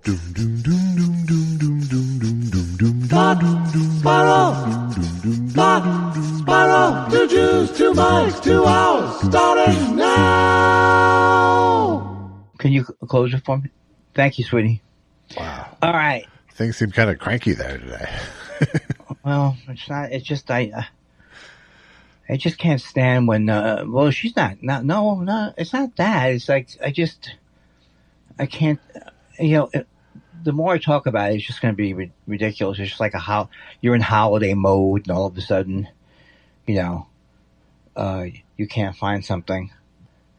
Spiral, 2 Jews, 2 mics, 2 hours, starting now. Can you close it for me? Thank you, sweetie. Wow. All right. Things seem kind of cranky there today. Well, it's not. It's just I just can't stand when. Well, she's not. No. It's not that. It's like I can't. The more I talk about it, it's just going to be ridiculous. It's just like you're in holiday mode, and all of a sudden, you can't find something,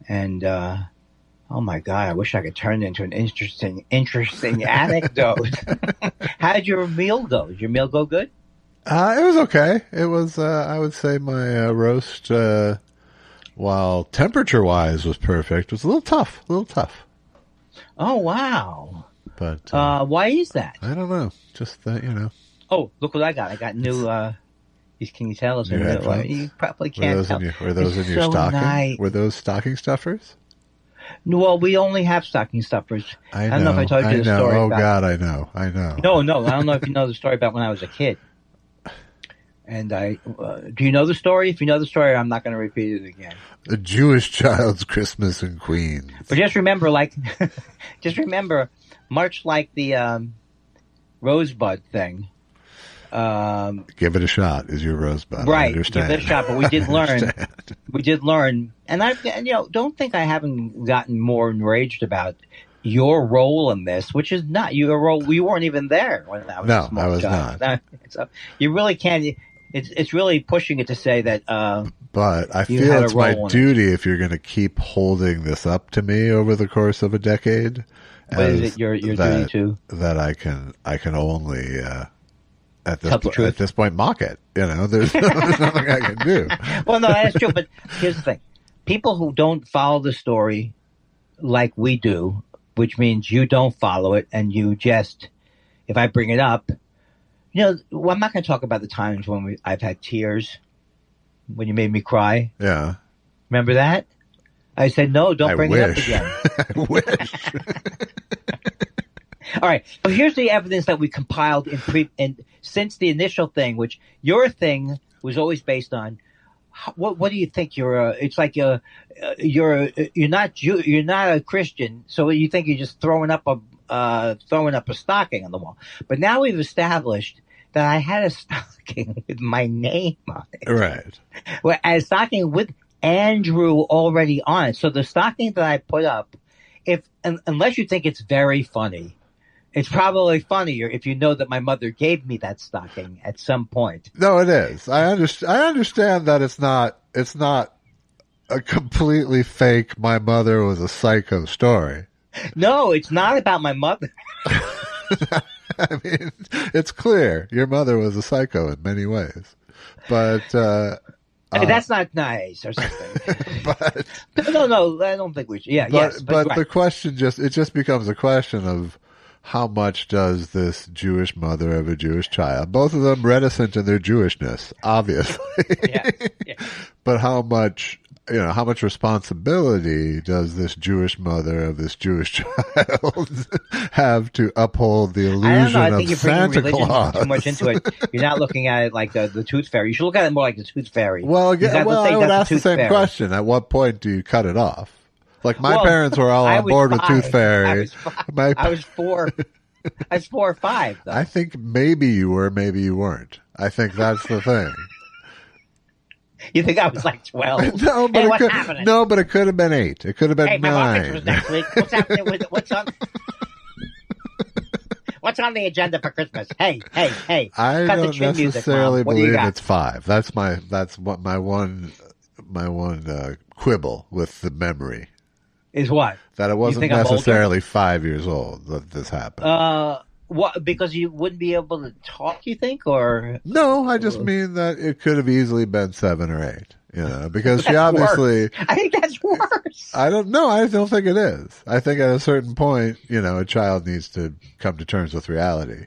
and oh my God, I wish I could turn it into an interesting anecdote. How did your meal go? Did your meal go good? It was okay. It was, I would say my roast, while temperature-wise was perfect, was a little tough. Oh, wow. But why is that? I don't know. Just that, Oh, look what I got. I got new, can you tell us? You probably can't tell. Were those in your stocking? Nice. Were those stocking stuffers? Well, we only have stocking stuffers. I don't know if I told you the story. Oh, God, I know. No, I don't know if you know the story about when I was a kid. And do you know the story? If you know the story, I'm not going to repeat it again. A Jewish child's Christmas in Queens. But just remember, much like the Rosebud thing. Give it a shot is your Rosebud. Right, I understand. give it a shot. But we did learn. We did learn, and don't think I haven't gotten more enraged about your role in this, which is not your role. We weren't even there when I was a small I was child. not. So you really can't. It's really pushing it to say that. But I feel it's my duty if you're going to keep holding this up to me over the course of a decade. What is it your duty to? That I can only at this point mock it. There's nothing I can do. Well, no, that's true. But here's the thing: people who don't follow the story like we do, which means you don't follow it, and you just, if I bring it up. I'm not going to talk about the times when I've had tears, when you made me cry. Yeah. Remember that? I said, no, don't bring it up again. I wish. All right. So here's the evidence that we compiled since the initial thing, which your thing was always based on. What do you think it's like you're not a Christian, so you think you're just throwing up a stocking on the wall. But now we've established that I had a stocking with my name on it. Right. Well, a stocking with Andrew already on it. So the stocking that I put up, unless you think it's very funny, it's probably funnier if you know that my mother gave me that stocking at some point. No, it is. I understand that it's not a completely fake my mother was a psycho story. No, it's not about my mother. I mean, it's clear your mother was a psycho in many ways, but that's not nice or something. But no, I don't think we should. Yeah, but right. The question just becomes a question of how much does this Jewish mother of a Jewish child, both of them reticent in their Jewishness, obviously, yeah. But how much responsibility does this Jewish mother of this Jewish child have to uphold the illusion I think of Santa Claus? Too much into it. You're not looking at it like the Tooth Fairy. You should look at it more like the Tooth Fairy. Well, I would ask the same question. At what point do you cut it off? Like my parents were all on board with Tooth Fairy. I was 4. I was 4 or 5. Though. I think maybe you were, maybe you weren't. I think that's the thing. You think I was like 12? No, but what's happening? No, but it could have been 8. It could have been 9. My bar was next week. What's happening with what's on? What's on the agenda for Christmas? Hey! I cut don't the chin necessarily music, Mom. believe it's 5. That's what my one quibble with the memory is. What? That it wasn't necessarily 5 years old that this happened. What? Because you wouldn't be able to talk, you think, or no? I just mean that it could have easily been 7 or 8. Because she obviously. Worse. I think that's worse. I don't know. I don't think it is. I think at a certain point, a child needs to come to terms with reality.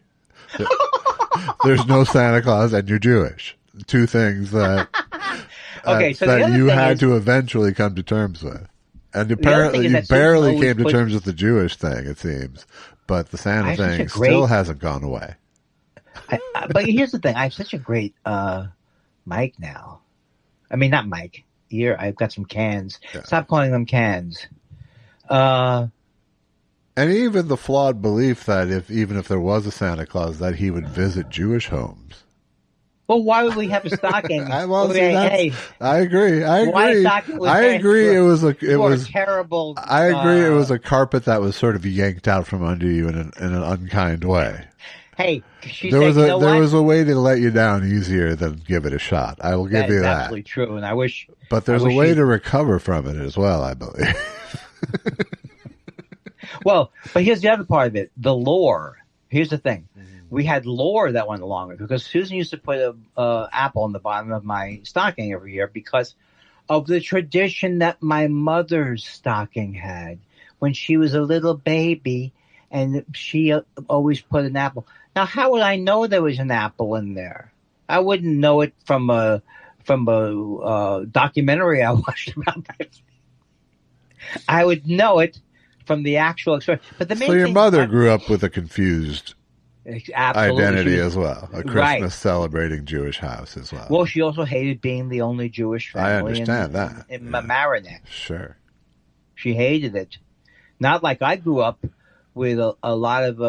There's no Santa Claus, and you're Jewish. Two things that that you had to eventually come to terms with. And apparently, you barely came to terms with the Jewish thing. It seems. but the Santa I have such a thing great- still hasn't gone away. But here's the thing. I have such a great mic now. I mean, not mic. Here, I've got some cans. Yeah. Stop calling them cans. And even the flawed belief that even if there was a Santa Claus, that he would visit Jewish homes. Well, why would we have a stocking? I Hey, agree. why a stocking with I hands agree. It was a terrible. I agree. It was a carpet that was sort of yanked out from under you in an unkind way. Hey, she There said, was a way to let you down easier than give it a shot. I will give you that. That's absolutely true, and I wish. But there's a way to recover from it as well, I believe. Well, but here's the other part of it: the lore. Here's the thing: we had lore that went along with it because Susan used to put a apple on the bottom of my stocking every year because of the tradition that my mother's stocking had when she was a little baby, and she always put an apple. Now, how would I know there was an apple in there? I wouldn't know it from a documentary I watched about that. I would know it from the actual experience. But the main So your thing mother grew up with a confused absolutely, identity as well, a Christmas Right. celebrating Jewish house as well. Well, she also hated being the only Jewish family. I understand that. In Yeah. Mamaroneck. Sure. She hated it. Not like I grew up with a lot of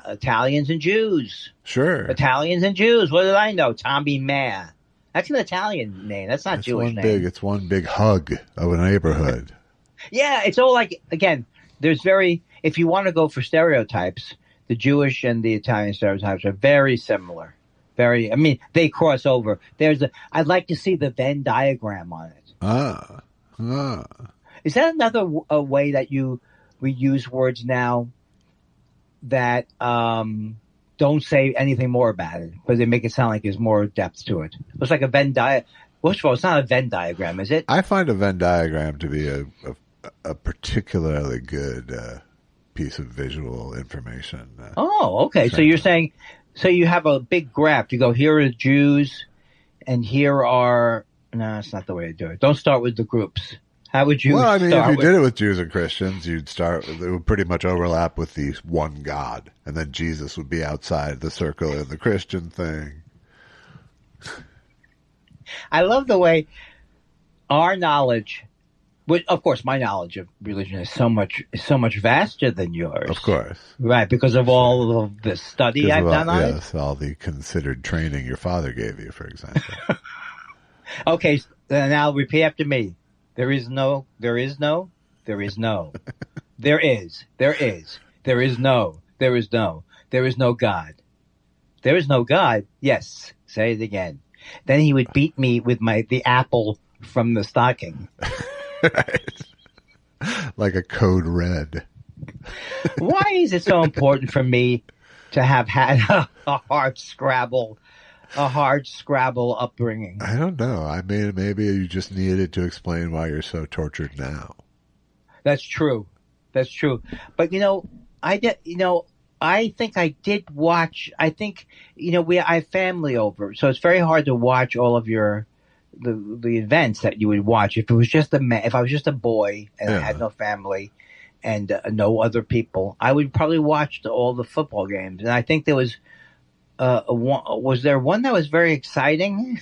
Italians and Jews. Sure. Italians and Jews. What did I know? Tommy Mare. That's an Italian name. That's not Jewish name. It's one big hug of a neighborhood. Yeah, it's all like, again, if you want to go for stereotypes, the Jewish and the Italian stereotypes are very similar. They cross over. I'd like to see the Venn diagram on it. Is that another way that we use words now that don't say anything more about it, but they make it sound like there's more depth to it? It's like a Venn diagram. First of all, it's not a Venn diagram, is it? I find a Venn diagram to be a particularly good piece of visual information. Oh, okay. So you're saying, you have a big graph. You go, here are Jews, and here are. No, that's not the way to do it. Don't start with the groups. How would you? Well, I mean, if you did it with Jews and Christians, it would pretty much overlap with the one God, and then Jesus would be outside the circle in the Christian thing. I love the way our knowledge, of course, my knowledge of religion is so much vaster than yours. Of course. Right, because of all of the study I've done on it. Yes, all the considered training your father gave you, for example. Okay, now repeat after me. There is no, there is no, there is no. There is no, there is no. There is no God. There is no God. Yes, say it again. Then he would beat me with the apple from the stocking. Right. Like a code red. Why is it so important for me to have had a hard Scrabble upbringing? I don't know. I mean, maybe you just needed to explain why you're so tortured now. That's true. But I think I did watch. I think I have family over, so it's very hard to watch all of the events that you would watch. If it was just if I was just a boy and I had no family and no other people, I would probably watch all the football games. And I think there was was there one that was very exciting?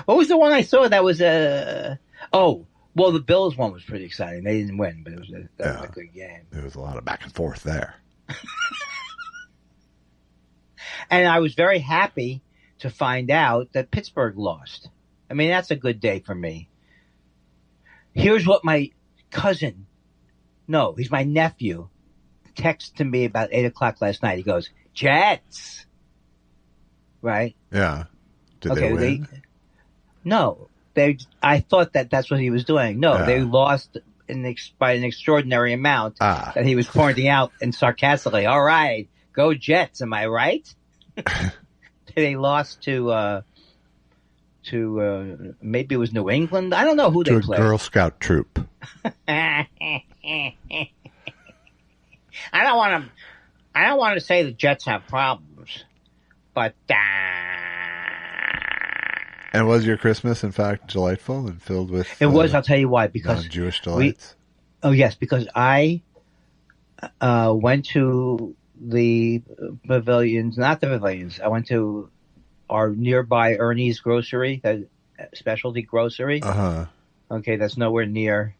What was the one I saw that was well, the Bills one was pretty exciting. They didn't win, but that was a good game. There was a lot of back and forth there. And I was very happy to find out that Pittsburgh lost. I mean, that's a good day for me. Here's what my cousin, no, he's my nephew, texted me about 8 o'clock last night. He goes, Jets. Right? Yeah. Did they win? No. I thought that's what he was doing. No, they lost by an extraordinary amount that he was pointing out and sarcastically. All right, go Jets. Am I right? They lost to maybe it was New England. I don't know who they played. To a Girl Scout troop. I don't want to say the Jets have problems, but. And was your Christmas, in fact, delightful and filled with? It was. I'll tell you why. Because Jewish delights. Oh yes, because I went to the pavilions, not the pavilions. I went to our nearby Ernie's grocery, that specialty grocery. Uh-huh. Okay, that's nowhere near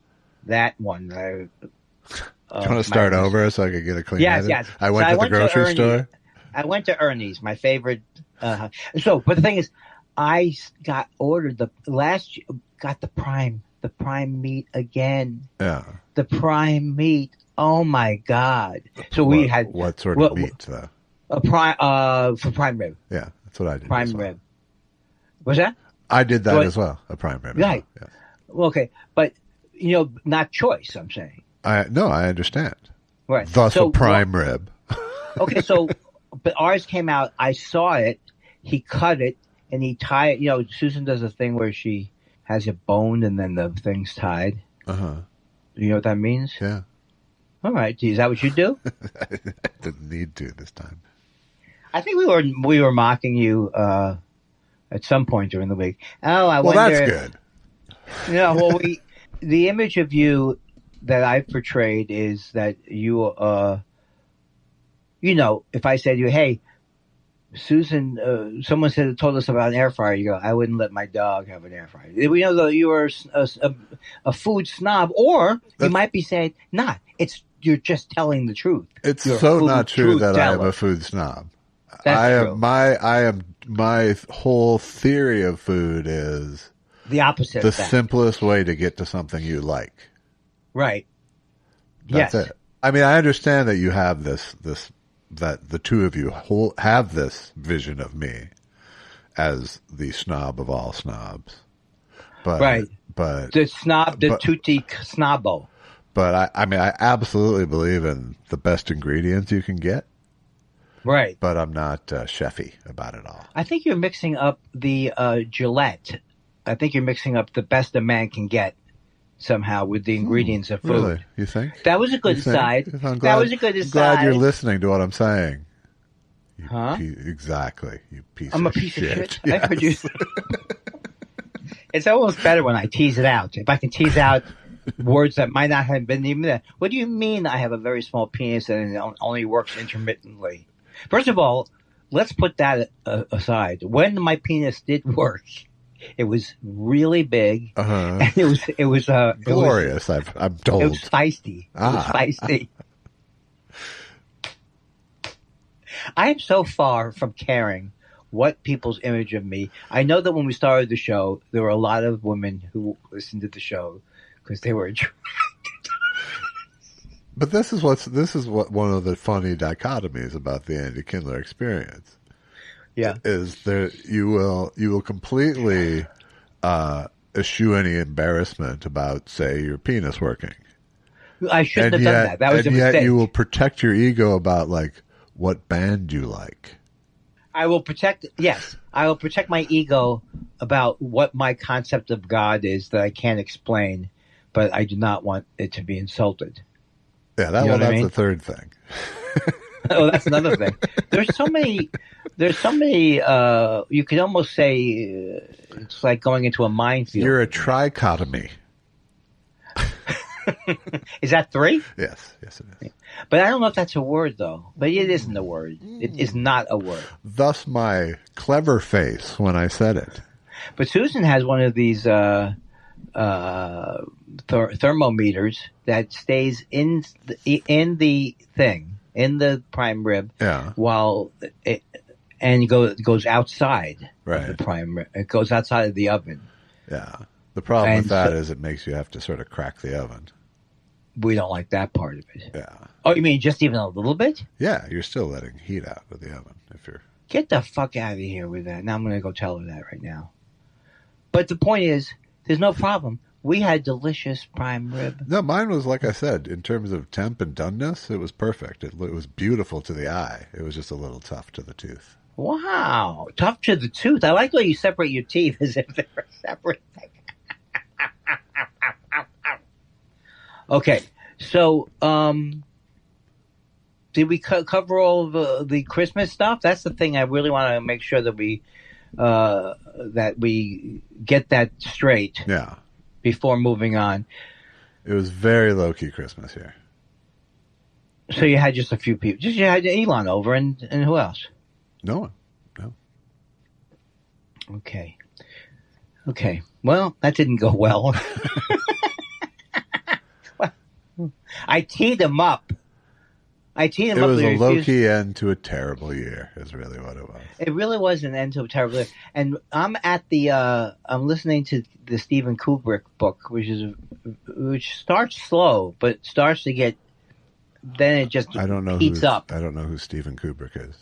that one. Do you want to start over so I could get a clean Yes, edit? yes. I went to the grocery store. I went to Ernie's, my favorite. But the thing is, I got the prime meat again. Yeah. The prime meat. Oh my God! So we had what sort of meat though? A prime rib. Yeah, that's what I did. Prime rib. Was that? I did that as well. A prime rib. Right. Well, yes. Well, okay, but not choice. I'm saying. I understand. Right. Thus a prime rib. Okay, but ours came out. I saw it. He cut it and he tied. Susan does a thing where she has it boned and then the thing's tied. Uh-huh. You know what that means? Yeah. All right. Is that what you do? I didn't need to this time. I think we were mocking you at some point during the week. Oh, I wonder. Well, that's good. The image of you that I've portrayed is that you, if I said to you, hey, Susan, someone told us about an air fryer. You go, I wouldn't let my dog have an air fryer. We know that you are a food snob, or you might be saying, you're just telling the truth. It's you're so not true that teller. I am a food snob. That's true. My whole theory of food is the opposite. The simplest way to get to something you like. Right. That's it. I mean, I understand that you have that the two of you have this vision of me as the snob of all snobs. But, right. But the snob, tutti snobbo. But I absolutely believe in the best ingredients you can get. Right. But I'm not chefy about it all. I think you're mixing up the Gillette. I think you're mixing up the best a man can get somehow with the ingredients of food. Really? You think? That was a good aside. That was a good aside. Glad you're listening to what I'm saying. Exactly. You piece I'm of a piece shit. of shit. Yes. I heard you. It's almost better when I tease it out. If I can tease out words that might not have been even there. What do you mean I have a very small penis and it only works intermittently? First of all, let's put that aside. When my penis did work, it was really big, and it was glorious. I'm told it was feisty. It was feisty. I am so far from caring what people's image of me. I know that when we started the show, there were a lot of women who listened to the show because they were attracted. But this is what one of the funny dichotomies about the Andy Kindler experience. Yeah, is there you will completely eschew any embarrassment about, say, your penis working. I shouldn't have done that. That was a mistake. And yet you will protect your ego about like what band you like. I will protect my ego about what my concept of God is that I can't explain, but I do not want it to be insulted. Yeah, that's the third thing. Oh, that's another thing. There's so many, you could almost say it's like going into a minefield. You're a trichotomy. Is that 3? Yes, it is. But I don't know if that's a word, though. But it isn't a word. It is not a word. Thus my clever face when I said it. But Susan has one of these thermometers that stays in the thing, in the prime rib, while it goes outside of the prime rib. It goes outside of the oven. Yeah. The problem with that is it makes you have to sort of crack the oven. We don't like that part of it. Yeah. Oh, you mean just even a little bit? Yeah, you're still letting heat out of the oven if you're. Get the fuck out of here with that. Now I'm going to go tell her that right now. But the point is, there's no problem. We had delicious prime rib. No, mine was, like I said, in terms of temp and doneness, it was perfect. It was beautiful to the eye. It was just a little tough to the tooth. Wow. Tough to the tooth. I like the way you separate your teeth as if they're a separate thing. Okay. So, did we cover all of the Christmas stuff? That's the thing I really want to make sure that we get that straight. Yeah. Before moving on. It was very low-key Christmas here. So you had just a few people. Just you had Elon over, and who else? No one. No. Okay. Well, that didn't go well. I teed him up. It was a low-key end to a terrible year, is really what it was. It really was an end to a terrible year. And I'm at the, I'm listening to the Stephen Kubrick book, which starts slow, but starts to get, then it just heats up. I don't know who Stephen Kubrick is.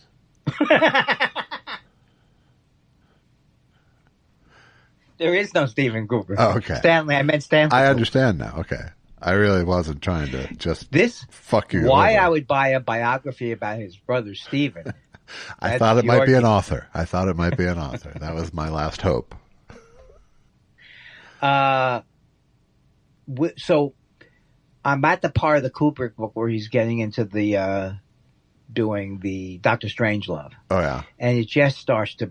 There is no Stephen Kubrick. Oh, okay. Stanley, I meant Stanley. I understand now, okay. I really wasn't trying to just fuck you why over. I would buy a biography about his brother Stephen. I thought it might be an author. That was my last hope. So I'm at the part of the Kubrick book where he's getting into the doing the Doctor Strangelove. Oh yeah, and it just starts to,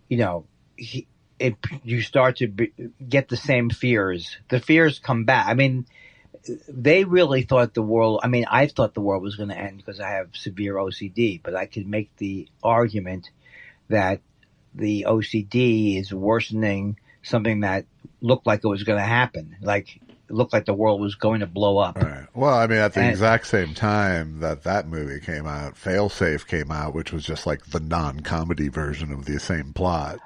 you start to get the same fears. The fears come back. I mean, they really thought the world. I mean, I thought the world was going to end because I have severe OCD, but I could make the argument that the OCD is worsening something that looked like it was going to happen. Like, it looked like the world was going to blow up. Right. Well, I mean, at the exact same time that movie came out, Failsafe came out, which was just like the non-comedy version of the same plot.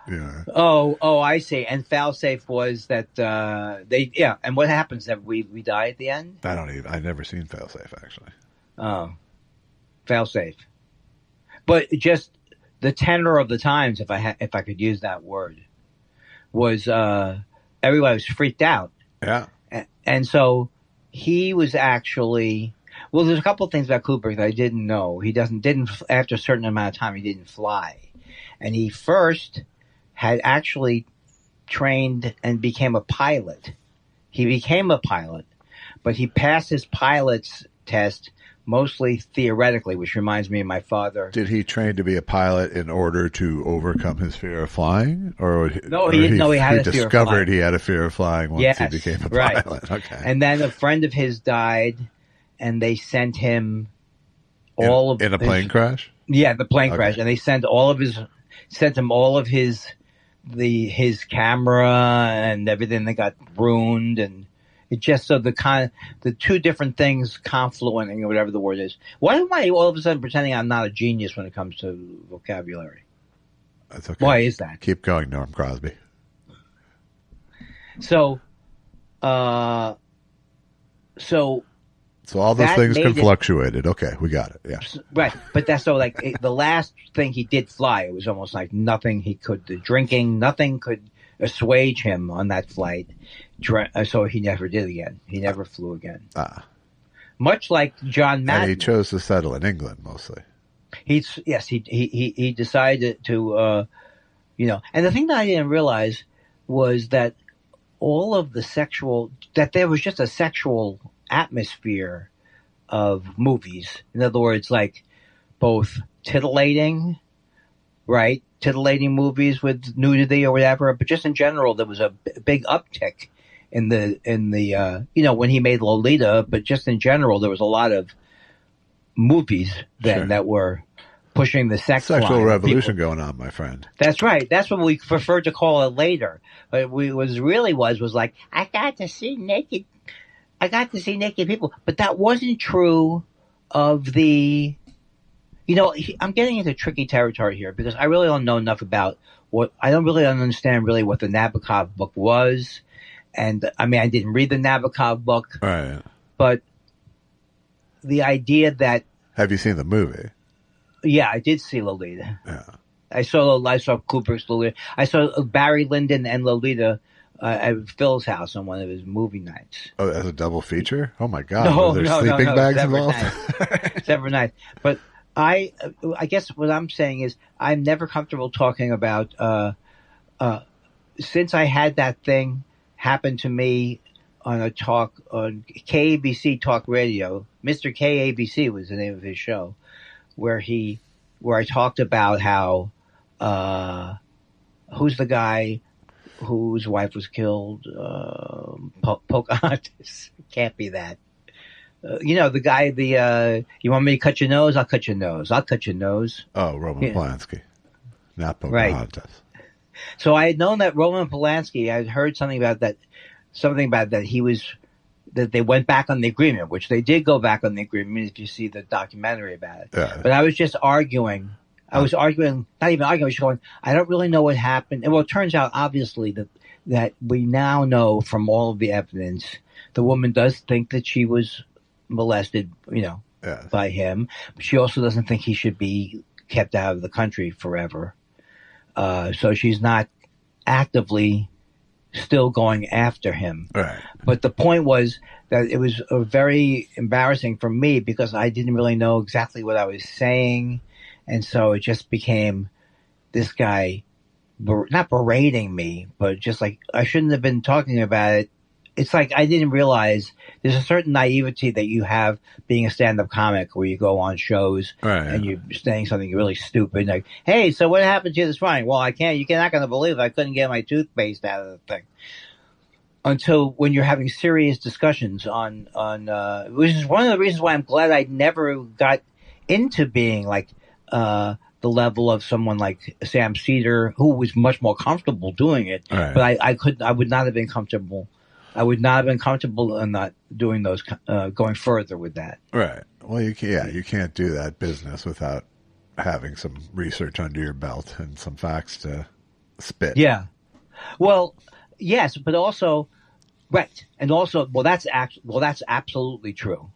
Oh, I see. And Failsafe was that And what happens? That we die at the end? I've never seen Failsafe actually. Oh, Failsafe. But just the tenor of the times, if I could use that word, was everybody was freaked out. Yeah. And so he was actually, well, there's a couple of things about Kubrick that I didn't know. He didn't after a certain amount of time, he didn't fly. And he first had actually trained and became a pilot. He became a pilot, but he passed his pilot's test mostly theoretically, which reminds me of my father. Did he train to be a pilot in order to overcome his fear of flying? No, he didn't know he had a fear of flying. He discovered he had a fear of flying once he became a pilot. Right. Okay. And then a friend of his died, and they sent him in a plane crash? Yeah, the plane crash. And they sent him all of his camera and everything that got ruined, and it just so the two different things confluenting or whatever the word is. Why am I all of a sudden pretending I'm not a genius when it comes to vocabulary? That's okay. Why is that? Keep going, Norm Crosby. So all those things can fluctuate. Okay, we got it. Yeah. Right. But that's so like the last thing he did fly, it was almost like nothing nothing could assuage him on that flight. So he never did again. He never flew again. Much like John Madden. And he chose to settle in England mostly. He decided to, and the thing that I didn't realize was that that there was just a sexual atmosphere of movies. In other words, like both titillating, right? Titillating movies with nudity or whatever, but just in general, there was a big uptick in the when he made Lolita, but just in general, there was a lot of movies then that were pushing the sexual revolution going on, my friend. That's right. That's what we preferred to call it later. But was like, I got to see naked people. But that wasn't true of the, I'm getting into tricky territory here because I really don't know enough about I don't really understand really what the Nabokov book was. And I mean, I didn't read the Nabokov book. Right. But the idea that. Have you seen the movie? Yeah, I did see Lolita. Yeah. I saw Kubrick's Lolita. I saw Barry Lyndon and Lolita at Phil's house on one of his movie nights. Oh, as a double feature? Oh my God! No, Were there sleeping bags involved? Separate night. But I guess what I'm saying is I'm never comfortable talking about. Since I had that thing happen to me on a talk on KABC Talk Radio, Mr. KABC was the name of his show, where I talked about how who's the guy whose wife was killed? Pocahontas. Can't be that. the guy, you want me to cut your nose? I'll cut your nose. I'll cut your nose. Oh, Roman Polanski. Not Right. Pocahontas. So I had known that Roman Polanski, I had heard something about that that they went back on the agreement, which they did go back on the agreement if you see the documentary about it. Yeah. But I was just arguing. I was arguing, not even arguing, I was just going, I don't really know what happened. And well, it turns out, obviously, that we now know from all of the evidence, the woman does think that she was molested, Yes. by him. But she also doesn't think he should be kept out of the country forever. So she's not actively still going after him. Right. But the point was that it was very embarrassing for me because I didn't really know exactly what I was saying. And so it just became this guy not berating me, but just like I shouldn't have been talking about it. It's like I didn't realize there's a certain naivety that you have being a stand-up comic where you go on shows and you're saying something really stupid like, hey, so what happened to you this morning? Well, you're not going to believe it. I couldn't get my toothpaste out of the thing. Until when you're having serious discussions on which is one of the reasons why I'm glad I never got into being like the level of someone like Sam Cedar, who was much more comfortable doing it. Right. But I would not have been comfortable. I would not have been comfortable in not doing those, going further with that. Right. Well, you can't do that business without having some research under your belt and some facts to spit. Yeah. Well, yes, but also, right. And also, that's absolutely true.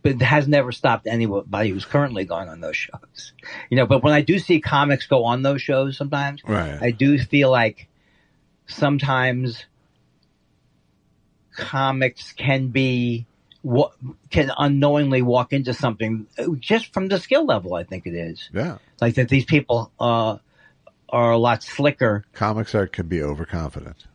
But it has never stopped anybody who's currently going on those shows. But when I do see comics go on those shows sometimes, right. I do feel like sometimes comics can unknowingly walk into something just from the skill level. I think it is. Yeah. Like that these people are a lot slicker. Comics art can be overconfident.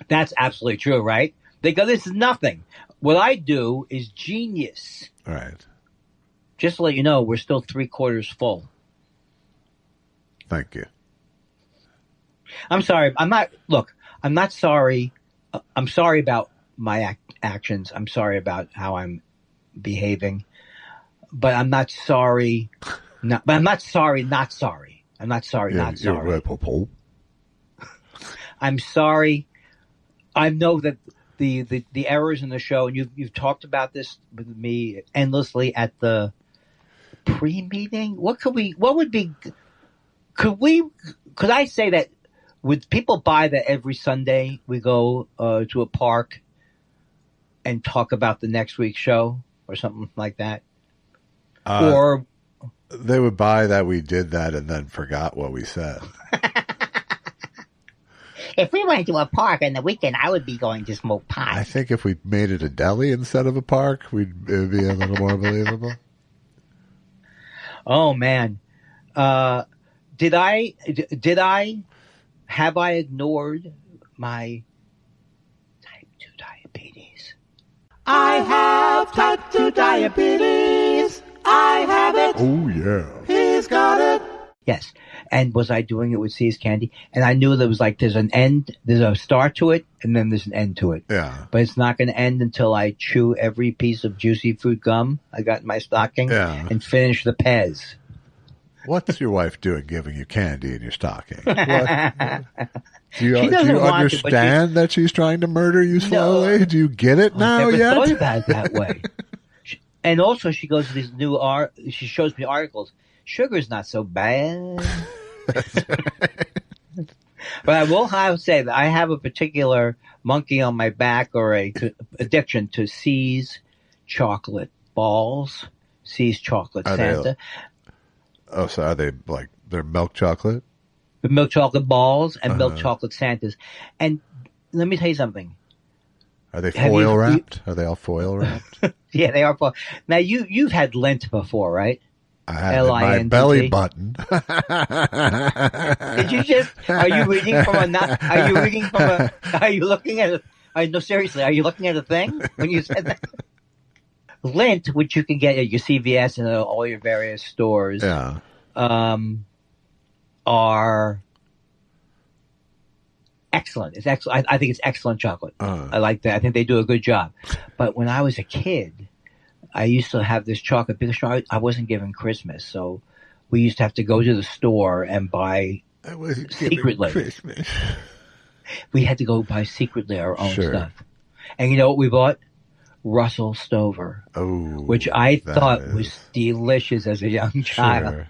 That's absolutely true, right? They go, this is nothing. What I do is genius. Right. Just to let you know, we're still 3/4 full. Thank you. I'm sorry. I'm not sorry. I'm sorry about my actions. I'm sorry about how I'm behaving. But I'm not sorry. But I'm not sorry. Not sorry. I'm not sorry. Not sorry. You're right, I'm sorry. I know that the errors in the show, and you've talked about this with me endlessly at the pre-meeting. Could I say that? Would people buy that every Sunday we go to a park and talk about the next week's show or something like that? Or they would buy that we did that and then forgot what we said. If we went to a park on the weekend, I would be going to smoke pot. I think if we made it a deli instead of a park, it would be a little more believable. Oh man, have I ignored my type 2 diabetes? I have type 2 diabetes. I have it. Oh, yeah. He's got it. Yes. And was I doing it with See's Candy? And I knew there was there's a start to it, and then there's an end to it. Yeah. But it's not going to end until I chew every piece of juicy fruit gum I got in my stocking and finish the Pez. What's your wife doing giving you candy in your stocking? What? Do you want understand that she's trying to murder you slowly? No. Do you get it now yet? yet? I never thought about it that way. And also she goes to these she shows me articles. Sugar's not so bad. But I will say that I have a particular monkey on my back or a addiction to See's chocolate balls, See's chocolate Santa. Oh, so are they they're milk chocolate? The milk chocolate balls and milk chocolate Santas. And let me tell you something. Are they foil wrapped? Are they all foil wrapped? Yeah, they are. Now you've had Lindt before, right? I have my belly button. Did you just? Are you reading from a? Are you reading from a? Are you looking at a? No, seriously, are you looking at a thing when you said that? Lindt, which you can get at your CVS and all your various stores, are excellent. It's excellent. I think it's excellent chocolate. I like that. I think they do a good job. But when I was a kid, I used to have this chocolate because I wasn't given Christmas, so we used to have to go to the store and buy secretly. Christmas. We had to go buy secretly our own Sure. stuff. And you know what we bought? Russell Stover, which I thought was delicious as a young child. Sure.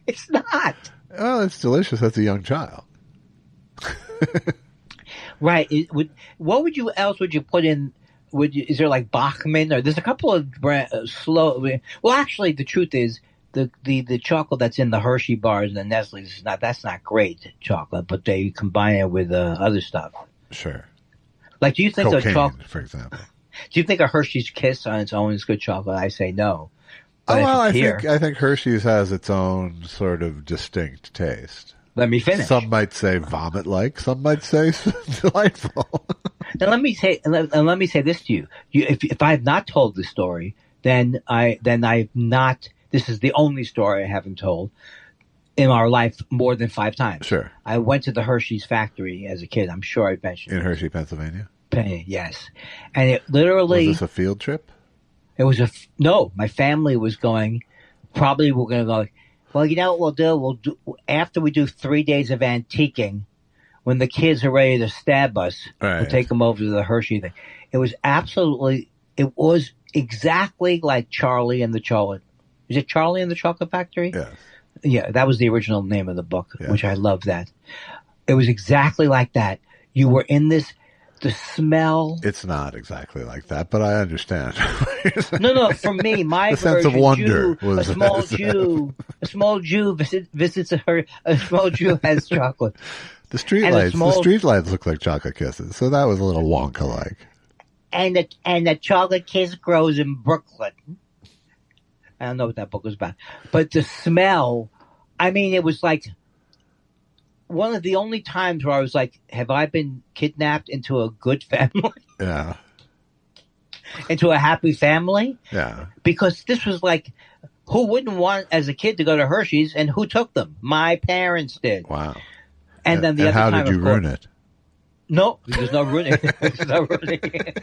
It's not. Well, it's delicious as a young child. Right. What else would you put in? Is there like Bachman or there's a couple of slow? Well, actually, the truth is the chocolate that's in the Hershey bars and the Nestle's that's not great chocolate, but they combine it with other stuff. Sure. Like, do you think Cocaine, a chocolate, for example? Do you think a Hershey's Kiss on its own is good chocolate? I say no. But Well, I here, think Hershey's has its own sort of distinct taste. let me finish. Some might say vomit-like. Some might say delightful. And let me say this to you: if I have not told the story, then I've not. This is the only story I haven't told in our life more than 5 times. Sure. I went to the Hershey's factory as a kid. I'm sure I mentioned In Hershey, Pennsylvania? Yes, and it literally Was this a field trip? it was no. My family was going. Probably we're going to go. Well, you know what we'll do? We'll do after we do 3 days of antiquing. When the kids are ready to stab us, we'll take them over to the Hershey thing. It was exactly like Charlie and the Chocolate. Is it Charlie and the Chocolate Factory? Yes. Yeah, that was the original name of the book, which I love that. It was exactly like that. You were in the smell. It's not exactly like that, but I understand. No, for me, my the sense of wonder was a small Jew visits a small Jew has chocolate. The streetlights look like chocolate kisses, so that was a little Wonka-like. And the chocolate kiss grows in Brooklyn. I don't know what that book was about, but the smell. I mean, it was like one of the only times where I was like, "Have I been kidnapped into a good family? Yeah, into a happy family?" Yeah, because this was like, who wouldn't want as a kid to go to Hershey's, and who took them? My parents did. Wow. And then the other how time, did you ruin it? No, there's no ruining. There's no ruining.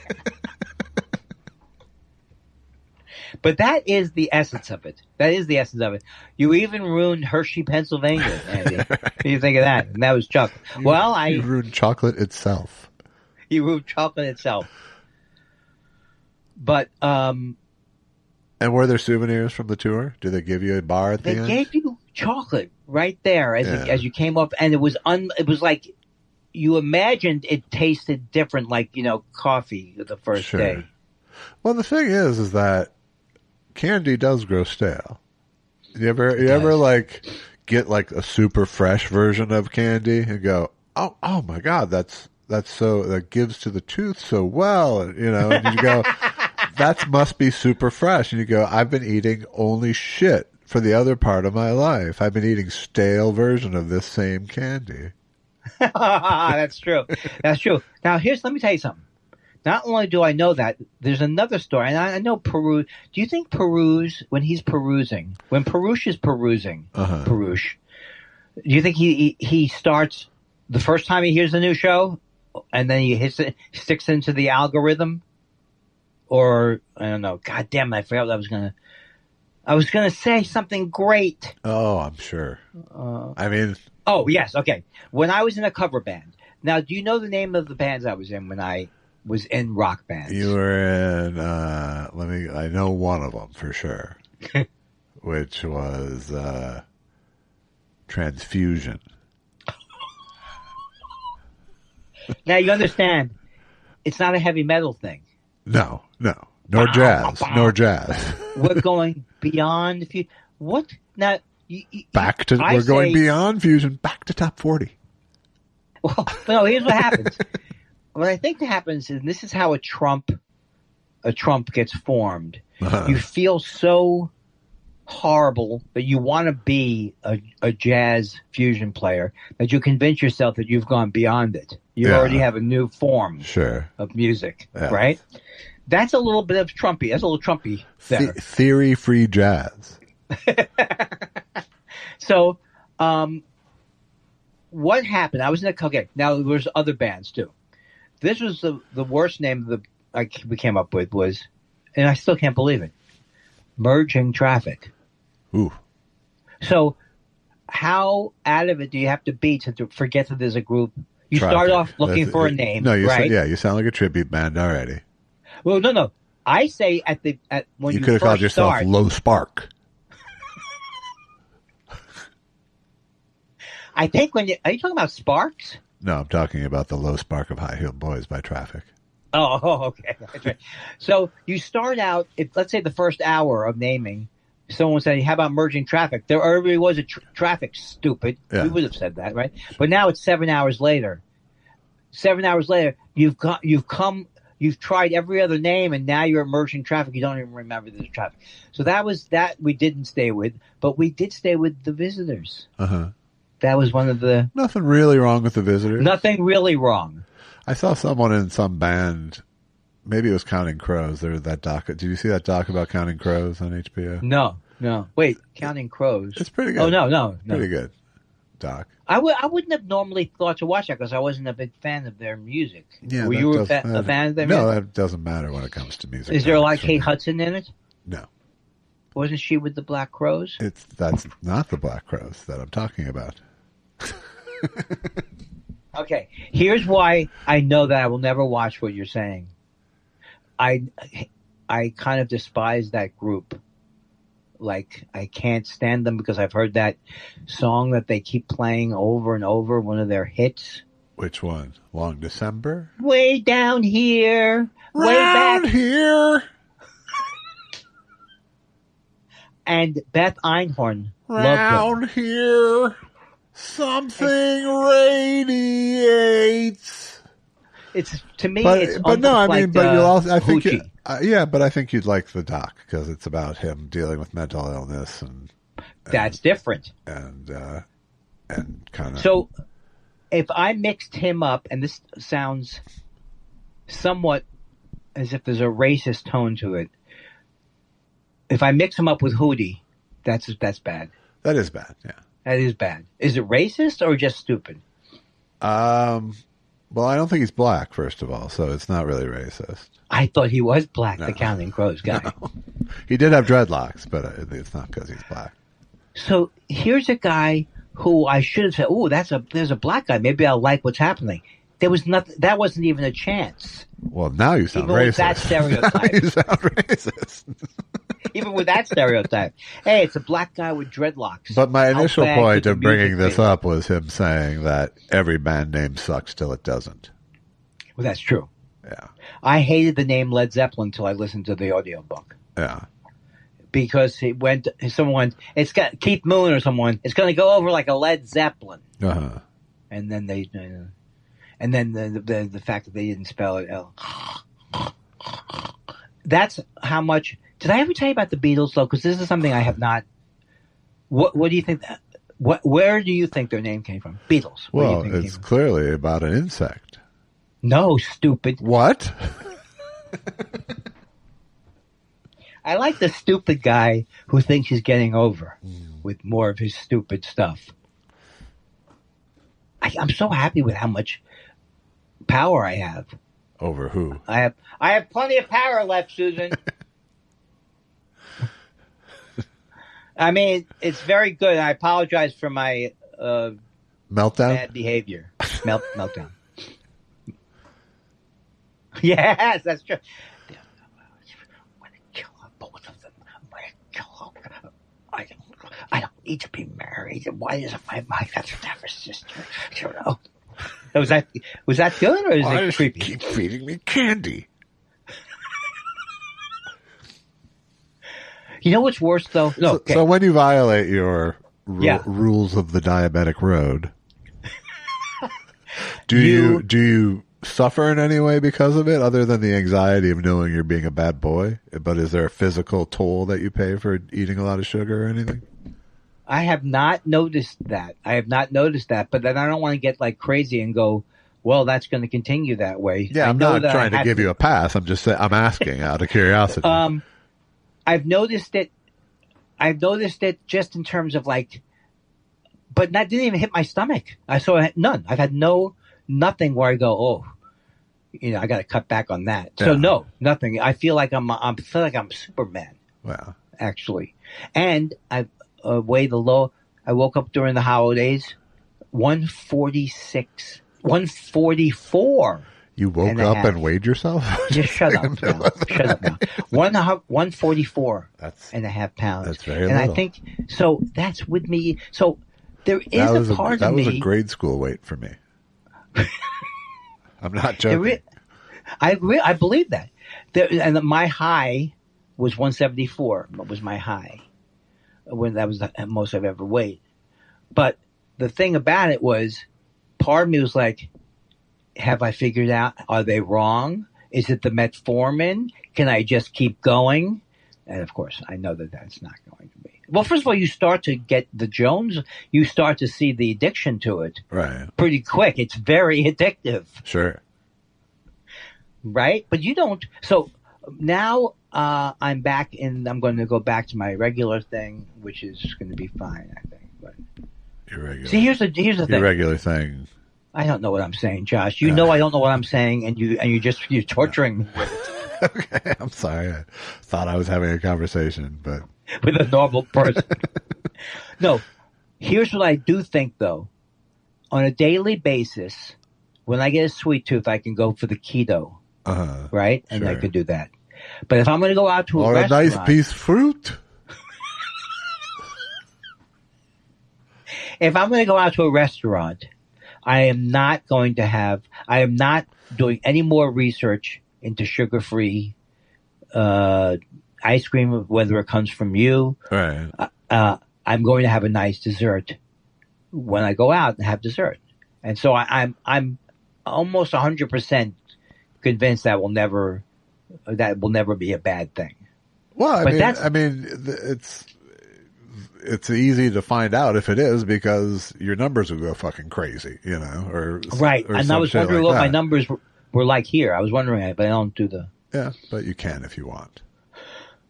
But that is the essence of it. You even ruined Hershey, Pennsylvania, Andy. What do you think of that? And that was chocolate. You ruined chocolate itself. You ruined chocolate itself. But and were there souvenirs from the tour? Did they give you a bar at the end? They gave you chocolate right there as you came up, and it was like you imagined it tasted different, like coffee the first day. Well, the thing is that candy does grow stale. You ever like get like a super fresh version of candy and go, oh my God, that gives to the tooth so well, and you go, that must be super fresh, and you go, I've been eating only shit for the other part of my life. I've been eating stale version of this same candy. That's true. Now let me tell you something. Not only do I know that, there's another story, and I know Peru. Do you think Peru's, when Perush is perusing, Perush, do you think he starts the first time he hears the new show, and then he sticks into the algorithm? Or, I don't know, God damn it, I forgot what I was gonna say something great. Oh, I'm sure. Oh, yes, okay. When I was in a cover band. Now, do you know the name of the bands I was in when I was in rock bands? You were in, I know one of them for sure, which was Transfusion. Now, you understand, it's not a heavy metal thing. No. Nor jazz. We're going beyond what? Now, we're going beyond fusion, back to top 40. Well, no, here's what happens. What I think happens is, this is how a trump gets formed. You feel so horrible that you want to be a jazz fusion player that you convince yourself that you've gone beyond it. You already have a new form of music, right? That's a little bit of Trumpy. That's a little Trumpy there. Theory-free jazz. So, what happened? I was in a okay. Now there's other bands too. This was the worst name we came up with was, and I still can't believe it. Merging Traffic. Ooh. So, how out of it do you have to be to forget that there's a group? You Traffic. start off looking for a name, no, right? You sound like a tribute band already. Well, no. I say when You you could have first called yourself start, Low Spark. I think are you talking about Sparks? No, I'm talking about the Low Spark of High Heeled Boys by Traffic. Oh, okay. That's right. So you start out, let's say the first hour of naming, someone said, how about merging traffic? There already was a traffic, stupid. Yeah. We would have said that, right? But now it's 7 hours later. 7 hours later, you've tried every other name, and now you're merging traffic. You don't even remember there's traffic. So that we didn't stay with, but we did stay with the Visitors. Uh-huh. That was one of the... Nothing really wrong with the Visitors. Nothing really wrong. I saw someone in some band, maybe it was Counting Crows. There was that doc. Did you see that doc about Counting Crows on HBO? No. Wait, Counting Crows. It's pretty good. Oh, no. Pretty good doc. I wouldn't have normally thought to watch that because I wasn't a big fan of their music. Yeah, Were you a fan of their music? No, that doesn't matter when it comes to music. Is there a lot of Kate Hudson in it? No. Wasn't she with the Black Crows? That's not the Black Crows that I'm talking about. Okay, here's why I know that I will never watch what you're saying. I kind of despise that group. Like, I can't stand them because I've heard that song that they keep playing over and over, one of their hits. Which one? Long December? Way down here. Way Round back here. And Beth Einhorn loved Round them. here. Something radiates. It's to me. But it's no, I mean, like, but you'll also. I think. Hoochie. But I think you'd like the doc because it's about him dealing with mental illness and that's different. And kind of. So, if I mixed him up, and this sounds somewhat as if there's a racist tone to it. If I mix him up with Hootie, that's bad. That is bad. Yeah. That is bad. Is it racist or just stupid? Well, I don't think he's black, first of all, so it's not really racist. I thought he was black, the Counting Crows guy. No. He did have dreadlocks, but it's not because he's black. So here's a guy who I should have said, "Oh, there's a black guy. Maybe I'll like what's happening." There was nothing. That wasn't even a chance. Well, now you sound even racist. With that stereotype. You sound racist. Even with that stereotype. Hey, it's a black guy with dreadlocks. But my initial point of bringing this be? up was him saying that every band name sucks till it doesn't. Well, that's true. Yeah. I hated the name Led Zeppelin until I listened to the audiobook. Yeah. Because someone went, it's got Keith Moon or someone, it's going to go over like a Led Zeppelin. Uh-huh. And then the fact that they didn't spell it L. That's how much. Did I ever tell you about the Beatles though? Because this is something I have not. What do you think? Where do you think their name came from? Beatles. Well, it's clearly about an insect. No, stupid. What? I like the stupid guy who thinks he's getting over with more of his stupid stuff. I'm so happy with how much power I have. Over who? I have plenty of power left, Susan. I mean, it's very good. I apologize for my meltdown, bad behavior. Meltdown. Yes, that's true. I'm going to kill both of them. I'm going to kill them. I don't need to be married. Why doesn't my have a sister? You know. Was that good or is it creepy? Keep feeding me candy. You know what's worse though? No. Okay. So when you violate your rules of the diabetic road, do you suffer in any way because of it, other than the anxiety of knowing you're being a bad boy? But is there a physical toll that you pay for eating a lot of sugar or anything? I have not noticed that. But then I don't want to get like crazy and go, well, that's going to continue that way. Yeah, I'm not trying to give you a pass. I'm just saying, I'm asking out of curiosity. I've noticed it just in terms of like but that didn't even hit my stomach. I had none. I've had nothing where I go, oh, I got to cut back on that. So no, nothing. I feel like I'm Superman. Wow. Actually, and I weighed the low. I woke up during the holidays, 146, 144. You woke up and weighed yourself? Just shut up now. Shut up now. 144 and a half pounds. That's very and little. I think, so that's with me. So there is a part of me. That was a grade school weight for me. I'm not joking. I agree. I believe that. And my high was 174. Was my high. When that was the most I've ever weighed. But the thing about it was, part of me was like, have I figured out? Are they wrong? Is it the metformin? Can I just keep going? And of course, I know that that's not going to be. Well, first of all, you start to get the Jones. You start to see the addiction to it. Right. Pretty quick. It's very addictive. Sure. Right? But you don't. So now I'm back I'm going to go back to my regular thing, which is going to be fine, I think. But your regular. See, here's the thing. Your regular thing. I don't know what I'm saying, Josh. You know I don't know what I'm saying, and you're torturing me with it. Okay, I'm sorry. I thought I was having a conversation, but with a normal person. No, here's what I do think, though. On a daily basis, when I get a sweet tooth, I can go for the keto, right? And I could do that. But if I'm going to go out to a restaurant, a nice piece of fruit. If I'm going to go out to a restaurant, I am not doing any more research into sugar-free ice cream, whether it comes from you. Right. I'm going to have a nice dessert when I go out and have dessert. And so I'm almost 100% convinced that will never be a bad thing. Well, it's easy to find out if it is because your numbers will go fucking crazy, or right. Or and I was wondering what my numbers were like here. I was wondering it, but I don't do the. Yeah, but you can if you want.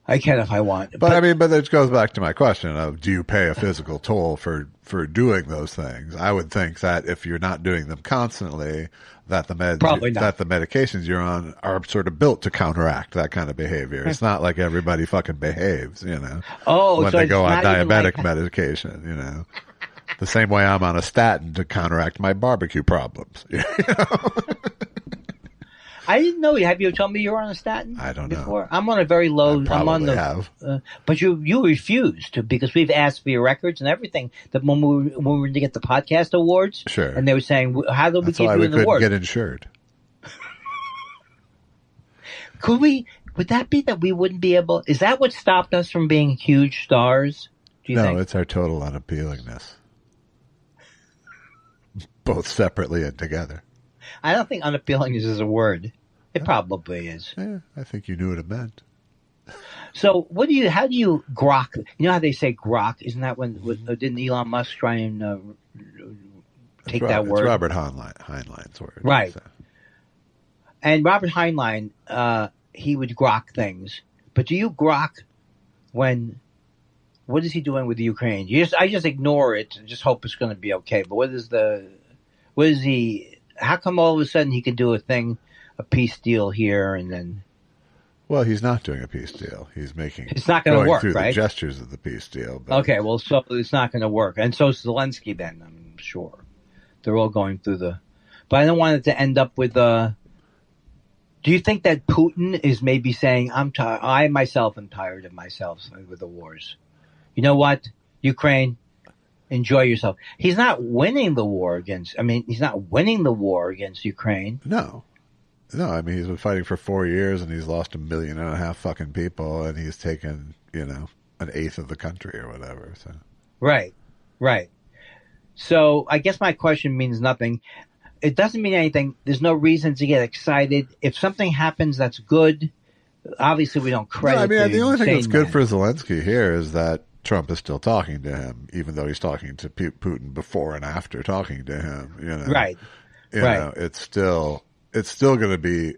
I can if I want. But it goes back to my question of, do you pay a physical toll for doing those things? I would think that if you're not doing them constantly, that the medications you're on are sort of built to counteract that kind of behavior. It's not like everybody fucking behaves, Oh, when so they go on diabetic like medication, The same way I'm on a statin to counteract my barbecue problems. I didn't know. Have you told me you were on a statin? I don't before? know. I'm on a very low. I I'm on the. have. But you refused to, because we've asked for your records and everything. That when we were to get the podcast awards, sure, and they were saying, "How do we give you an award?" That's why we couldn't get insured. Could we? Would that be that we wouldn't be able? Is that what stopped us from being huge stars? Do you think? No, it's our total unappealingness, both separately and together. I don't think unappealing is a word. It probably is. Yeah, I think you knew what it meant. So, how do you grok? You know how they say grok? Isn't that didn't Elon Musk try and take that word? It's Robert Heinlein's word. Right. So. And Robert Heinlein, he would grok things. But do you grok what is he doing with the Ukraine? I just ignore it and just hope it's going to be okay. But how come all of a sudden he can do a peace deal here and then? Well, he's not doing a peace deal. He's it's not going to work, through right? The gestures of the peace deal. But... Okay, well, so it's not going to work. And so is Zelensky then, I'm sure. They're all going through but I don't want it to end up with, do you think that Putin is maybe saying, I myself am tired of myself with the wars. You know what? Ukraine, enjoy yourself. He's not winning the war against Ukraine. No, I mean, he's been fighting for 4 years and he's lost 1.5 million fucking people and he's taken, 1/8 of the country or whatever. So. Right. So I guess my question means nothing. It doesn't mean anything. There's no reason to get excited. If something happens that's good, obviously we don't credit. No, I mean, the only thing that's good for Zelensky here is that Trump is still talking to him, even though he's talking to Putin before and after talking to him. Right. It's still going to be.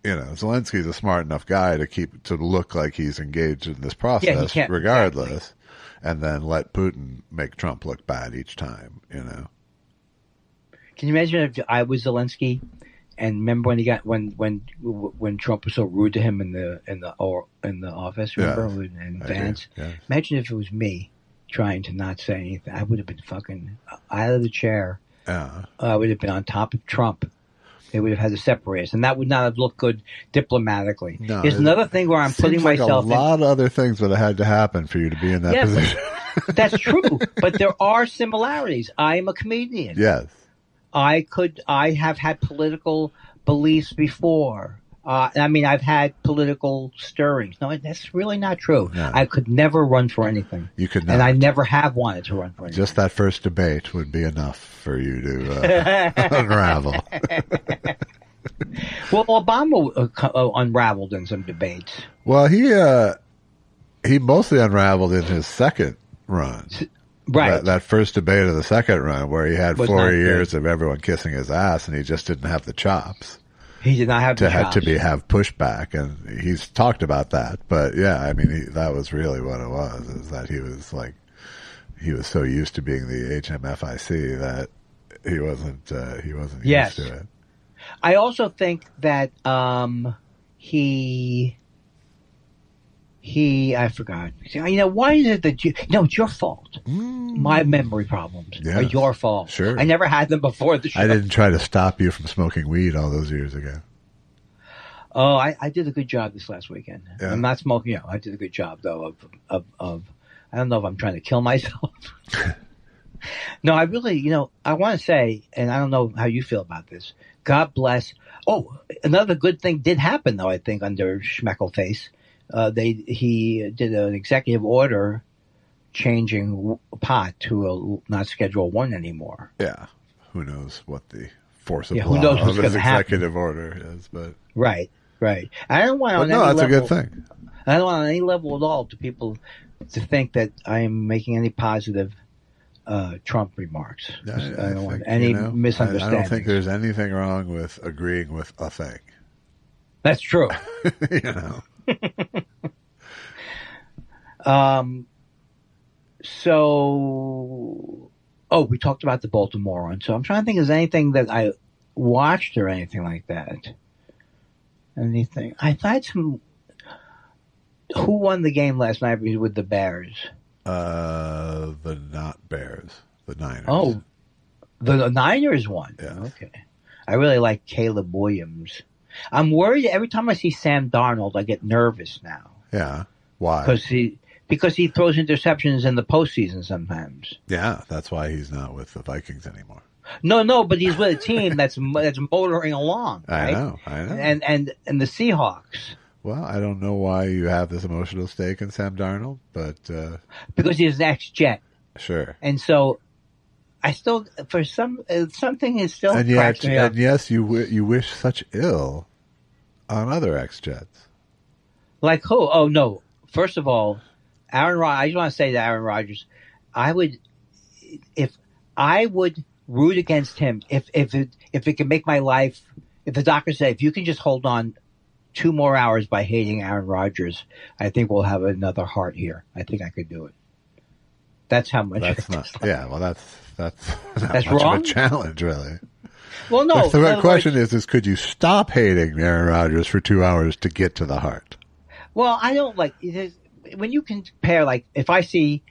Zelensky's a smart enough guy to look like he's engaged in this process, regardless. and then let Putin make Trump look bad each time. Can you imagine if I was Zelensky, and remember when he got when Trump was so rude to him in the office? Remember in Vance? Yes. Imagine if it was me trying to not say anything. I would have been fucking out of the chair. Yeah. I would have been on top of Trump. They would have had to separate us, and that would not have looked good diplomatically. No, There's another thing where I'm putting myself a lot of other things would have had to happen for you to be in that position. That's true, but there are similarities. I am a comedian. Yes. I have had political beliefs before. I've had political stirrings. No, that's really not true. No. I could never run for anything. You could not. And I never have wanted to run for anything. Just that first debate would be enough for you to unravel. Well, Obama unraveled in some debates. Well, he mostly unraveled in his second run. Right. That first debate of the second run where he had 4 years of everyone kissing his ass and he just didn't have the chops. He did not have the chops. Have pushback, and he's talked about that. But yeah, that was really what it was, is that he was so used to being the HMFIC that he wasn't used to it. I also think that I forgot. Why is it that it's your fault. My memory problems are your fault. Sure. I never had them before the show. I didn't try to stop you from smoking weed all those years ago. Oh, I did a good job this last weekend. Yeah. I'm not smoking. I did a good job though of I don't know if I'm trying to kill myself. No, I really, I want to say, and I don't know how you feel about this. God bless. Oh, another good thing did happen though, I think, under Schmeckelface. He did an executive order changing pot to not Schedule 1 anymore. Yeah. Who knows what the force of who law knows of what's his gonna happen. executive order is, but Right. I don't want on no, any that's level, a good thing. I don't want on any level at all to people to think that I am making any positive Trump remarks. I don't want any misunderstandings. I don't think there's anything wrong with agreeing with a thing. That's true. So, we talked about the Baltimore one. So I'm trying to think, is anything that I watched or anything like that? Anything? I thought who won the game last night with the Bears? The not Bears, the Niners. Oh, the Niners won. Yeah. Okay. I really like Caleb Williams. I'm worried every time I see Sam Darnold, I get nervous now. Yeah. Why? Because he throws interceptions in the postseason sometimes. Yeah, that's why he's not with the Vikings anymore. No, but he's with a team that's motoring along. Right? I know. And the Seahawks. Well, I don't know why you have this emotional stake in Sam Darnold, but because he's an ex-Jet. Sure. And so I still, for something is still and cracks me up. And yes, you wish such ill on other ex-Jets. Like who? Oh no! First of all, Aaron Rodgers. I just want to say to Aaron Rodgers, I would root against him if it could make my life. If the doctor said, if you can just hold on 2 more hours by hating Aaron Rodgers, I think we'll have another heart here. I think I could do it. That's how much. That's not. Yeah, well, that's not that's much wrong? of a challenge, really. Well, no. The question is could you stop hating Aaron Rodgers for 2 hours to get to the heart? Well, I don't like when you compare. Like, if I see,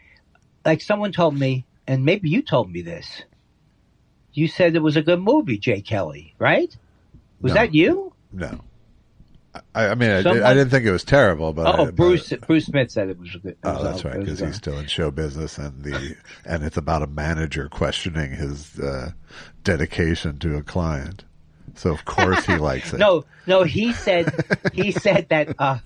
like, someone told me, and maybe you told me this. You said it was a good movie, Jay Kelly, right? Was that you? No. I mean, I didn't think it was terrible, but Bruce Smith said it was good. That's right, because he's still in show business, and it's about a manager questioning his dedication to a client. So of course he likes it. No, he said that.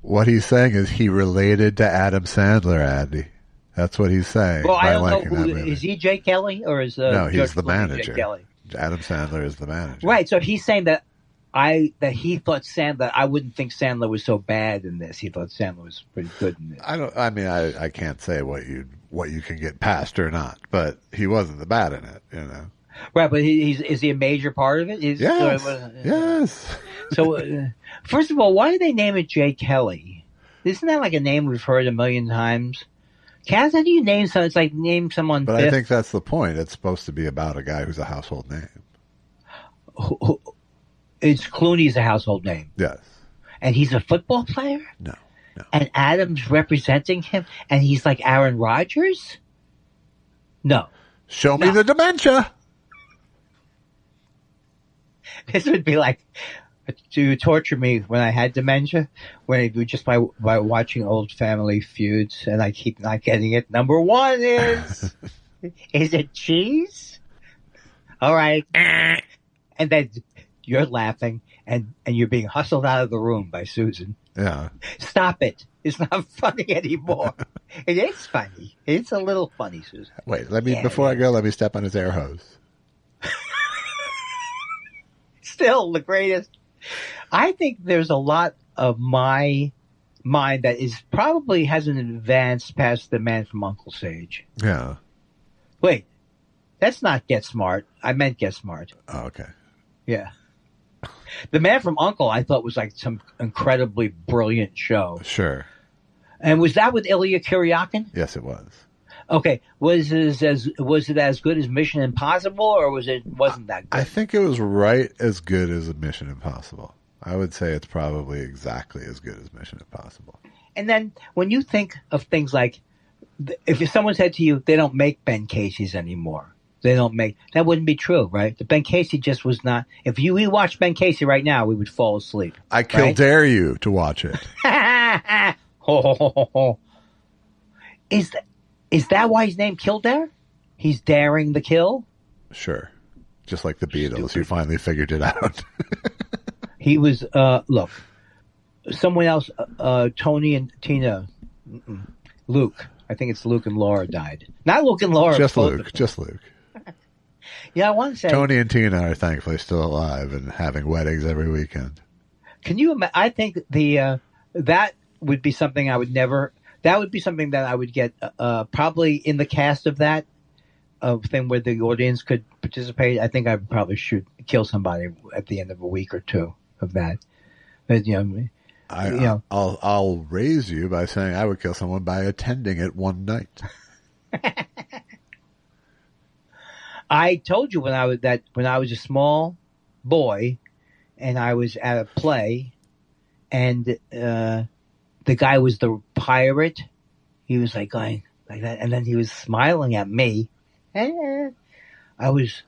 What he's saying is he related to Adam Sandler, Andy. That's what he's saying. Well, I don't know. Is he Jay Kelly or is no? He's George the Clooney manager. Jay Kelly? Adam Sandler is the manager. Right. So he's saying that he thought Sandler. I wouldn't think Sandler was so bad in this. He thought Sandler was pretty good in this. I can't say what you can get past or not, but he wasn't the bad in it, Right, but is he a major part of it? Yes. So, first of all, why did they name it Jay Kelly? Isn't that like a name we've heard a million times? Kaz, how do you name someone? It's like name someone. But Biff. I think that's the point. It's supposed to be about a guy who's a household name. It's Clooney's a household name. Yes. And he's a football player? No. And Adam's representing him, and he's like Aaron Rodgers? No. Show me the dementia. This would be like to torture me when I had dementia, when I do just by watching old family feuds, and I keep not getting it. Number one is it cheese? All right. And then you're laughing, and you're being hustled out of the room by Susan. Yeah. Stop it. It's not funny anymore. It is funny. It's a little funny, Susan. Wait, before I go, let me step on his air hose. Still the greatest. I think there's a lot of my mind that is probably hasn't advanced past the Man from U.N.C.L.E. age. Yeah. Wait, that's not Get Smart. I meant Get Smart. Oh, okay. Yeah. The Man from U.N.C.L.E. I thought was like some incredibly brilliant show. Sure. And was that with Ilya Kuryakin? Yes, it was. Okay, was it as good as Mission Impossible, or wasn't that good? I think it was right as good as Mission Impossible. I would say it's probably exactly as good as Mission Impossible. And then when you think of things like, if someone said to you, they don't make Ben Casey's anymore, that wouldn't be true, right? The Ben Casey just was not. If we watched Ben Casey right now, we would fall asleep. I dare you to watch it. Is that why he's named Kildare? He's daring the kill? Sure. Just like the Beatles, you finally figured it out. He was, look, someone else, Tony and Tina, Luke. I think it's Luke and Laura died. Not Luke and Laura. Just Luke. Yeah, I want to say. Tony and Tina are thankfully still alive and having weddings every weekend. Can you imagine? I think that would be something I would never. That would be something that I would get probably in the cast of that thing where the audience could participate. I think I would probably kill somebody at the end of a week or two of that. But, I'll raise you by saying I would kill someone by attending it one night. I told you when I was a small boy and I was at a play and the guy was the pirate. He was like going like that, and then he was smiling at me. I was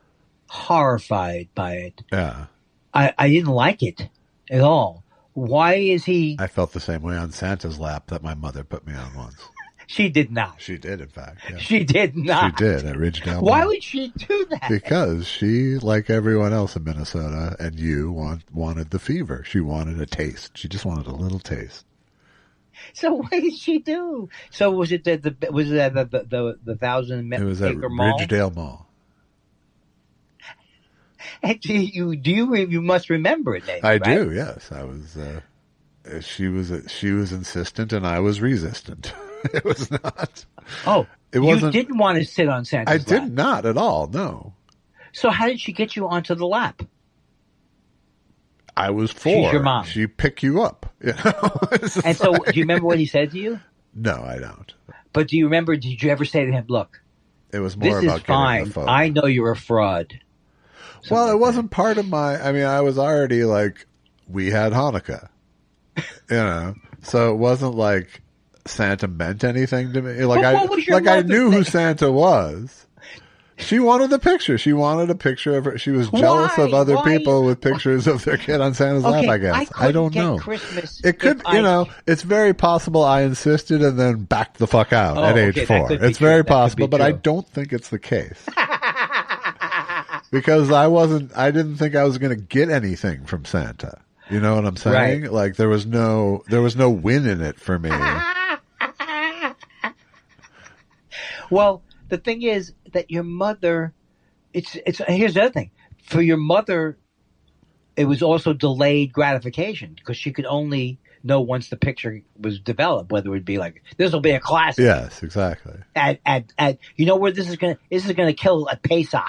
horrified by it. Yeah. I didn't like it at all. Why is he? I felt the same way on Santa's lap that my mother put me on once. She did not. She did, in fact. Yeah. She did not. She did at Ridgedale. Why would she do that? Because she, like everyone else in Minnesota, and you wanted the fever. She wanted a taste. She just wanted a little taste. So what did she do? So was it the 1,000 It was at acre mall? Ridgedale Mall. And you must remember it, Dave, I right? do. Yes, I was. She was insistent, and I was resistant. It was not. Oh, it wasn't. You didn't want to sit on Santa's lap. I did not at all. No. So how did she get you onto the lap? I was 4. She's your mom. She pick you up. You know? And so, do you remember what he said to you? No, I don't. But do you remember? Did you ever say to him, "Look, it was more this about is fine. getting the photo. I know you're a fraud." Well, it wasn't part of my. I mean, I was already like, we had Hanukkah, so it wasn't like Santa meant anything to me. Like I knew who Santa was. She wanted the picture. She wanted a picture of her. She was jealous of other people with pictures of their kid on Santa's lap, I guess. I don't know. It could, it's very possible I insisted and then backed the fuck out at age 4. It's very possible, but I don't think it's the case. Because I didn't think I was going to get anything from Santa. You know what I'm saying? Right. Like there was no win in it for me. Well, the thing is that your mother, it's here's the other thing. For your mother, it was also delayed gratification because she could only know once the picture was developed whether it would be like this will be a classic. Yes, exactly. At you know where this is gonna kill at Pesach.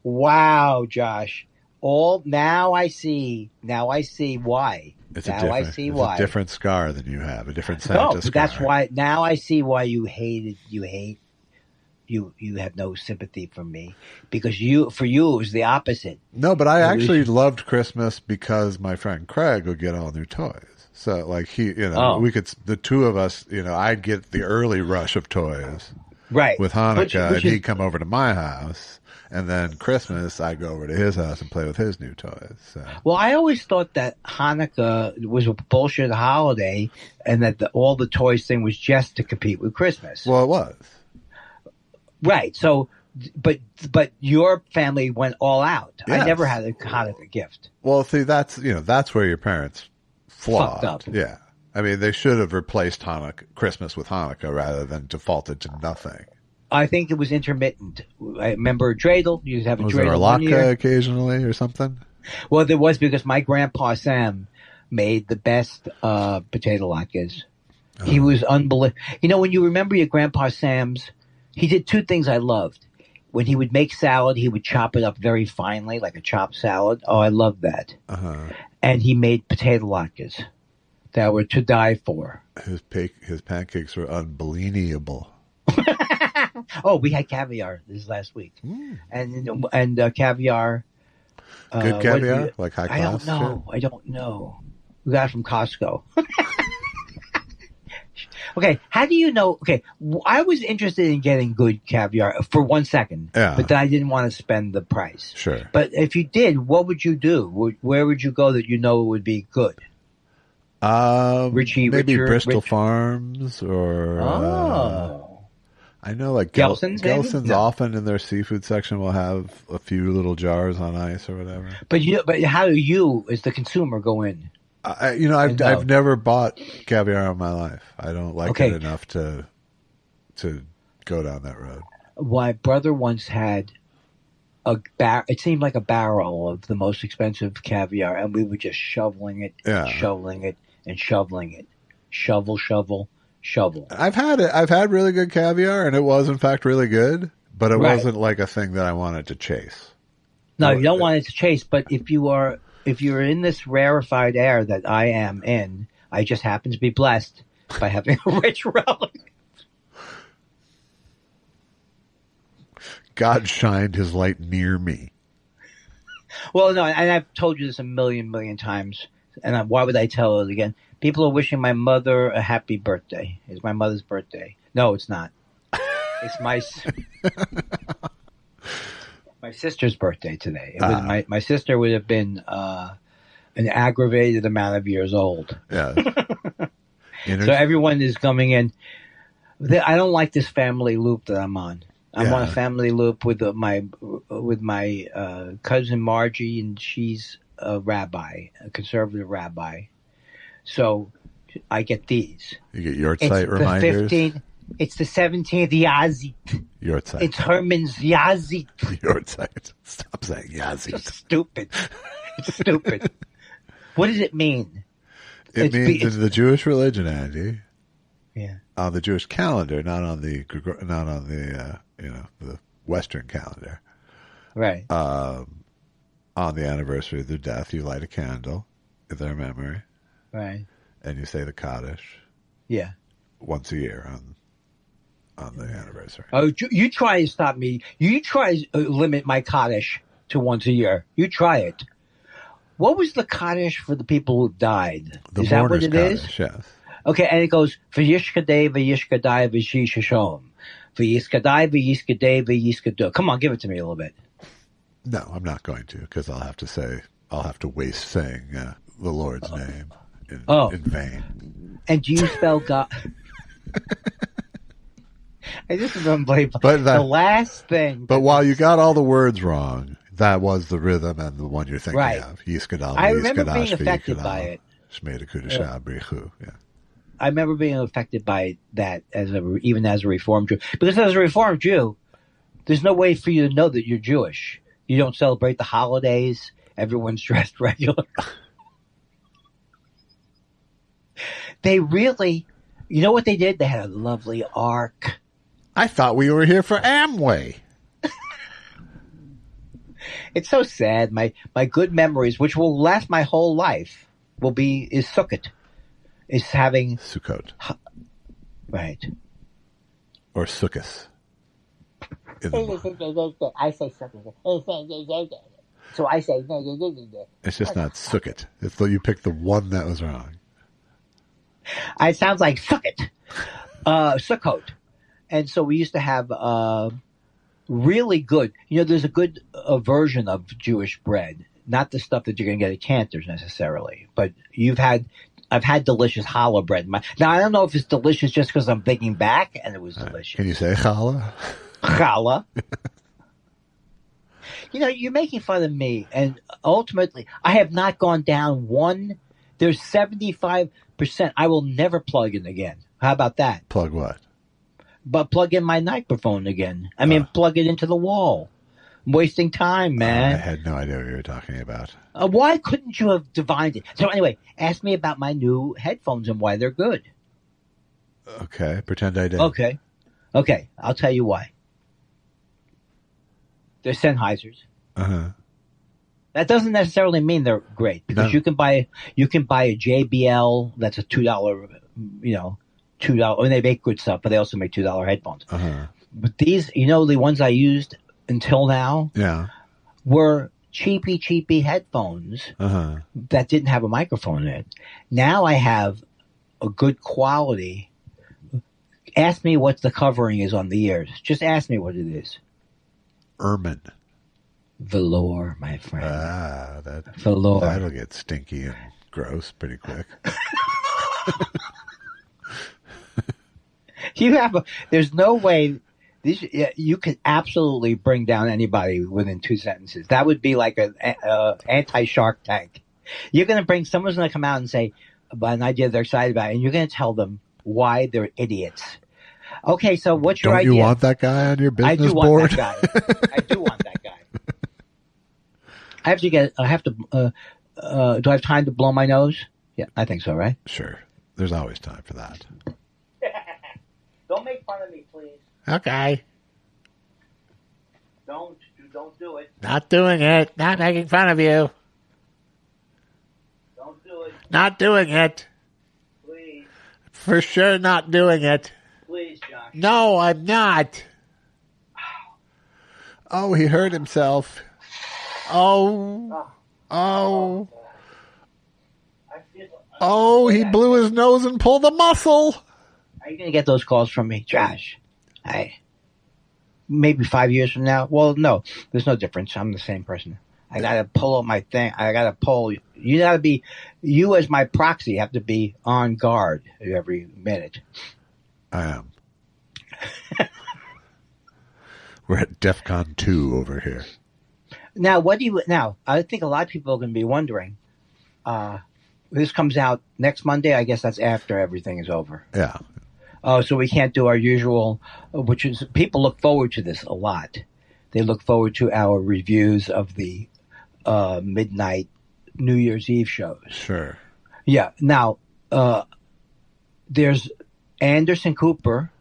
Wow, Josh. Now I see why. It's It's a different scar than you have, a different Santa No, scar. but that's why. Now I see why you hate. You have no sympathy for me because for you it was the opposite. No, but I actually loved Christmas because my friend Craig would get all new toys. So like we could, the two of us, I'd get the early rush of toys. Right. With Hanukkah, and he'd come over to my house, and then Christmas, I'd go over to his house and play with his new toys. So. Well, I always thought that Hanukkah was a bullshit holiday, and that all the toys thing was just to compete with Christmas. Well, it was. Right. So, but your family went all out. Yes. I never had a Hanukkah gift. Well, see, that's where your parents flopped. Fucked up. Yeah. I mean, they should have replaced Christmas with Hanukkah rather than defaulted to nothing. I think it was intermittent. I remember a dreidel. You'd have a was dreidel there a one year. latke occasionally or something? Well, there was because my grandpa Sam made the best potato latkes. He was unbelievable. When you remember your grandpa Sam's, he did two things I loved. When he would make salad, he would chop it up very finely, like a chopped salad. Oh, I loved that. Uh-huh. And he made potato latkes that were to die for. His pancakes were unbelievable. Oh, we had caviar this last week, and caviar. Good caviar, like high class. I don't know. We got it from Costco. Okay, how do you know? Okay, I was interested in getting good caviar for 1 second, but then I didn't want to spend the price. Sure. But if you did, what would you do? Where would you go that it would be good? Maybe Bristol Farms or. I know, like Gelson's often in their seafood section will have a few little jars on ice or whatever. But how do you, as the consumer, go in? I've never bought caviar in my life. I don't like it enough to go down that road. My brother once had it seemed like a barrel of the most expensive caviar, and we were just shoveling it, shoveling it, and shoveling it, shovel. I've had really good caviar, and it was in fact really good, but it wasn't like a thing that I wanted to chase. No, you don't want it to chase. But if you're in this rarefied air that I am in, I just happen to be blessed by having a rich relative. God shined his light near me. Well, no, and I've told you this a million times, and why would I tell it again? People are wishing my mother a happy birthday. It's my mother's birthday. No, it's not. It's my sister's birthday today. It was my sister would have been an aggravated amount of years old. Yeah. So everyone is coming in. I don't like this family loop that I'm on. I'm on a family loop with my cousin Margie, and she's a conservative rabbi. So I get these. You get Yortzeit reminders. It's the 17th Yazit. Yortzeit. It's Herman's Yazit. Yortzeit. Stop saying Yazit. It's stupid. It's stupid. What does it mean? It means in the Jewish religion, Andy. Yeah. On the Jewish calendar, not on the the Western calendar. Right. On the anniversary of their death, you light a candle in their memory. Right. And you say the Kaddish. Yeah. Once a year on the anniversary. Oh, you try to stop me. You try to limit my Kaddish to once a year. You try it. What was the Kaddish for the people who died? Is that what it Kaddish, is? Yes. Okay, and it goes, V'yishkadei, v'yishkadai, v'yishashom. V'yiskadai, v'yiskadei, v'yiskadu. Come on, give it to me a little bit. No, I'm not going to, because I'll have to waste saying the Lord's name in vain. And do you spell God? I just remember the last thing. But while you got all the words wrong, that was the rhythm and the one you're thinking of. Yiskadal, I remember being affected by it. Yeah. I remember being affected by that even as a Reformed Jew. Because as a Reformed Jew, there's no way for you to know that you're Jewish. You don't celebrate the holidays. Everyone's dressed regular. They really, you know what they did? They had a lovely ark. I thought we were here for Amway. It's so sad. My good memories, which will last my whole life, is Sukkot. Is having Sukkot. Right. Or Sukkot. I say something. So I say no. It's just not Sukkot. It's though you picked the one that was wrong. It sounds like Sukkot. Sukkot. And so we used to have really good, there's a good version of Jewish bread. Not the stuff that you're going to get at Cantor's necessarily, but I've had delicious challah bread. Now, I don't know if it's delicious just because I'm thinking back and it was delicious. Can you say challah? Challah. You're making fun of me, and ultimately, I have not gone down one. There's 75%. I will never plug in again. How about that? Plug what? But plug in my microphone again. I mean, plug it into the wall. I'm wasting time, man. I had no idea what you were talking about. Why couldn't you have divined it? So anyway, ask me about my new headphones and why they're good. Okay, pretend I did. Okay, I'll tell you why. They're Sennheisers. Uh-huh. That doesn't necessarily mean they're great because you can buy a JBL that's a $2, $2, and they make good stuff, but they also make $2 headphones. Uh-huh. But these, the ones I used until now, were cheapy headphones that didn't have a microphone in it. Now I have a good quality. Ask me what the covering is on the ears. Just ask me what it is. Ermine. Velour, my friend. Velour. That'll get stinky and gross pretty quick. There's no way you could absolutely bring down anybody within 2 sentences. That would be like an anti-Shark Tank. Someone's going to come out and say about an idea they're excited about, and you're going to tell them why they're idiots. Okay, so what's your idea? Don't you want that guy on your business board? I do want that guy. Do I have time to blow my nose? Yeah, I think so, right? Sure. There's always time for that. Don't make fun of me, please. Okay. Don't do it. Not doing it. Not making fun of you. Don't do it. Not doing it. Please. For sure not doing it. Please, Josh. No, I'm not. Oh, he hurt himself. Oh. He blew his nose and pulled a muscle. Are you going to get those calls from me, Josh? Maybe 5 years from now. Well, no, there's no difference. I'm the same person. I got to pull up my thing. I got to pull. You as my proxy have to be on guard every minute. I am. We're at DEFCON 2 over here. Now, I think a lot of people are going to be wondering, this comes out next Monday. I guess that's after everything is over. Yeah. So we can't do our usual, which is people look forward to this a lot. They look forward to our reviews of the midnight New Year's Eve shows. Sure. Yeah. Now, there's Anderson Cooper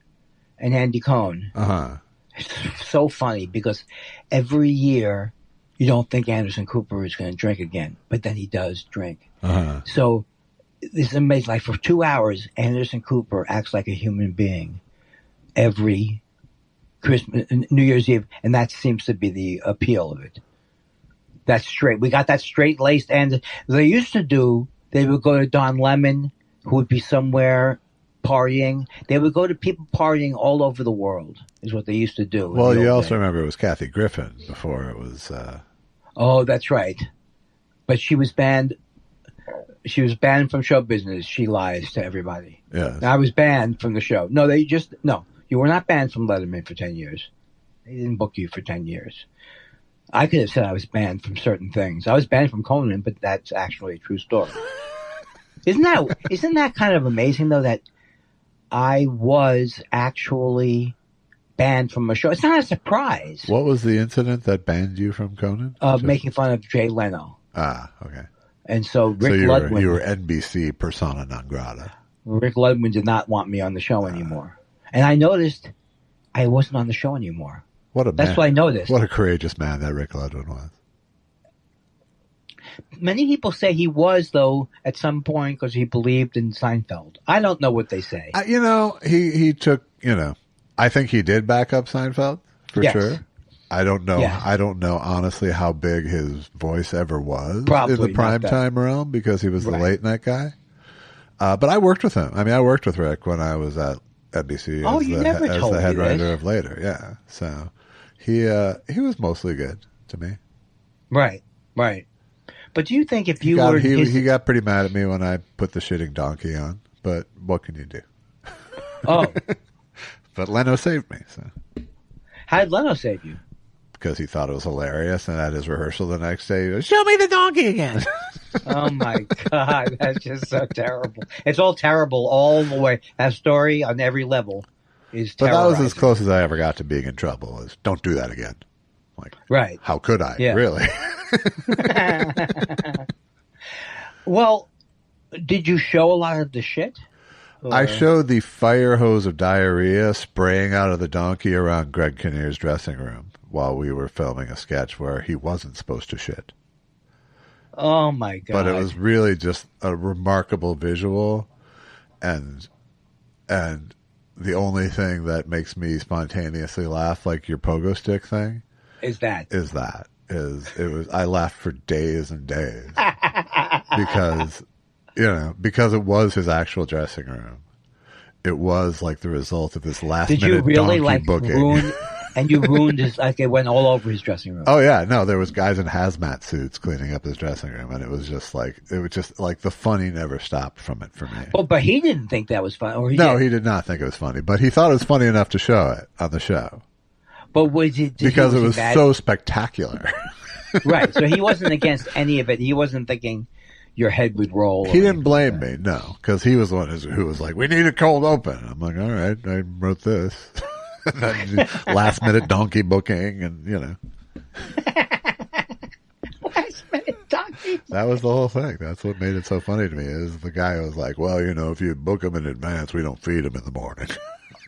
and Andy Cohen. Uh-huh. It's so funny because every year you don't think Anderson Cooper is going to drink again, but then he does drink. Uh-huh. So it's amazing. Like for 2 hours, Anderson Cooper acts like a human being every Christmas, New Year's Eve, and that seems to be the appeal of it. That's straight. We got that straight-laced, and they used to do. They would go to Don Lemon, who would be somewhere partying. They would go to people partying all over the world. Is what they used to do. Well, you also remember it was Kathy Griffin before it was. Oh, that's right. But she was banned. She was banned from show business. She lies to everybody. Yes. I was banned from the show. No, you were not banned from Letterman for 10 years. They didn't book you for 10 years. I could have said I was banned from certain things. I was banned from Conan, but that's actually a true story. Isn't that kind of amazing though that I was actually banned from a show? It's not a surprise. What was the incident that banned you from Conan? Making fun of Jay Leno. Ah, okay. And so Ludwig, you were NBC persona non grata. Rick Ludwig did not want me on the show anymore. And I noticed I wasn't on the show anymore. What a man. That's what I noticed. What a courageous man that Rick Ludwig was. Many people say he was, though, at some point because he believed in Seinfeld. I don't know what they say. He took, I think he did back up Seinfeld for Yes. sure. I don't know. Yeah. I don't know honestly how big his voice ever was Probably in the not that. primetime realm because he was the Right. late night guy. But I worked with him. I mean, I worked with Rick when I was at NBC Oh, as, you the, never as told the head me writer this. of Later. Yeah. So he was mostly good to me. Right. But do you think if He you got, were he got pretty mad at me when I put the shitting donkey on. But what can you do? Oh, But Leno saved me. So. how did Leno save you? Because he thought it was hilarious, and at his rehearsal the next day, he goes, "Show me the donkey again." Oh my God, that's just so terrible. It's all terrible all the way. That story on every level is But that was as terrorizing. close as I ever got to being in trouble. Is don't do that again. Like, Right. how could I? Yeah. Really? Well, did you show a lot of the shit? I Or- showed the fire hose of diarrhea spraying out of the donkey around Greg Kinnear's dressing room while we were filming a sketch where he wasn't supposed to shit. Oh my God. But it was really just a remarkable visual, and the only thing that makes me spontaneously laugh, like your pogo stick thing, Is that? I laughed for days and days because it was his actual dressing room. It was like the result of this last Did you minute really donkey booking. ruin? And you ruined his. Like it went all over his dressing room. Oh yeah, no, there was guys in hazmat suits cleaning up his dressing room, and it was just like the funny never stopped from it for me. Oh, but he didn't think that was fun. Or No, did. he did not think it was funny, but he thought it was funny enough to show it on the show But was it because it was mad? so spectacular. Right. So he wasn't against any of it. He wasn't thinking your head would roll. He didn't blame me, no, because he was the one who was like, "We need a cold open." I'm like, "All right, I wrote this." And then last minute donkey booking, and Last minute donkey. that was the whole thing. That's what made it so funny to me. Is the guy was like, "Well, if you book them in advance, we don't feed them in the morning."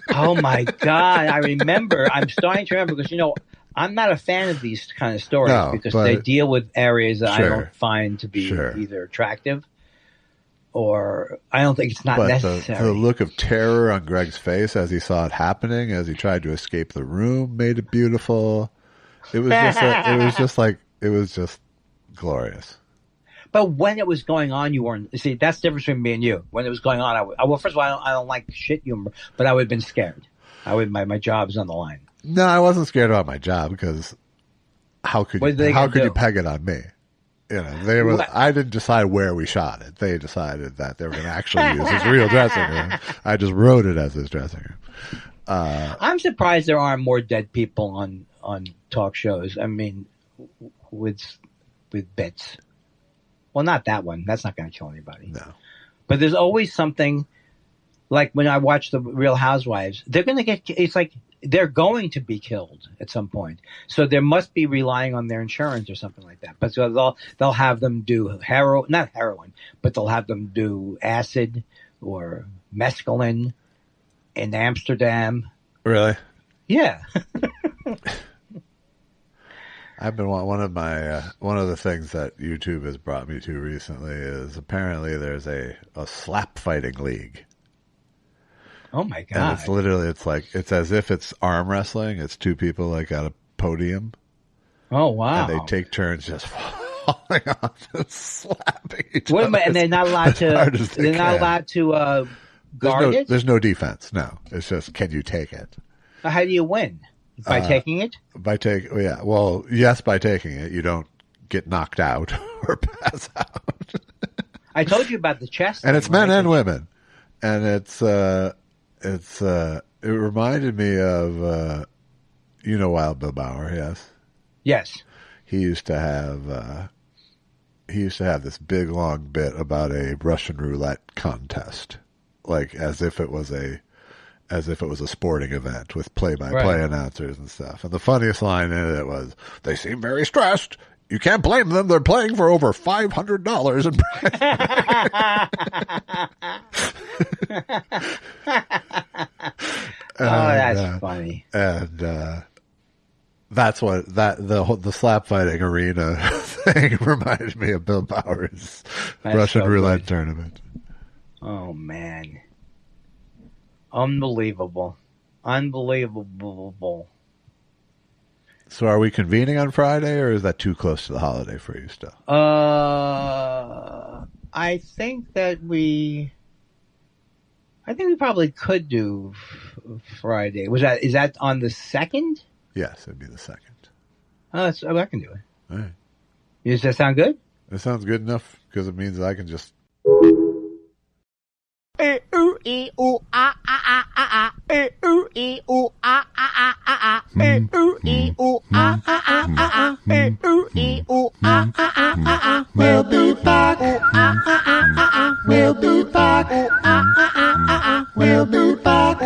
Oh my God! I remember. I'm starting to remember because I'm not a fan of these kind of stories No, because but- they deal with areas that I Sure. don't find to be Sure. either attractive or I don't think it's not But necessary. the look of terror on Greg's face as he saw it happening, as he tried to escape the room, made it beautiful. It was just glorious. But when it was going on, you weren't. See, that's the difference between me and you. When it was going on, well, first of all, I don't like shit humor, but I would have been scared. My job's on the line. No, I wasn't scared about my job because how could What are they you gonna do? peg it on me? I didn't decide where we shot it. They decided that they were going to actually use his real dressing room. I just wrote it as his dressing room. I'm surprised there aren't more dead people on talk shows. I mean, with bits. Well, not that one. That's not going to kill anybody. No. But there's always something. Like when I watch the Real Housewives, they're going to get. It's like they're going to be killed at some point. So there must be relying on their insurance or something like that. But so they'll have them do not heroin, but they'll have them do acid or mescaline in Amsterdam. Really? Yeah. I've been one of the things that YouTube has brought me to recently is apparently there's a slap fighting league. Oh my God. And it's literally, it's as if it's arm wrestling. It's two people like at a podium. Oh wow. And they take turns just falling off and slapping each Wait a other. minute, and they're not allowed as hard as to. they They're not can. allowed to guard it. There's no defense. No, it's just can you take it? How do you win? By taking it? Yes, by taking it. You don't get knocked out or pass out. I told you about the chest. And thing, it's men right? and women, and it reminded me of Wild Bill Bauer. Yes. Yes. He used to have this big long bit about a Russian roulette contest, like as if it was a sporting event with play-by-play announcers and stuff. And the funniest line in it was, "They seem very stressed. You can't blame them. They're playing for over $500 in prize." That's funny. And that's what the slap fighting arena It reminded me of Bill Powers' That's Russian so roulette good. tournament. Oh, man. Unbelievable. Unbelievable. So are we convening on Friday, or is that too close to the holiday for you still? I think we probably could do Friday. Is that on the 2nd? Yes, it'd be the 2nd. I can do it. All right. Does that sound good? It sounds good enough because it means I can just... We'll be back. We'll be back. We'll be back.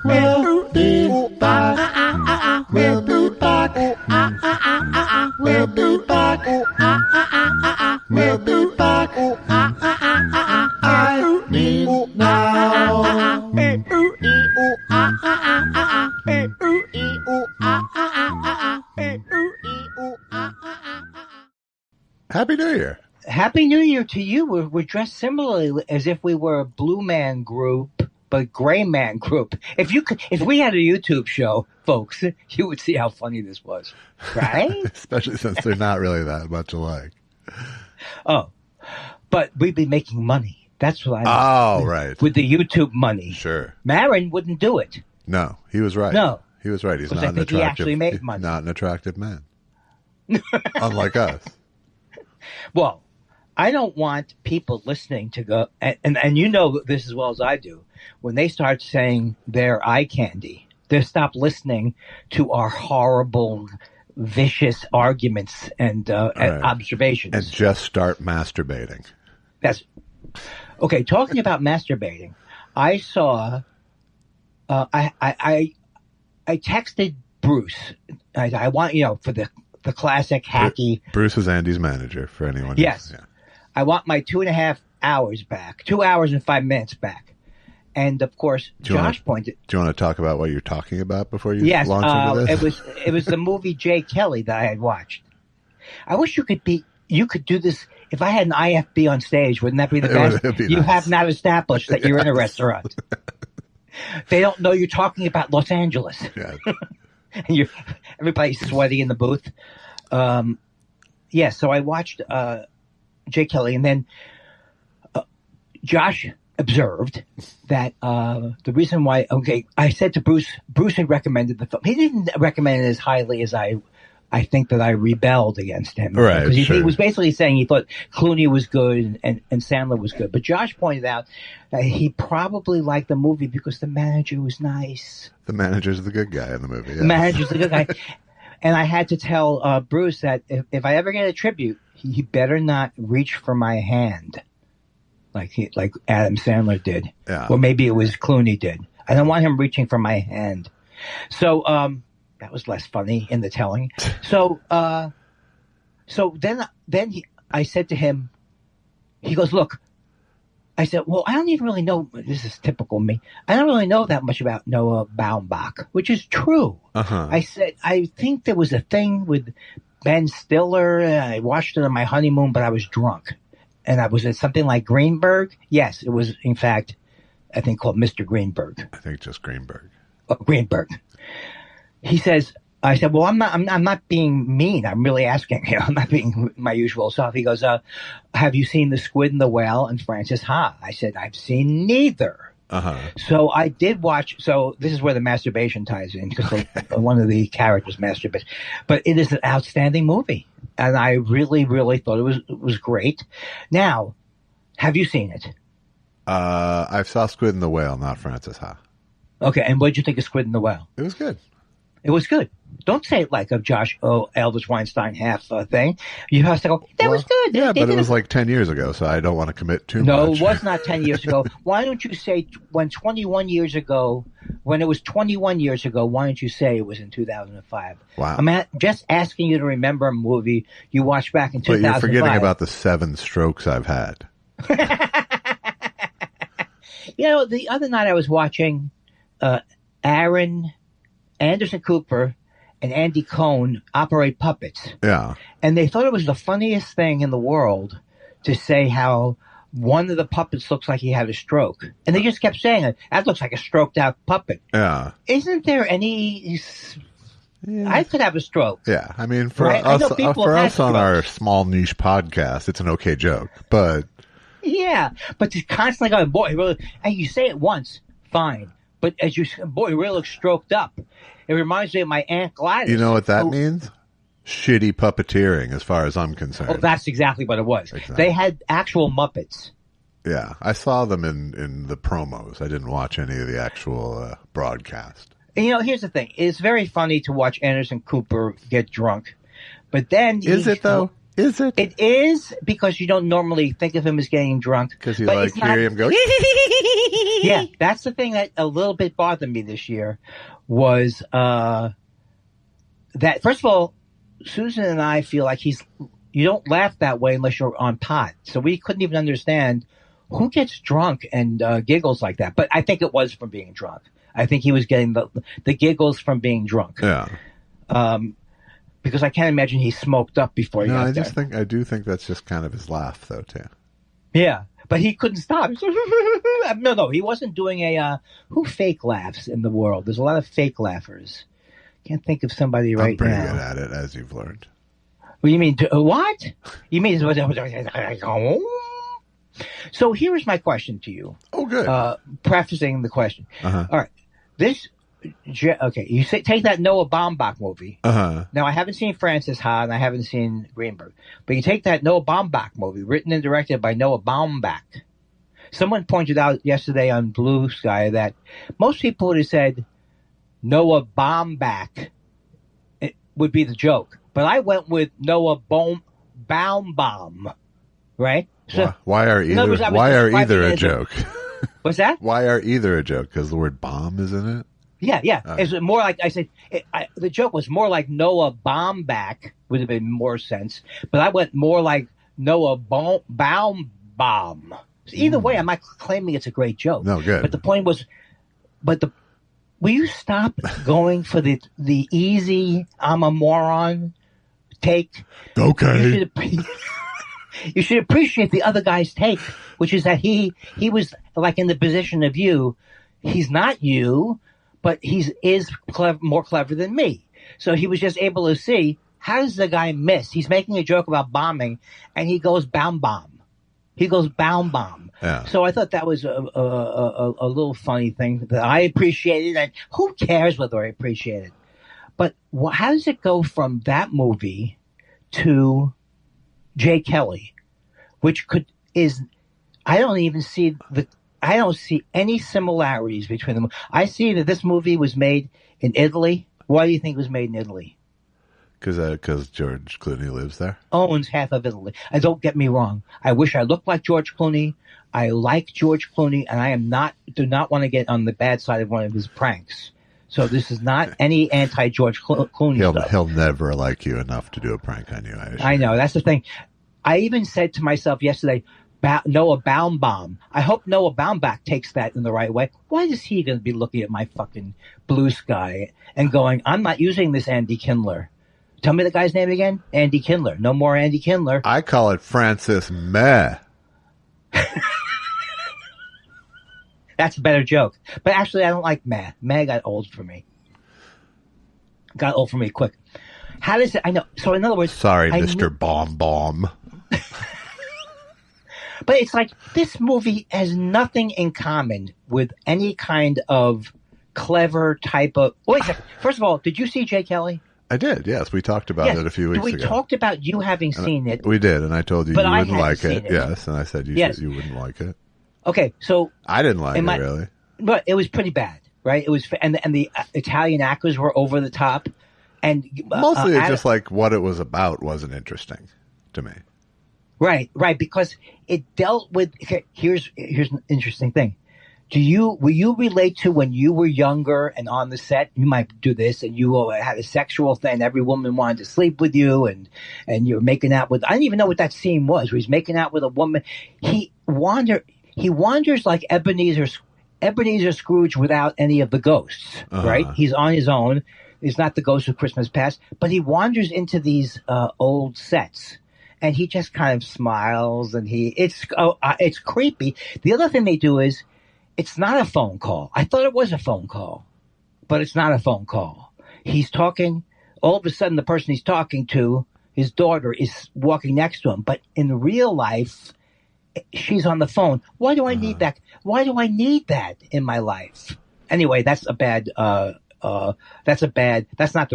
We'll be back. We'll be back. We'll be back. We'll be back. I need now. Happy New Year. Happy New Year to you. We're dressed similarly as if we were a blue man group, but gray man group. If we had a YouTube show, folks, you would see how funny this was, right? Especially since they're not really that much alike. Oh, but we'd be making money. That's what Right. With the YouTube money. Sure. Marin wouldn't do it. No, he was right. No. He was right. He's Because not I an think he attractive... actually made money. Not an attractive man. Unlike us. Well, I don't want people listening to go, and you know this as well as I do, when they start saying they're eye candy, they stop listening to our horrible, vicious arguments and observations. And just start masturbating. That's okay. Talking about masturbating, I saw. I texted Bruce. I want for the classic hacky. Bruce is Andy's manager for anyone. Yes. Yeah. I want my 2.5 hours back. 2 hours and 5 minutes back. And of course, Josh pointed. Do you want to talk about what you're talking about before you launch into this? It was the movie Jay Kelly that I had watched. I wish you could do this. If I had an IFB on stage, wouldn't that be the best? You nice. have not established that you're in a restaurant. They don't know you're talking about Los Angeles. Yeah. And everybody's sweaty in the booth. So I watched Jay Kelly, and then Josh observed that the reason why, I said to Bruce had recommended the film. He didn't recommend it as highly as I think that I rebelled against him. Right. Because sure. he was basically saying he thought Clooney was good and Sandler was good. But Josh pointed out that he probably liked the movie because the manager was nice. The manager's the good guy in the movie. Yeah. The manager's the good guy. And I had to tell Bruce that if I ever get a tribute, he better not reach for my hand like Adam Sandler did. Yeah. Or maybe it was Clooney did. I don't want him reaching for my hand. So that was less funny in the telling. So then I said to him, he goes, look, I said, well, I don't even really know. This is typical me. I don't really know that much about Noah Baumbach, which is true. Uh-huh. I said, I think there was a thing with Ben Stiller. I watched it on my honeymoon, but I was drunk. And was it something like Greenberg? Yes, it was, in fact, I think called Mr. Greenberg. I think just Greenberg. Greenberg. He says, I said, well, I'm not being mean. I'm really asking. I'm not being my usual self. He goes, have you seen The Squid and the Whale and Francis Ha? I said, I've seen neither. Uh-huh. So I did watch. So this is where the masturbation ties in because one of the characters masturbates. But it is an outstanding movie, and I really, really thought it was great. Now, have you seen it? I saw Squid and the Whale, not Francis Ha. Okay, and what did you think of Squid and the Whale? It was good. It was good. Don't say it like a Elvis Weinstein half thing. You have to go, that was good. Yeah, but it was like 10 years ago, so I don't want to commit too much. No, it was not 10 years ago. Why don't you say when it was 21 years ago, why don't you say it was in 2005? Wow. I'm just asking you to remember a movie you watched back in 2005. But you're forgetting about the 7 strokes I've had. The other night I was watching Anderson Cooper and Andy Cohen operate puppets. Yeah. And they thought it was the funniest thing in the world to say how one of the puppets looks like he had a stroke. And they just kept saying it. That looks like a stroked out puppet. Yeah. Isn't there any... Yeah. I could have a stroke. Yeah. I mean, for Right? us, I know people have on strokes. our small niche podcast, it's an okay joke. But Yeah. But to constantly go, boy, he really... And you say it once, fine. But as you... Boy, he really looks stroked up. It reminds me of my Aunt Gladys. you know what that means? Shitty puppeteering, as far as I'm concerned. Oh, that's exactly what it was. Exactly. They had actual Muppets. Yeah, I saw them in the promos. I didn't watch any of the actual broadcast. And, here's the thing. It's very funny to watch Anderson Cooper get drunk. But then... Is it, though? Is it? It is, because you don't normally think of him as getting drunk. Because you But hear him go... Yeah, that's the thing that a little bit bothered me this year was that, first of all, Susan and I feel like you don't laugh that way unless you're on pot. So we couldn't even understand who gets drunk and giggles like that. But I think it was from being drunk. I think he was getting the giggles from being drunk. Yeah. Because I can't imagine he smoked up before he got there. I do think that's just kind of his laugh, though, too. Yeah, but he couldn't stop. No, he wasn't doing who fake laughs in the world? There's a lot of fake laughers. Can't think of somebody right now. I'm pretty good at it, as you've learned. Well, you mean, what? You mean... So here's my question to you. Oh, good. Prefacing the question. Uh-huh. All right. Okay, you take that Noah Baumbach movie. Uh-huh. Now, I haven't seen Francis Ha and I haven't seen Greenberg. But you take that Noah Baumbach movie, written and directed by Noah Baumbach. Someone pointed out yesterday on Blue Sky that most people would have said Noah Baumbach would be the joke. But I went with Noah Baumbaum, right? So, why are either a joke? What's that? Why are either a joke? Because the word bomb is in it? Yeah. It's more like, I said, the joke was more like Noah Baumbach would have been more sense, but I went more like Noah Baumbaum. So either way, I'm not claiming it's a great joke. No, good. But the point was, will you stop going for the easy, I'm a moron take? Okay. You should appreciate the other guy's take, which is that he was like in the position of you. He's not you, but he is more clever than me. So he was just able to see, how does the guy miss? He's making a joke about bombing, and he goes baum. He goes baum. Yeah. So I thought that was a little funny thing that I appreciated, and who cares whether I appreciate it? But how does it go from that movie to Jay Kelly, which I don't see any similarities between them. I see that this movie was made in Italy. Why do you think it was made in Italy? Because George Clooney lives there. Owns half of Italy. And don't get me wrong. I wish I looked like George Clooney. I like George Clooney, and I do not want to get on the bad side of one of his pranks. So this is not any anti-George Clooney stuff. He'll never like you enough to do a prank on you, I know. That's the thing. I even said to myself yesterday, Noah Baumbaum. I hope Noah Baumbach takes that in the right way. Why is he going to be looking at my fucking Blue Sky and going, I'm not using this Andy Kindler? Tell me the guy's name again. Andy Kindler. No more Andy Kindler. I call it Francis Meh. That's a better joke. But actually, I don't like Meh. Meh got old for me. Got old for me quick. How does it? I know. So in other words, sorry, Mr. Bomb. But it's like this movie has nothing in common with any kind of clever type of. Wait a second. First of all, did you see Jay Kelly? I did. Yes, we talked about it a few weeks ago. We talked about you having seen it. We did, and I told you but you I wouldn't like hadn't it. seen it. Yes, and I said you wouldn't like it. Okay, so I didn't like it really. But it was pretty bad, right? It was, and the Italian actors were over the top, and mostly it's just like what it was about wasn't interesting to me. Right, because it dealt with. Here's an interesting thing. Will you relate to when you were younger and on the set? You might do this, and you had a sexual thing. Every woman wanted to sleep with you, and you're making out with. I didn't even know what that scene was. Where he's making out with a woman. He wanders like Ebenezer Scrooge without any of the ghosts. Right? He's on his own. is not the Ghost of Christmas Past, but he wanders into these old sets, and he just kind of smiles, and it's creepy. The other thing they do is, it's not a phone call. I thought it was a phone call, but it's not a phone call. He's talking. All of a sudden, the person he's talking to, his daughter, is walking next to him. But in real life, she's on the phone. Why do I need that? Why do I need that in my life? Anyway, that's not the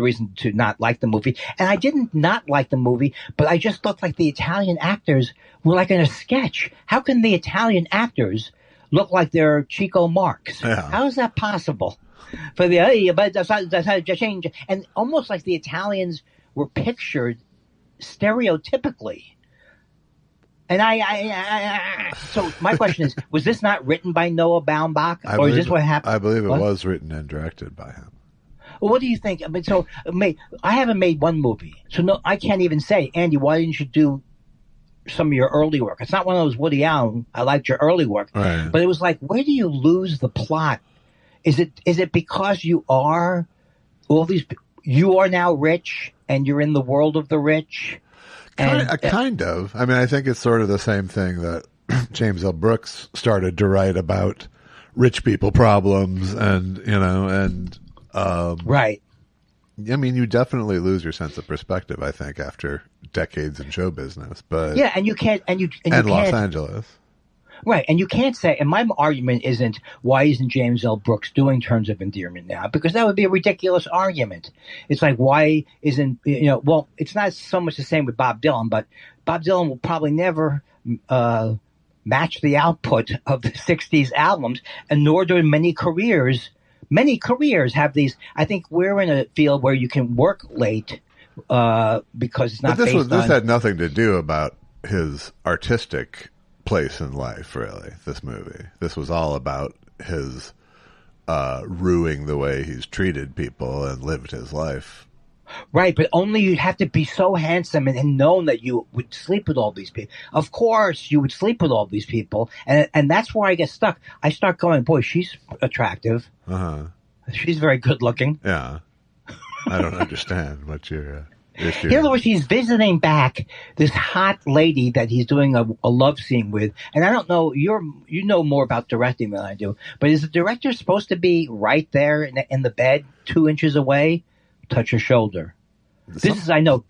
reason to not like the movie. And I didn't not like the movie, but I just thought like the Italian actors were like in a sketch. How can the Italian actors look like they're Chico Marx? Yeah. How is that possible? For the but that's change, and almost like the Italians were pictured stereotypically. And so my question is, was this not written by Noah Baumbach, or is this what happened? I believe it was written and directed by him. Well, what do you think? I mean, so I haven't made one movie, so no, I can't even say, Andy, why didn't you do some of your early work? It's not one of those Woody Allen. I liked your early work, right. But it was like, where do you lose the plot? Is it because you are now rich and you're in the world of the rich? Kind of. I mean, I think it's sort of the same thing that James L. Brooks started to write about rich people problems, and right. I mean, you definitely lose your sense of perspective, I think, after decades in show business. But yeah, and you can't, and Los Angeles. Right, and you can't say, and my argument isn't, why isn't James L. Brooks doing Terms of Endearment now? Because that would be a ridiculous argument. It's like, why isn't, well, it's not so much the same with Bob Dylan, but Bob Dylan will probably never match the output of the 60s albums, and nor do many careers have these. I think we're in a field where you can work late because it's not this had nothing to do about his artistic place in life, really. This movie, this was all about his ruining the way he's treated people and lived his life. Right, but only you'd have to be so handsome and known that you would sleep with all these people. Of course, you would sleep with all these people, and that's where I get stuck. I start going, boy, she's attractive. She's very good looking. Yeah, I don't understand what you're. In other words, he's visiting back this hot lady that he's doing a love scene with. And I don't know, you know more about directing than I do, but is the director supposed to be right there in the bed, 2 inches away? Touch her shoulder. This is, I know.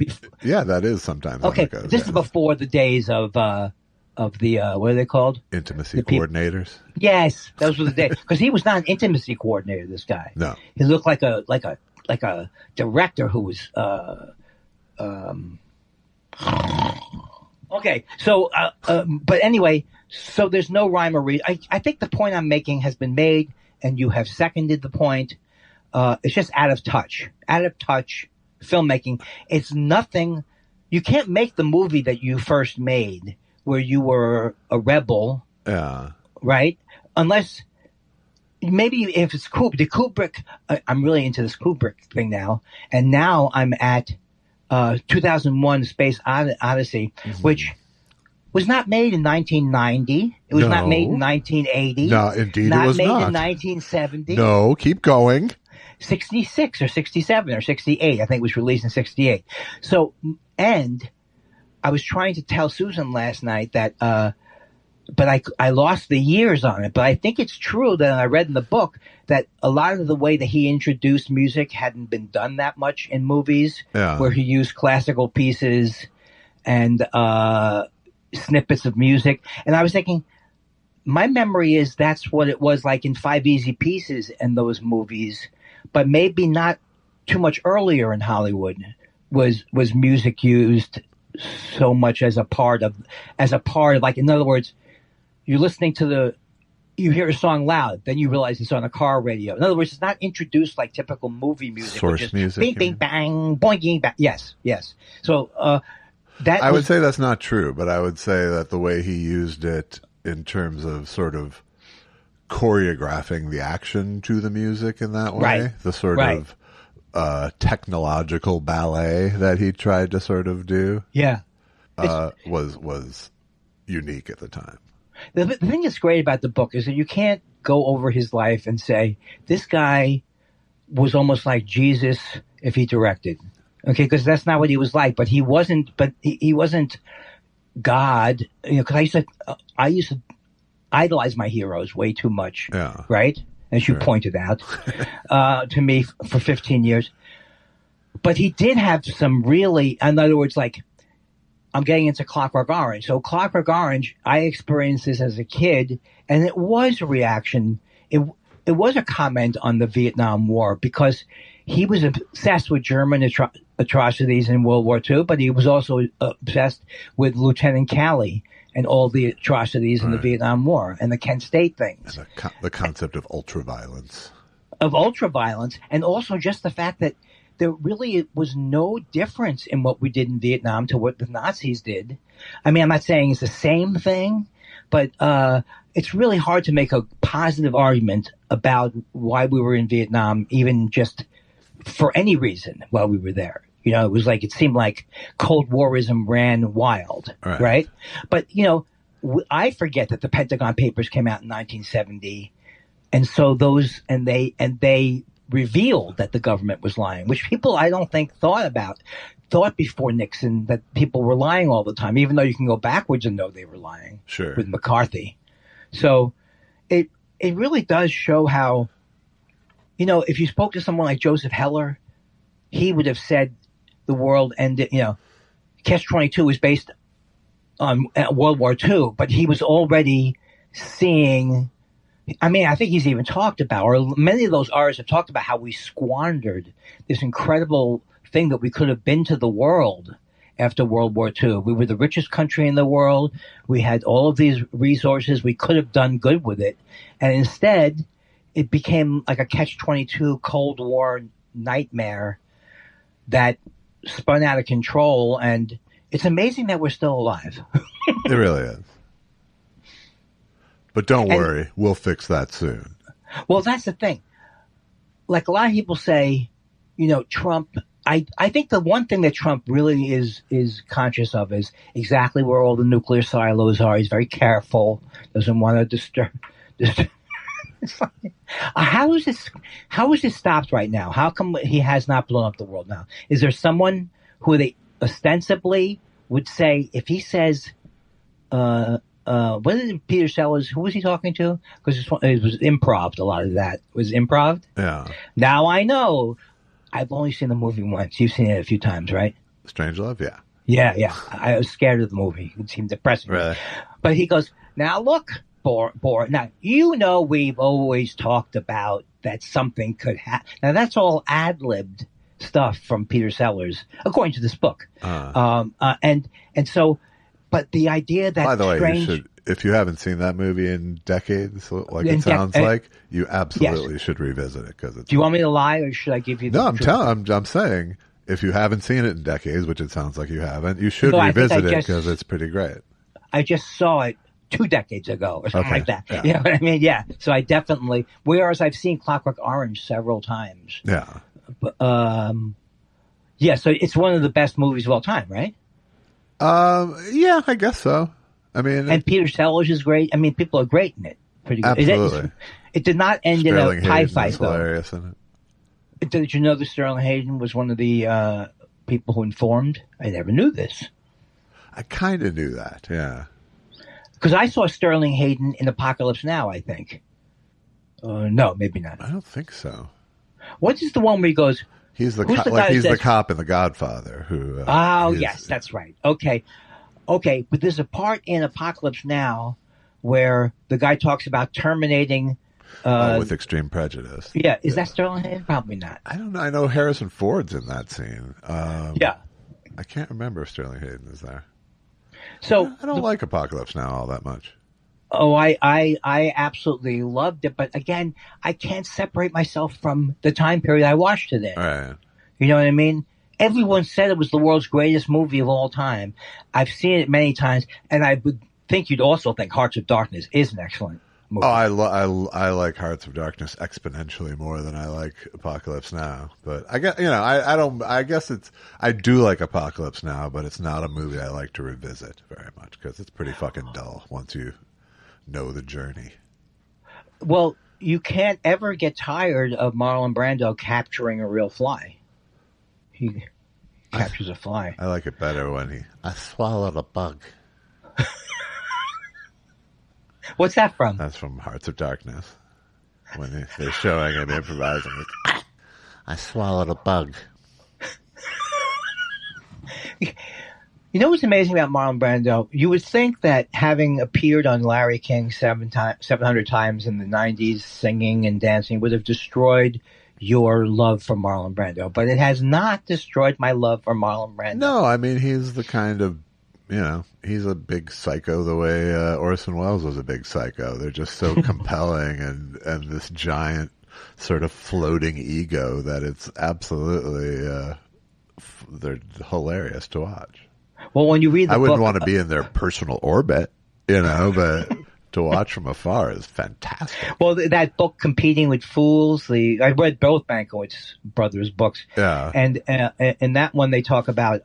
Yeah, that is sometimes. Okay, this is before the days of the, what are they called? Intimacy coordinators. Yes, those were the days. Because he was not an intimacy coordinator, this guy. No. He looked like a director who was, okay, so, but anyway, so there's no rhyme or reason. I think the point I'm making has been made, and you have seconded the point. It's just out of touch filmmaking. It's nothing. You can't make the movie that you first made where you were a rebel. Yeah. Right? Unless maybe if it's Kubrick, I'm really into this Kubrick thing now. And now I'm at 2001 Space Odyssey, which was not made in 1990. It was not made in 1980. No, indeed not it was made not. in 1970. No, keep going. 66 or 67 or 68. I think it was released in 68. So, and I was trying to tell Susan last night that, but I lost the years on it. But I think it's true that I read in the book that a lot of the way that he introduced music hadn't been done that much in movies, where he used classical pieces and snippets of music. And I was thinking, my memory is that's what it was like in Five Easy Pieces and those movies, but maybe not too much earlier in Hollywood was music used so much as a part of like, in other words, you're listening to you hear a song loud, then you realize it's on a car radio. In other words, it's not introduced like typical movie music. Source music. Bing, bing, bang, boing, bang. Yes. So, I would say that's not true, but I would say that the way he used it in terms of sort of choreographing the action to the music in that way, the sort of technological ballet that he tried to sort of do, was unique at the time. The thing that's great about the book is that you can't go over his life and say, this guy was almost like Jesus if he directed. Okay, because that's not what he was like. But he wasn't. But he wasn't God. You know, because I used to idolize my heroes way too much. Yeah. Right, as you pointed out to me for 15 years. But he did have some really, in other words, like, I'm getting into Clockwork Orange. So Clockwork Orange, I experienced this as a kid, and it was a reaction. It was a comment on the Vietnam War because he was obsessed with German atrocities in World War II, but he was also obsessed with Lieutenant Calley and all the atrocities in the Vietnam War and the Kent State things. And the concept of ultraviolence. And also just the fact that there really was no difference in what we did in Vietnam to what the Nazis did. I mean, I'm not saying it's the same thing, but it's really hard to make a positive argument about why we were in Vietnam, even just for any reason while we were there. You know, it seemed like Cold Warism ran wild, right? But, you know, I forget that the Pentagon Papers came out in 1970. And so they revealed that the government was lying, which people I don't think thought before Nixon that people were lying all the time, even though you can go backwards and know they were lying with McCarthy. So it really does show how, you know, if you spoke to someone like Joseph Heller, he would have said the world ended, you know, Catch-22 was based on World War II, but he was already seeing, I mean, I think he's even talked about, or many of those artists have talked about how we squandered this incredible thing that we could have been to the world after World War II. We were the richest country in the world. We had all of these resources. We could have done good with it. And instead, it became like a Catch-22 Cold War nightmare that spun out of control. And it's amazing that we're still alive. It really is. But don't worry, we'll fix that soon. Well, that's the thing. Like a lot of people say, you know, Trump, I think the one thing that Trump really is conscious of is exactly where all the nuclear silos are. He's very careful, doesn't want to disturb. How is this stopped right now? How come he has not blown up the world now? Is there someone who they ostensibly would say, if he says, what is it, Peter Sellers? Who was he talking to? Because it was improv. A lot of that was improv. Yeah. Now I know. I've only seen the movie once. You've seen it a few times, right? Strangelove, yeah. Yeah. I was scared of the movie. It seemed depressing. Really? But he goes, now look, now, you know, we've always talked about that something could happen. Now that's all ad-libbed stuff from Peter Sellers, according to this book. And so, but the idea that, by the way, strange, you should, if you haven't seen that movie in decades, like it sounds like, you absolutely should revisit it because it's. Do you want me to lie, or should I give you? No, I'm saying if you haven't seen it in decades, which it sounds like you haven't, you should revisit it because it's pretty great. I just saw it 2 decades ago or something like that. Yeah. You know what I mean? Yeah. So I definitely, whereas I've seen Clockwork Orange several times. Yeah. But, yeah. So it's one of the best movies of all time, right? Yeah, I guess so. I mean, and Peter Sellers is great. I mean, people are great in it. Pretty good. Absolutely. It did not end Sterling in a pie Hayden fight, is though. hilarious in it. Did you know that Sterling Hayden was one of the people who informed? I never knew this. I kind of knew that, yeah. Because I saw Sterling Hayden in Apocalypse Now, I think. No, maybe not. I don't think so. What is the one where he goes... He's the the cop in The Godfather who... yes, that's right. Okay, but there's a part in Apocalypse Now where the guy talks about terminating... with extreme prejudice. Yeah, is that Sterling Hayden? Probably not. I don't know. I know Harrison Ford's in that scene. Yeah. I can't remember if Sterling Hayden is there. So I don't like Apocalypse Now all that much. Oh, I absolutely loved it, but again, I can't separate myself from the time period I watched it in. Right. You know what I mean? Everyone said it was the world's greatest movie of all time. I've seen it many times, and I would think you'd also think Hearts of Darkness is an excellent movie. Oh, I like Hearts of Darkness exponentially more than I like Apocalypse Now. But I guess I do like Apocalypse Now, but it's not a movie I like to revisit very much because it's pretty fucking dull once you know the journey. Well, you can't ever get tired of Marlon Brando capturing a real fly. He captures a fly. I like it better when I swallowed a bug. What's that from? That's from Hearts of Darkness. When they're showing him improvising. I swallowed a bug. You know what's amazing about Marlon Brando? You would think that having appeared on Larry King 700 times in the 90s, singing and dancing, would have destroyed your love for Marlon Brando. But it has not destroyed my love for Marlon Brando. No, I mean, he's the kind of, he's a big psycho the way Orson Welles was a big psycho. They're just so compelling and this giant sort of floating ego that it's absolutely, they're hilarious to watch. Well, when you read the book... I wouldn't want to be in their personal orbit, but to watch from afar is fantastic. Well, that book, Competing with Fools, I read both Mankiewicz brothers' books. Yeah. And in that one, they talk about...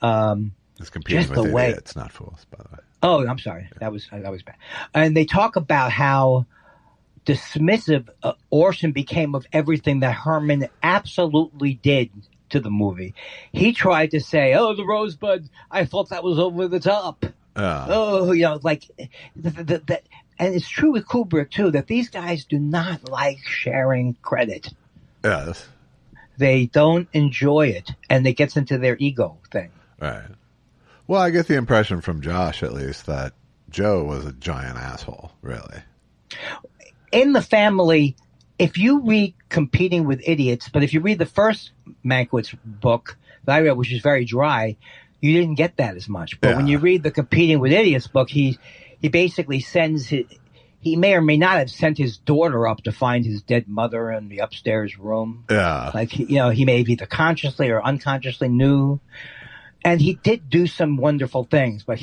it's Competing with Idiots, not Fools, by the way. Oh, I'm sorry. That was bad. And they talk about how dismissive Orson became of everything that Herman absolutely did to the movie. He tried to say, "Oh, the Rosebud, I thought that was over the top." Oh, like that. And it's true with Kubrick too, that these guys do not like sharing credit. Yes. They don't enjoy it, and it gets into their ego thing. Right. Well, I get the impression from Josh, at least, that Joe was a giant asshole, really. In the family, if you read Competing with Idiots, but if you read the first Mankiewicz book that I read, which is very dry, you didn't get that as much. But when you read the Competing with Idiots book, he basically he may or may not have sent his daughter up to find his dead mother in the upstairs room. Yeah. Like, he may have either consciously or unconsciously knew. And he did do some wonderful things, but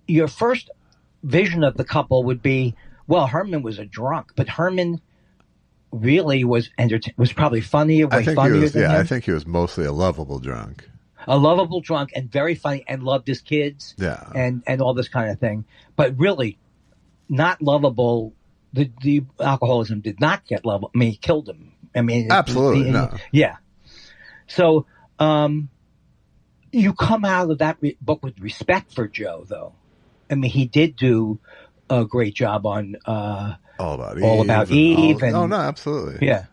your first vision of the couple would be, well, Herman was a drunk, but Herman really was probably funnier, way funnier than him. I think he was mostly a lovable drunk. A lovable drunk and very funny and loved his kids. Yeah. And all this kind of thing. But really not lovable. The alcoholism did not get lovable. I mean, he killed him. I mean, absolutely. No. Yeah. So, you come out of that book with respect for Joe, though. I mean, he did do a great job on All About Eve. Oh no, absolutely. Yeah,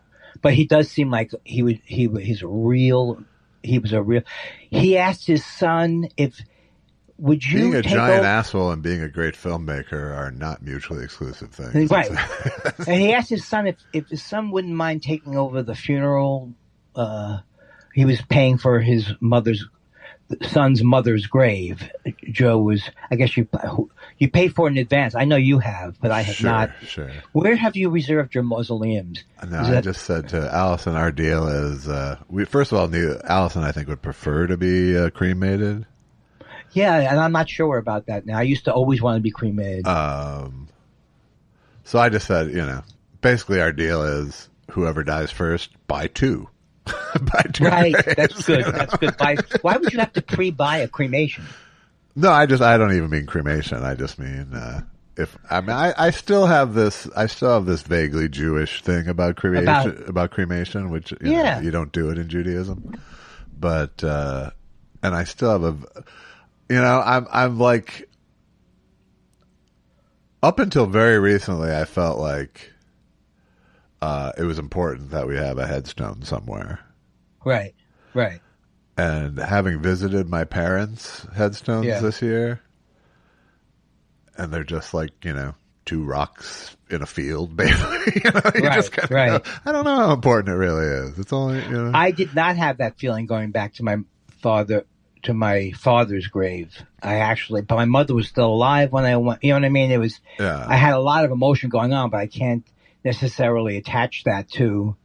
but he does seem like he was a real. He asked his son if would you being a take giant over? asshole and being a great filmmaker are not mutually exclusive things, right? And he asked his son if his son wouldn't mind taking over the funeral. He was paying for his son's mother's grave. Joe was, I guess you pay for it in advance. I know you have, but I have not. Sure. Where have you reserved your mausoleums? No, I just said to Allison, our deal is, we first of all knew Allison, I think, would prefer to be cremated. Yeah, and I'm not sure about that now. I used to always want to be cremated. So I just said, basically our deal is whoever dies first, buy two. Right, that's good. That's good. Why would you have to pre-buy a cremation? No, I don't even mean cremation. I just mean I still have this vaguely Jewish thing about cremation, which you don't do it in Judaism, but and I still have I'm like, up until very recently, I felt like it was important that we have a headstone somewhere. Right. And having visited my parents' headstones this year, and they're just like, two rocks in a field, basically. I don't know how important it really is. It's only, I did not have that feeling going back to my father's grave. But my mother was still alive when I went, you know what I mean? It was, I had a lot of emotion going on, but I can't necessarily attach that to,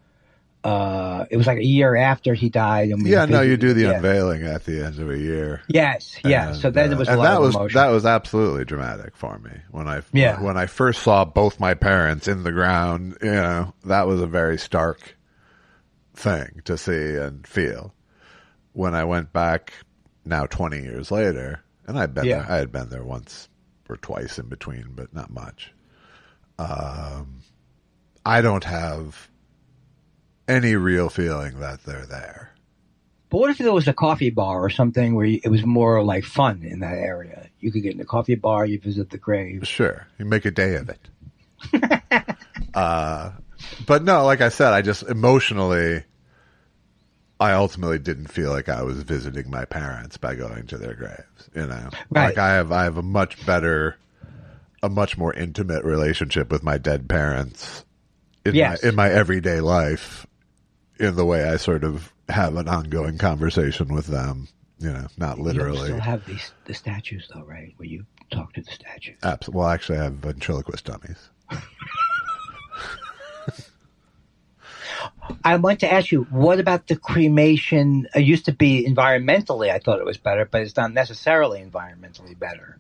it was like a year after he died. And you do the unveiling at the end of a year. Yes, yeah. And, so then it was a lot of emotion. That was absolutely dramatic for me. When I first saw both my parents in the ground, that was a very stark thing to see and feel. When I went back now 20 years later, and I'd been there, I had been there once or twice in between, but not much. I don't have any real feeling that they're there. But what if there was a coffee bar or something where it was more like fun in that area? You could get in a coffee bar, you visit the grave. Sure. You make a day of it. But no, like I said, I just emotionally, I ultimately didn't feel like I was visiting my parents by going to their graves. You know, Right. like I have a much more intimate relationship with my dead parents in my everyday life, in the way I sort of have an ongoing conversation with them. You know, not literally. You still have the statues, though, right? Where you talk to the statues. Well, actually, I have ventriloquist dummies. I want to ask you, what about the cremation? It used to be environmentally, I thought it was better, but it's not necessarily environmentally better.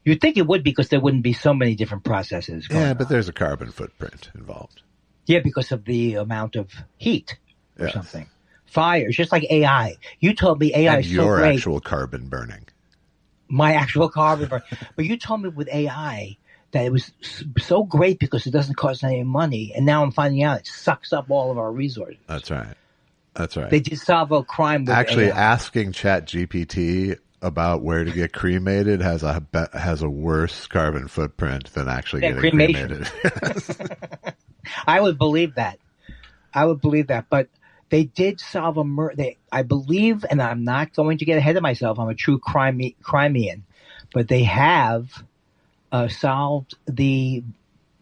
You'd think it would, because there wouldn't be so many different processes going Yeah, but on. there's a carbon footprint involved. Yeah, because of the amount of heat or Yes. something. Fire. It's just like AI. You told me AI And is so your great. actual carbon burning. My actual carbon burn. But you told me with AI that it was so great because it doesn't cost any money. And now I'm finding out it sucks up all of our resources. That's right. That's right. They did solve a crime with Actually, AI. asking ChatGPT about where to get cremated has a worse carbon footprint than actually Yeah, getting cremation. cremated. I would believe that. But they did solve a murder. I believe, and I'm not going to get ahead of myself. I'm a true crimean. But they have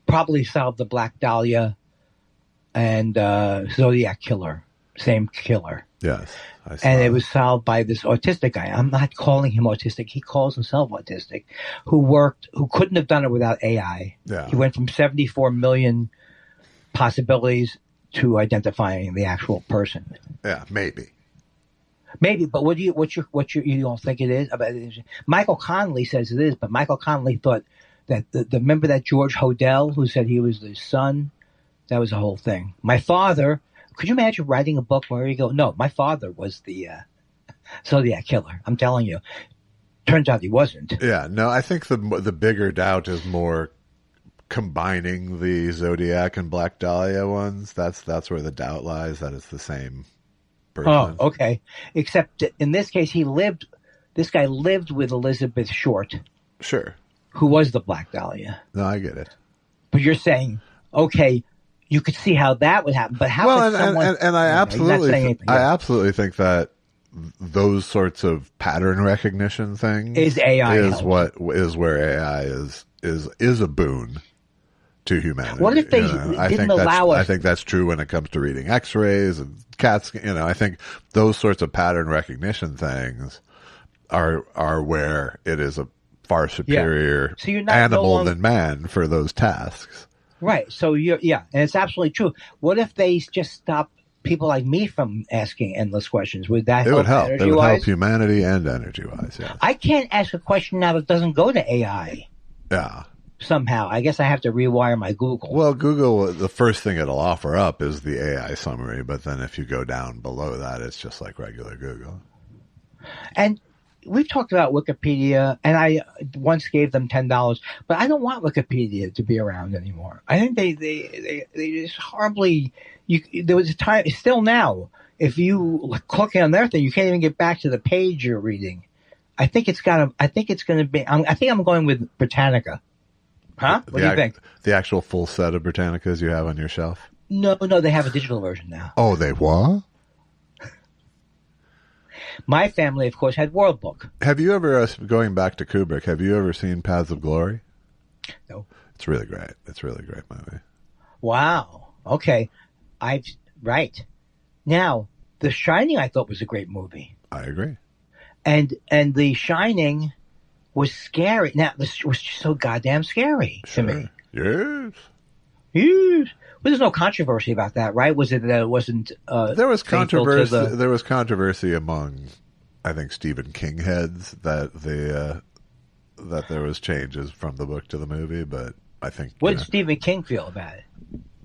probably solved the Black Dahlia and Zodiac killer. Same killer. Yes. I saw And it that. was solved by this autistic guy. I'm not calling him autistic. He calls himself autistic, who couldn't have done it without AI. Yeah. He went from 74 million possibilities to identifying the actual person. Yeah, maybe. Maybe, but you don't think it is? Michael Connelly says it is, but Michael Connelly thought that remember that George Hodel who said he was the son? That was the whole thing. My father, could you imagine writing a book where you go, no, my father was the Zodiac killer. I'm telling you. Turns out he wasn't. Yeah, no, I think the bigger doubt is more combining the Zodiac and Black Dahlia ones. That's where the doubt lies, that it's the same person. Oh, okay. Except in this case, this guy lived with Elizabeth Short, Sure. who was the Black Dahlia. No, I get it. But you're saying, okay, you could see how that would happen, but how could someone... and I absolutely think that those sorts of pattern recognition things Is AI is where AI is a boon to humanity. What if they didn't allow us... I think that's true when it comes to reading X-rays and cats. I think those sorts of pattern recognition things are where it is a far superior So you're not animal than man for those tasks. Right. So and it's absolutely true. What if they just stop people like me from asking endless questions? Would that help? It would help. It would help energy-wise? humanity and energy-wise. Yeah. I can't ask a question now that doesn't go to AI Yeah. somehow. I guess I have to rewire my Google. Well, Google, the first thing it'll offer up is the AI summary, but then if you go down below that, it's just like regular Google. And we've talked about Wikipedia, and I once gave them $10, but I don't want Wikipedia to be around anymore. I think they just horribly. There was a time, still now, if you click on their thing, you can't even get back to the page you're reading. I think it's going to be. I think I'm going with Britannica. Huh? What do you think? The actual full set of Britannicas you have on your shelf? No, they have a digital version now. Oh, they what? My family, of course, had World Book. Have you ever, going back to Kubrick, have you ever seen Paths of Glory? No. It's really great. It's a really great movie. Wow. Okay. Right. Now, The Shining I thought was a great movie. I agree. And The Shining was scary. Now, this was just so goddamn scary to me. Yes. Yes. Well, there's no controversy about that, right? Was it that it wasn't? There was faithful controversy. to the- There was controversy among, I think, Stephen King heads that that there was changes from the book to the movie. But I think What did Stephen King feel about it?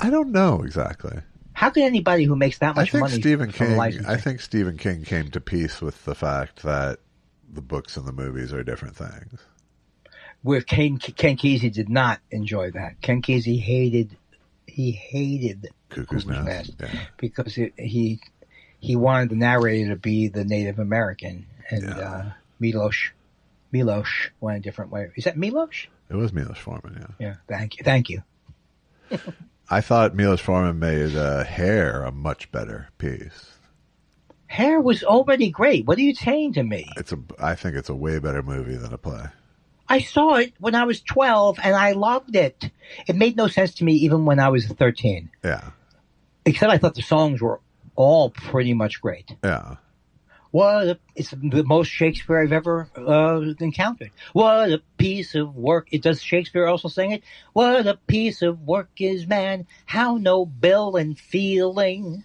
I don't know exactly. How can anybody who makes that much money Stephen from King. licensing? I think Stephen King came to peace with the fact that the books and the movies are different things. Where Ken Kesey did not enjoy that. Ken Kesey hated he hated Cuckoo's Nest. Yeah. because he wanted the narrator to be the Native American, and Milosh went a different way. Is that Milosh? It was Milos Forman, Yeah. Thank you. I thought Milos Forman made Hair a much better piece. Hair was already great. What are you saying to me? I think it's a way better movie than a play. I saw it when I was 12, and I loved it. It made no sense to me even when I was 13. Yeah. Except I thought the songs were all pretty much great. Yeah. It's the most Shakespeare I've ever encountered. What a piece of work. Does Shakespeare also sing it? What a piece of work is man, how noble and feeling.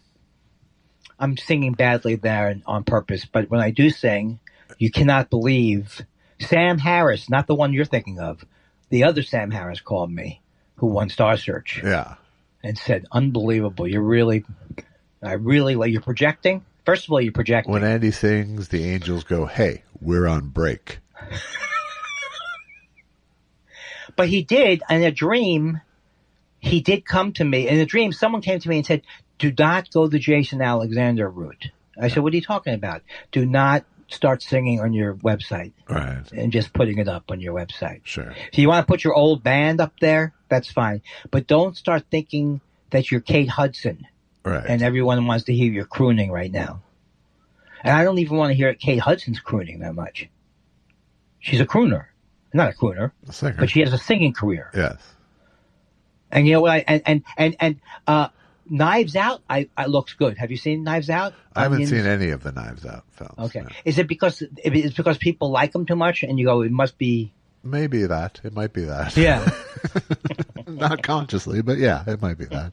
I'm singing badly there on purpose, but when I do sing, you cannot believe. Sam Harris, not the one you're thinking of, the other Sam Harris called me, who won Star Search. Yeah. And said, unbelievable. You're projecting? First of all, you're projecting. When Andy sings, the angels go, hey, we're on break. But he did, in a dream, he did come to me. In a dream, someone came to me and said, do not go the Jason Alexander route. I said, what are you talking about? Do not start singing on your website. Right. And just putting it up on your website. Sure. So you want to put your old band up there? That's fine. But don't start thinking that you're Kate Hudson. Right. And everyone wants to hear your crooning right now. And I don't even want to hear Kate Hudson's crooning that much. She's a crooner. Not a crooner. A singer. But she has a singing career. Yes. And you know what? Knives Out, I looks good. Have you seen Knives Out? I haven't seen any of the Knives Out films. Okay. No. Is it because people like them too much and you go, it must be... Maybe that. It might be that. Yeah. Not consciously, but yeah, it might be that.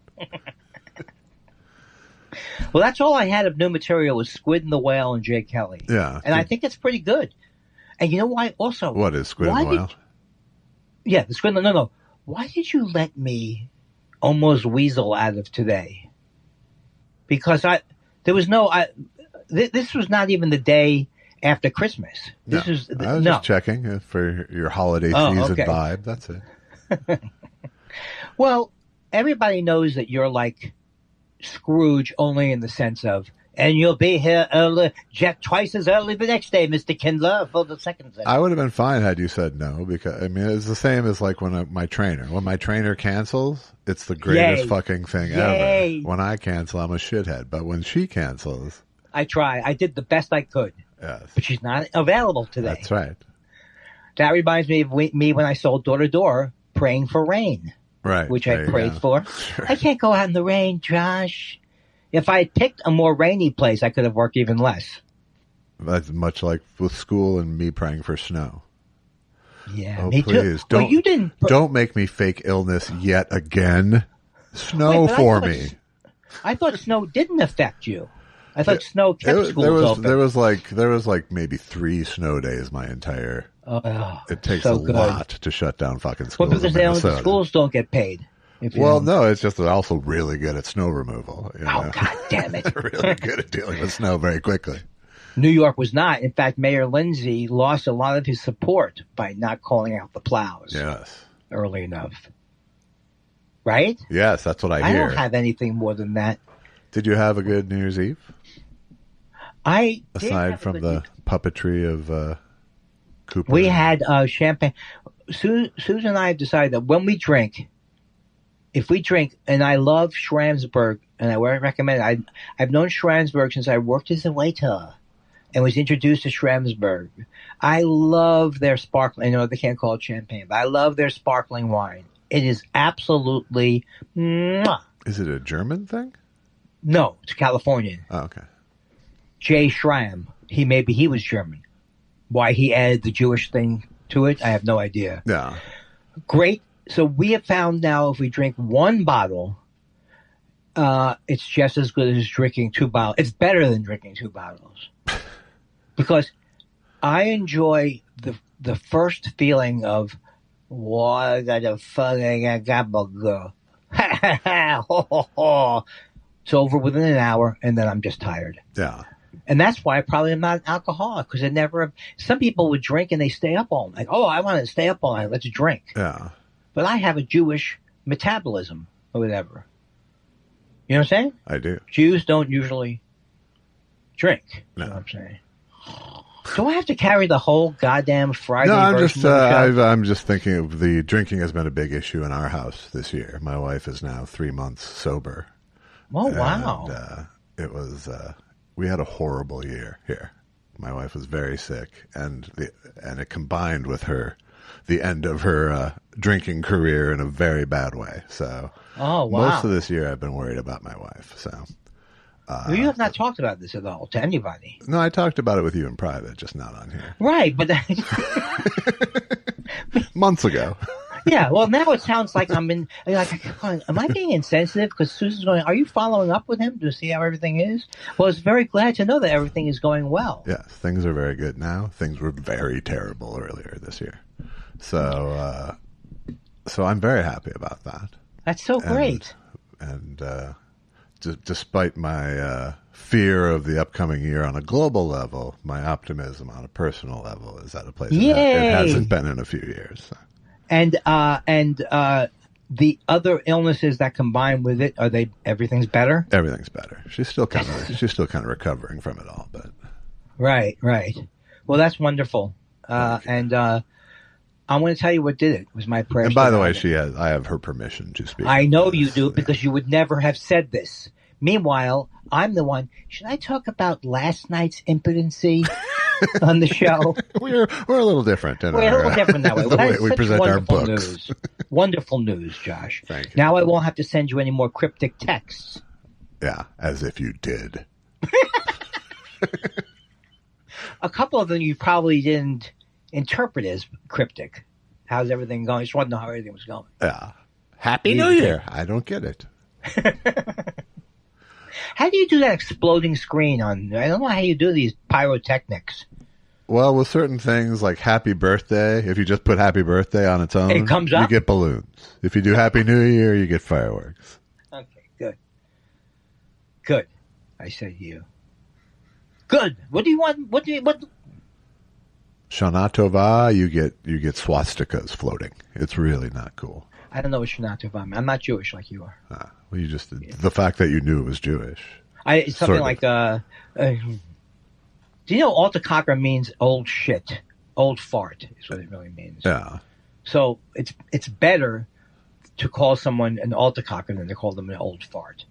Well, that's all I had of new material was Squid and the Whale and Jay Kelly. Yeah. And I think it's pretty good. And you know why? Also... What is Squid and the Whale? Yeah, the Squid and the... No. Why did you let me almost weasel out of today? Because this was not even the day after Christmas. I was just checking for your holiday season vibe. That's it. Well, everybody knows that you're like Scrooge only in the sense of, and you'll be here early, twice as early the next day, Mr. Kindler, for the second thing. I would have been fine had you said no, because, I mean, it's the same as like when my trainer cancels, it's the greatest fucking thing ever. When I cancel, I'm a shithead. But when she cancels... I try. I did the best I could. Yes. But she's not available today. That's right. That reminds me of me when I sold Door to Door, praying for rain. Right. Which I prayed for. Sure. I can't go out in the rain, Josh. If I had picked a more rainy place, I could have worked even less. That's much like with school and me praying for snow. Yeah, me please, too. Don't make me fake illness yet again. Snow for me. I thought snow didn't affect you. I thought snow kept schools open. There was like maybe 3 snow days my entire. It takes a lot to shut down fucking schools. Well, because the schools don't get paid. No, it's just they're also really good at snow removal. You know? Oh, God damn it. They're really good at dealing with snow very quickly. New York was not. In fact, Mayor Lindsay lost a lot of his support by not calling out the plows early enough. Right? Yes, that's what I hear. I don't have anything more than that. Did you have a good New Year's Eve? Aside from the puppetry of Cooper. We had champagne. Susan and I have decided that when we drink, if we drink, and I love Schramsberg, and I would recommend it. I've known Schramsberg since I worked as a waiter and was introduced to Schramsberg. I love their sparkling. I know they can't call it champagne, but I love their sparkling wine. It is absolutely mwah. Is it a German thing? No, it's Californian. Oh, okay. Jay Schramm. He was German. Why he added the Jewish thing to it, I have no idea. Yeah. Great. So we have found now if we drink one bottle, it's just as good as drinking 2 bottles. It's better than drinking 2 bottles. Because I enjoy the first feeling of, what the fuck I got to go. It's over within an hour, and then I'm just tired. Yeah. And that's why I probably am not an alcoholic, because some people would drink and they stay up all night. Oh, I want to stay up all night. Let's drink. Yeah. But I have a Jewish metabolism, or whatever. You know what I'm saying? I do. Jews don't usually drink. No. You know what I'm saying? Do I have to carry the whole goddamn Friday No, version of the show? I'm just thinking of the drinking has been a big issue in our house this year. My wife is now 3 months sober. Oh, wow. And, it was, we had a horrible year here. My wife was very sick, and it combined with the end of her drinking career in a very bad way. So, most of this year I've been worried about my wife. So, you have not talked about this at all to anybody. No, I talked about it with you in private, just not on here. Right, but months ago. Yeah, well, now it sounds like am I being insensitive? Because Susan's going, are you following up with him to see how everything is? Well, it's very glad to know that everything is going well. Yes, things are very good now. Things were very terrible earlier this year. So I'm very happy about that. That's so great. And despite my fear of the upcoming year on a global level, my optimism on a personal level is at a place it hasn't been in a few years. So. And the other illnesses that combine with it, everything's better? Everything's better. She's still kind of recovering from it all, but right. Well, that's wonderful. And I want to tell you what did it. It was my prayer. And by the way, I have her permission to speak. I know you do, because you would never have said this. Meanwhile, I'm the one. Should I talk about last night's impotency on the show? We're a little different. We're a little different that way. The way we present our books. News. Wonderful news, Josh. Thank you. Now I won't have to send you any more cryptic texts. Yeah, as if you did. A couple of them you probably didn't interpret as cryptic. How's everything going? I just want to know how everything was going. Yeah. Happy New Year. I don't get it. How do you do that exploding screen on? I don't know how you do these pyrotechnics. Well, with certain things like Happy Birthday, if you just put Happy Birthday on its own, it comes up? You get balloons. If you do Happy New Year, you get fireworks. Okay, good. Good. I said you. Good. What do you want? What? Shana Tova, you get swastikas floating. It's really not cool. I don't know what Shana Tova means. I'm not Jewish like you are. Well, the fact that you knew it was Jewish. It's something like do you know Alta Cocker means old shit, old fart is what it really means. Yeah. So it's better to call someone an Alta Cocker than to call them an old fart.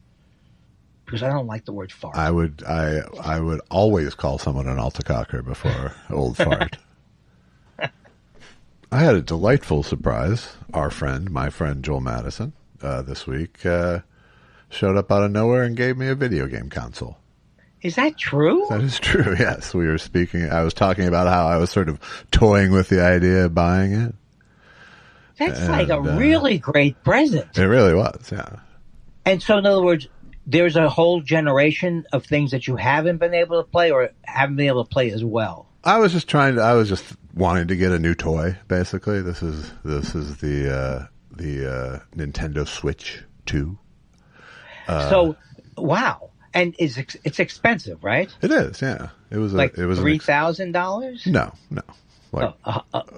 Because I don't like the word fart. I would always call someone an Alta Cocker before old fart. I had a delightful surprise. My friend Joel Madison, this week showed up out of nowhere and gave me a video game console. Is that true? That is true, yes. We were speaking, I was talking about how I was sort of toying with the idea of buying it. That's like a really great present. It really was, yeah. And so, in other words, there's a whole generation of things that you haven't been able to play or haven't been able to play as well. I was just wanting to get a new toy, basically. This is the Nintendo Switch 2. So, wow. And it's expensive, right? It is, yeah. It was $3,000? No. Like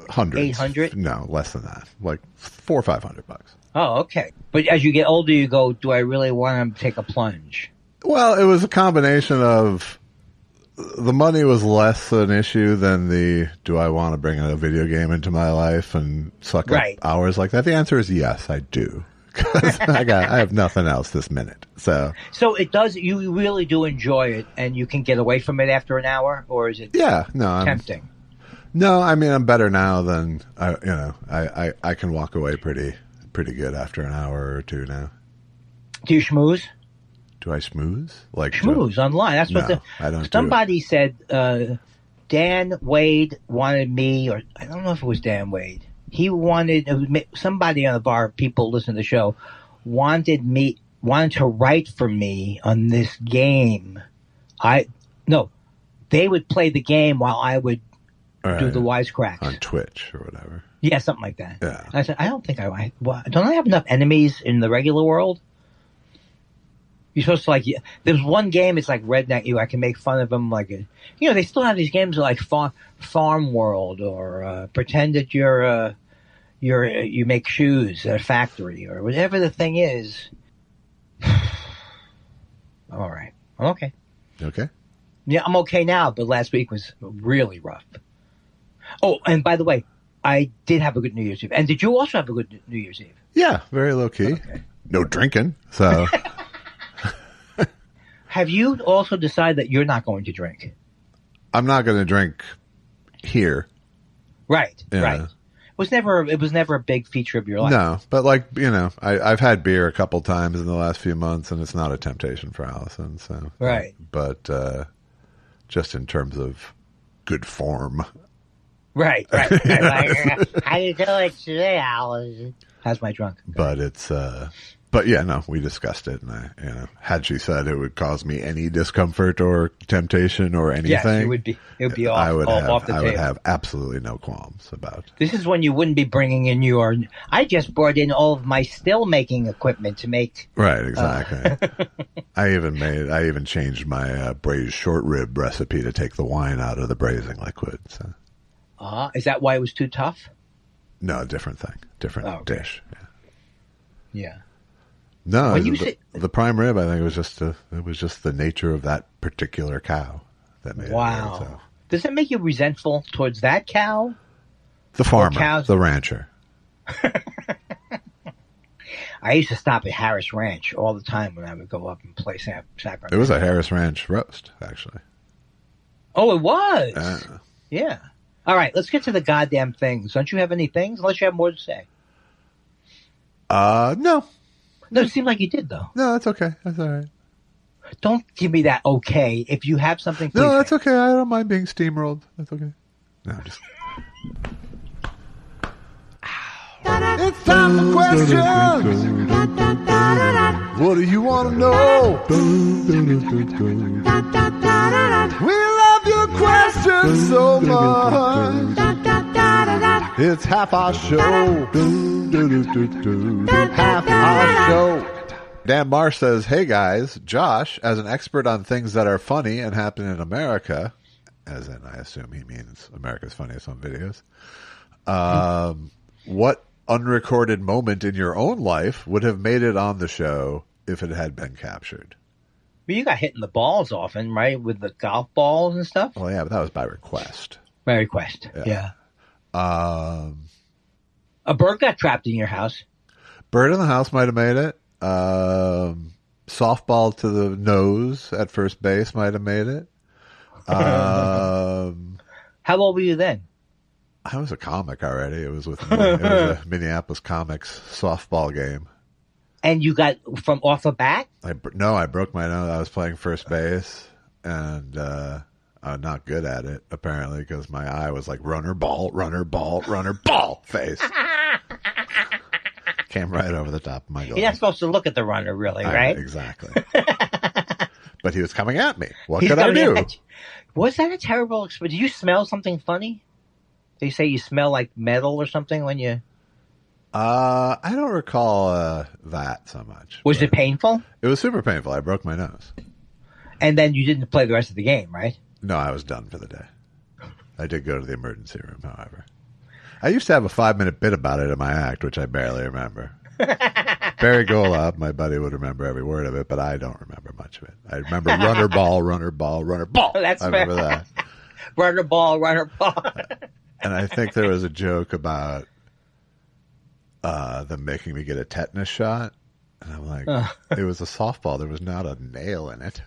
hundreds. $800? No, less than that. Like $400 or $500. Oh, okay. But as you get older, you go, do I really want to take a plunge? Well, it was a combination of the money was less an issue than do I want to bring a video game into my life and suck up hours like that? The answer is yes, I do. Because I have nothing else this minute. So it does. You really do enjoy it, and you can get away from it after an hour, or is it? Tempting. No, I mean I'm better now than I can walk away pretty good after an hour or two now. Do you schmooze? Do I schmooze? Like schmooze online? That's what I don't. Somebody said Dan Wade wanted me, or I don't know if it was Dan Wade. He wanted somebody on the bar. People listen to the show wanted to write for me on this game. They would play the game while I would do the wisecracks on Twitch or whatever. Yeah, something like that. Yeah. And I said, I don't think don't I have enough enemies in the regular world? You're supposed to there's one game, it's like Redneck. I can make fun of them they still have these games like Farm World or pretend that you make shoes at a factory or whatever the thing is. All right. I'm okay. Okay. Yeah, I'm okay now, but last week was really rough. Oh, and by the way, I did have a good New Year's Eve. And did you also have a good New Year's Eve? Yeah, very low key. Okay. No drinking. So have you also decided that you're not going to drink? I'm not going to drink here. Right, Yeah. right. It was never a big feature of your life. No, but like, I've had beer a couple times in the last few months, and it's not a temptation for Allison. So right. But just in terms of good form. Right. Like, how you doing today, Allison? How's my drunk? But it's but yeah, no, we discussed it, and I, had she said it would cause me any discomfort or temptation or anything, yes, it would be off, off the table. I would have absolutely no qualms about. This is when you wouldn't be bringing in your. I just brought in all of my still making equipment to make. Right, exactly. I even changed my braised short rib recipe to take the wine out of the braising liquid. So. Is that why it was too tough? No, different thing, different dish. Yeah. No, the prime rib. I think it was just the nature of that particular cow that made it. Wow. So. Does it make you resentful towards that cow? The farmer, the rancher. I used to stop at Harris Ranch all the time when I would go up and play Sacramento. It was a Harris Ranch roast, actually. Oh, it was. Yeah. All right, let's get to the goddamn things. Don't you have any things? Unless you have more to say. No. No, it seemed like you did, though. No, that's okay. That's all right. Don't give me that okay. If you have something, please. No, that's okay. I don't mind being steamrolled. That's okay. No, just... It's time for questions. What do you want to know? We love your questions so much. It's half our show. Half our show. Dan Marsh says, hey guys, Josh, as an expert on things that are funny and happen in America, as in I assume he means America's Funniest Home Videos, what unrecorded moment in your own life would have made it on the show if it had been captured? Well, you got hit in the balls often, right? With the golf balls and stuff? Well, yeah, but that was by request. By request, yeah. A bird got trapped in your house. Bird in the house might have made it. Softball to the nose at first base might have made it. How old were you then? I was a comic already. It was a Minneapolis Comics softball game. And you got from off a bat? I broke my nose. I was playing first base, and I'm not good at it, apparently, because my eye was like runner, ball, face. Came right over the top of my glove. You're not supposed to look at the runner, really, right? Exactly. But he was coming at me. What could I do? Was that a terrible experience? Did you smell something funny? They say you smell like metal or something when you... I don't recall that so much. Was it painful? It was super painful. I broke my nose. And then you didn't play the rest of the game, right? No, I was done for the day. I did go to the emergency room, however. I used to have a 5-minute bit about it in my act, which I barely remember. Barry Golub, my buddy, would remember every word of it, but I don't remember much of it. I remember runner, ball. That's I remember that. Runner, ball. And I think there was a joke about them making me get a tetanus shot. And I'm like, it was a softball. There was not a nail in it.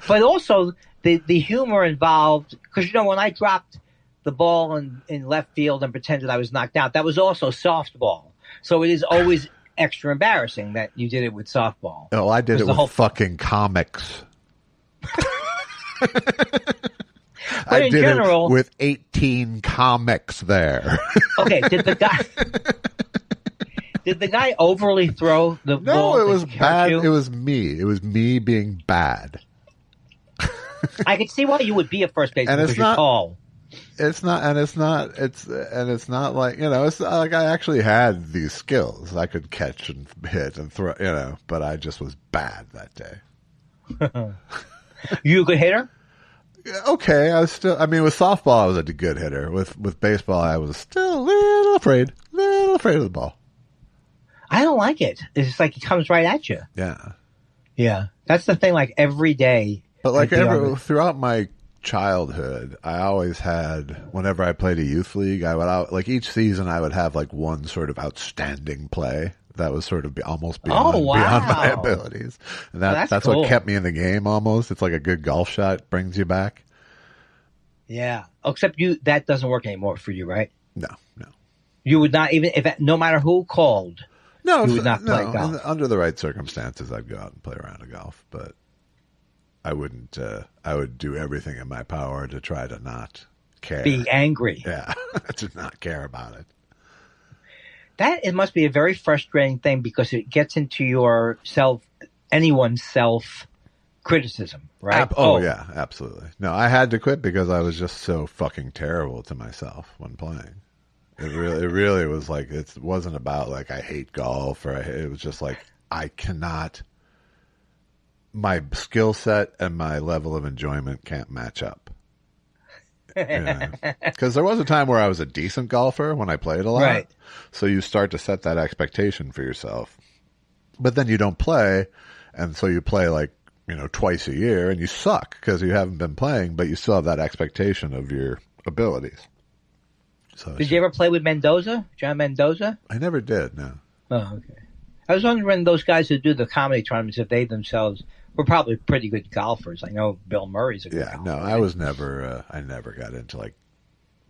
But also, the humor involved, because, when I dropped the ball in left field and pretended I was knocked out, that was also softball. So it is always extra embarrassing that you did it with softball. Oh, I did it with fucking comics. I did it with 18 comics there. Okay, did the guy overly throw the ball? No, it was bad. It was me. It was me being bad. I could see why you would be a first baseman because you're tall. It's not like, it's not like I actually had these skills. I could catch and hit and throw, but I just was bad that day. You a good hitter? Okay, with softball I was a good hitter. With baseball I was still a little afraid of the ball. I don't like it. It's just like it comes right at you. Yeah. Yeah. That's the thing, like every day. But like I'd be on throughout my childhood, I always had, whenever I played a youth league, like each season I would have like one sort of outstanding play that was sort of almost beyond my abilities. And that's cool. what kept me in the game almost. It's like a good golf shot brings you back. Yeah. Except that doesn't work anymore for you, right? No. You would not even, no matter who called, you would not play golf. Under the right circumstances, I'd go out and play a round of golf, but I wouldn't, I would do everything in my power to try to not care. Be angry. Yeah. To not care about it. It must be a very frustrating thing because it gets into anyone's self criticism, right? Yeah, absolutely. No, I had to quit because I was just so fucking terrible to myself when playing. It really was like, it wasn't about like I hate golf it was just like I cannot. My skill set and my level of enjoyment can't match up. Because there was a time where I was a decent golfer when I played a lot. Right. So you start to set that expectation for yourself. But then you don't play, and so you play like, twice a year, and you suck because you haven't been playing, but you still have that expectation of your abilities. So did you ever play with John Mendoza? I never did, no. Oh, okay. I was wondering those guys who do the comedy tournaments, if they themselves were probably pretty good golfers. I know Bill Murray's a good golfer. No, I was never, I never got into like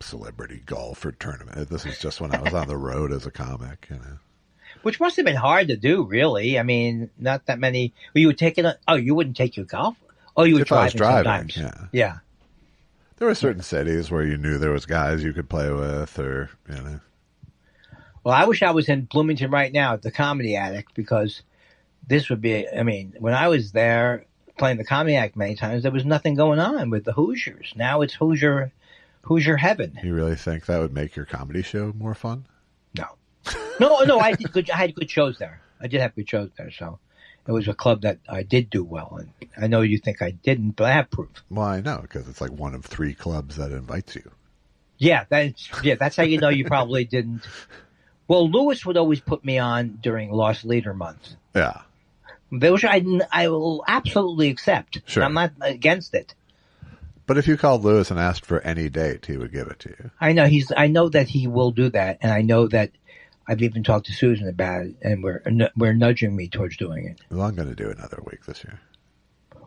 celebrity golf or tournament. This is just when I was on the road as a comic, Which must have been hard to do, really. I mean, not that many. You would take it. You wouldn't take your golf. Oh, you would drive sometimes. Yeah. There were certain cities where you knew there was guys you could play with, or Well, I wish I was in Bloomington right now at the Comedy Attic because this would be. I mean, when I was there playing the Comedy Attic many times, there was nothing going on with the Hoosiers. Now it's Hoosier heaven. You really think that would make your comedy show more fun? No. I had good shows there. I did have good shows there, so it was a club that I did do well. And I know you think I didn't, but I have proof. Well, I know because it's like one of 3 clubs that invites you. Yeah, that's how you know you probably didn't. Well, Lewis would always put me on during Lost Leader Month. Yeah, which I will absolutely accept. Sure, I'm not against it. But if you called Lewis and asked for any date, he would give it to you. I know I know that he will do that, and I know that I've even talked to Susan about it, and we're nudging me towards doing it. Well, I'm going to do another week this year.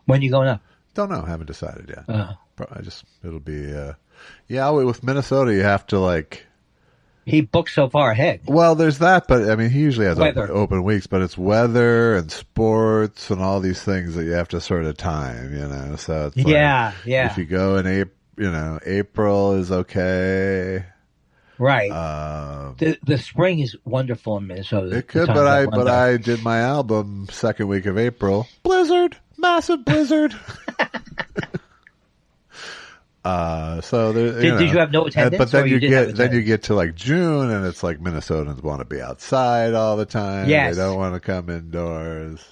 When are you going up? Don't know. Haven't decided yet. It'll be, with Minnesota, you have to like. He books so far ahead. Well, there's that, but I mean, he usually has open weeks, but it's weather and sports and all these things that you have to sort of time, So it's yeah. If you go in April is okay. Right. The spring is wonderful in Minnesota. It could, but I did my album second week of April. Blizzard, massive blizzard. So there, did you have no attendance? But then you get to like June, and it's like Minnesotans want to be outside all the time. Yes. They don't want to come indoors.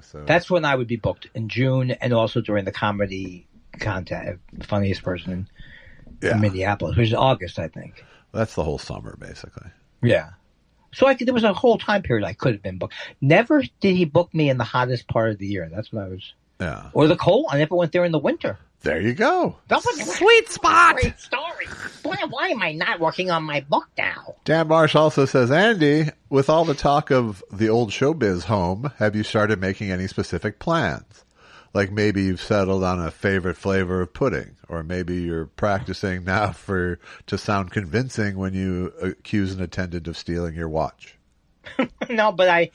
So that's when I would be booked in June, and also during the comedy contest, funniest person in Minneapolis, which is August, I think. That's the whole summer, basically. Yeah. So there was a whole time period I could have been booked. Never did he book me in the hottest part of the year. That's what I was. Yeah. Or the cold. I never went there in the winter. There you go. That was a sweet spot. Great story. Boy, why am I not working on my book now? Dan Marsh also says, Andy, with all the talk of the old showbiz home, have you started making any specific plans? Like maybe you've settled on a favorite flavor of pudding, or maybe you're practicing now to sound convincing when you accuse an attendant of stealing your watch. No, but I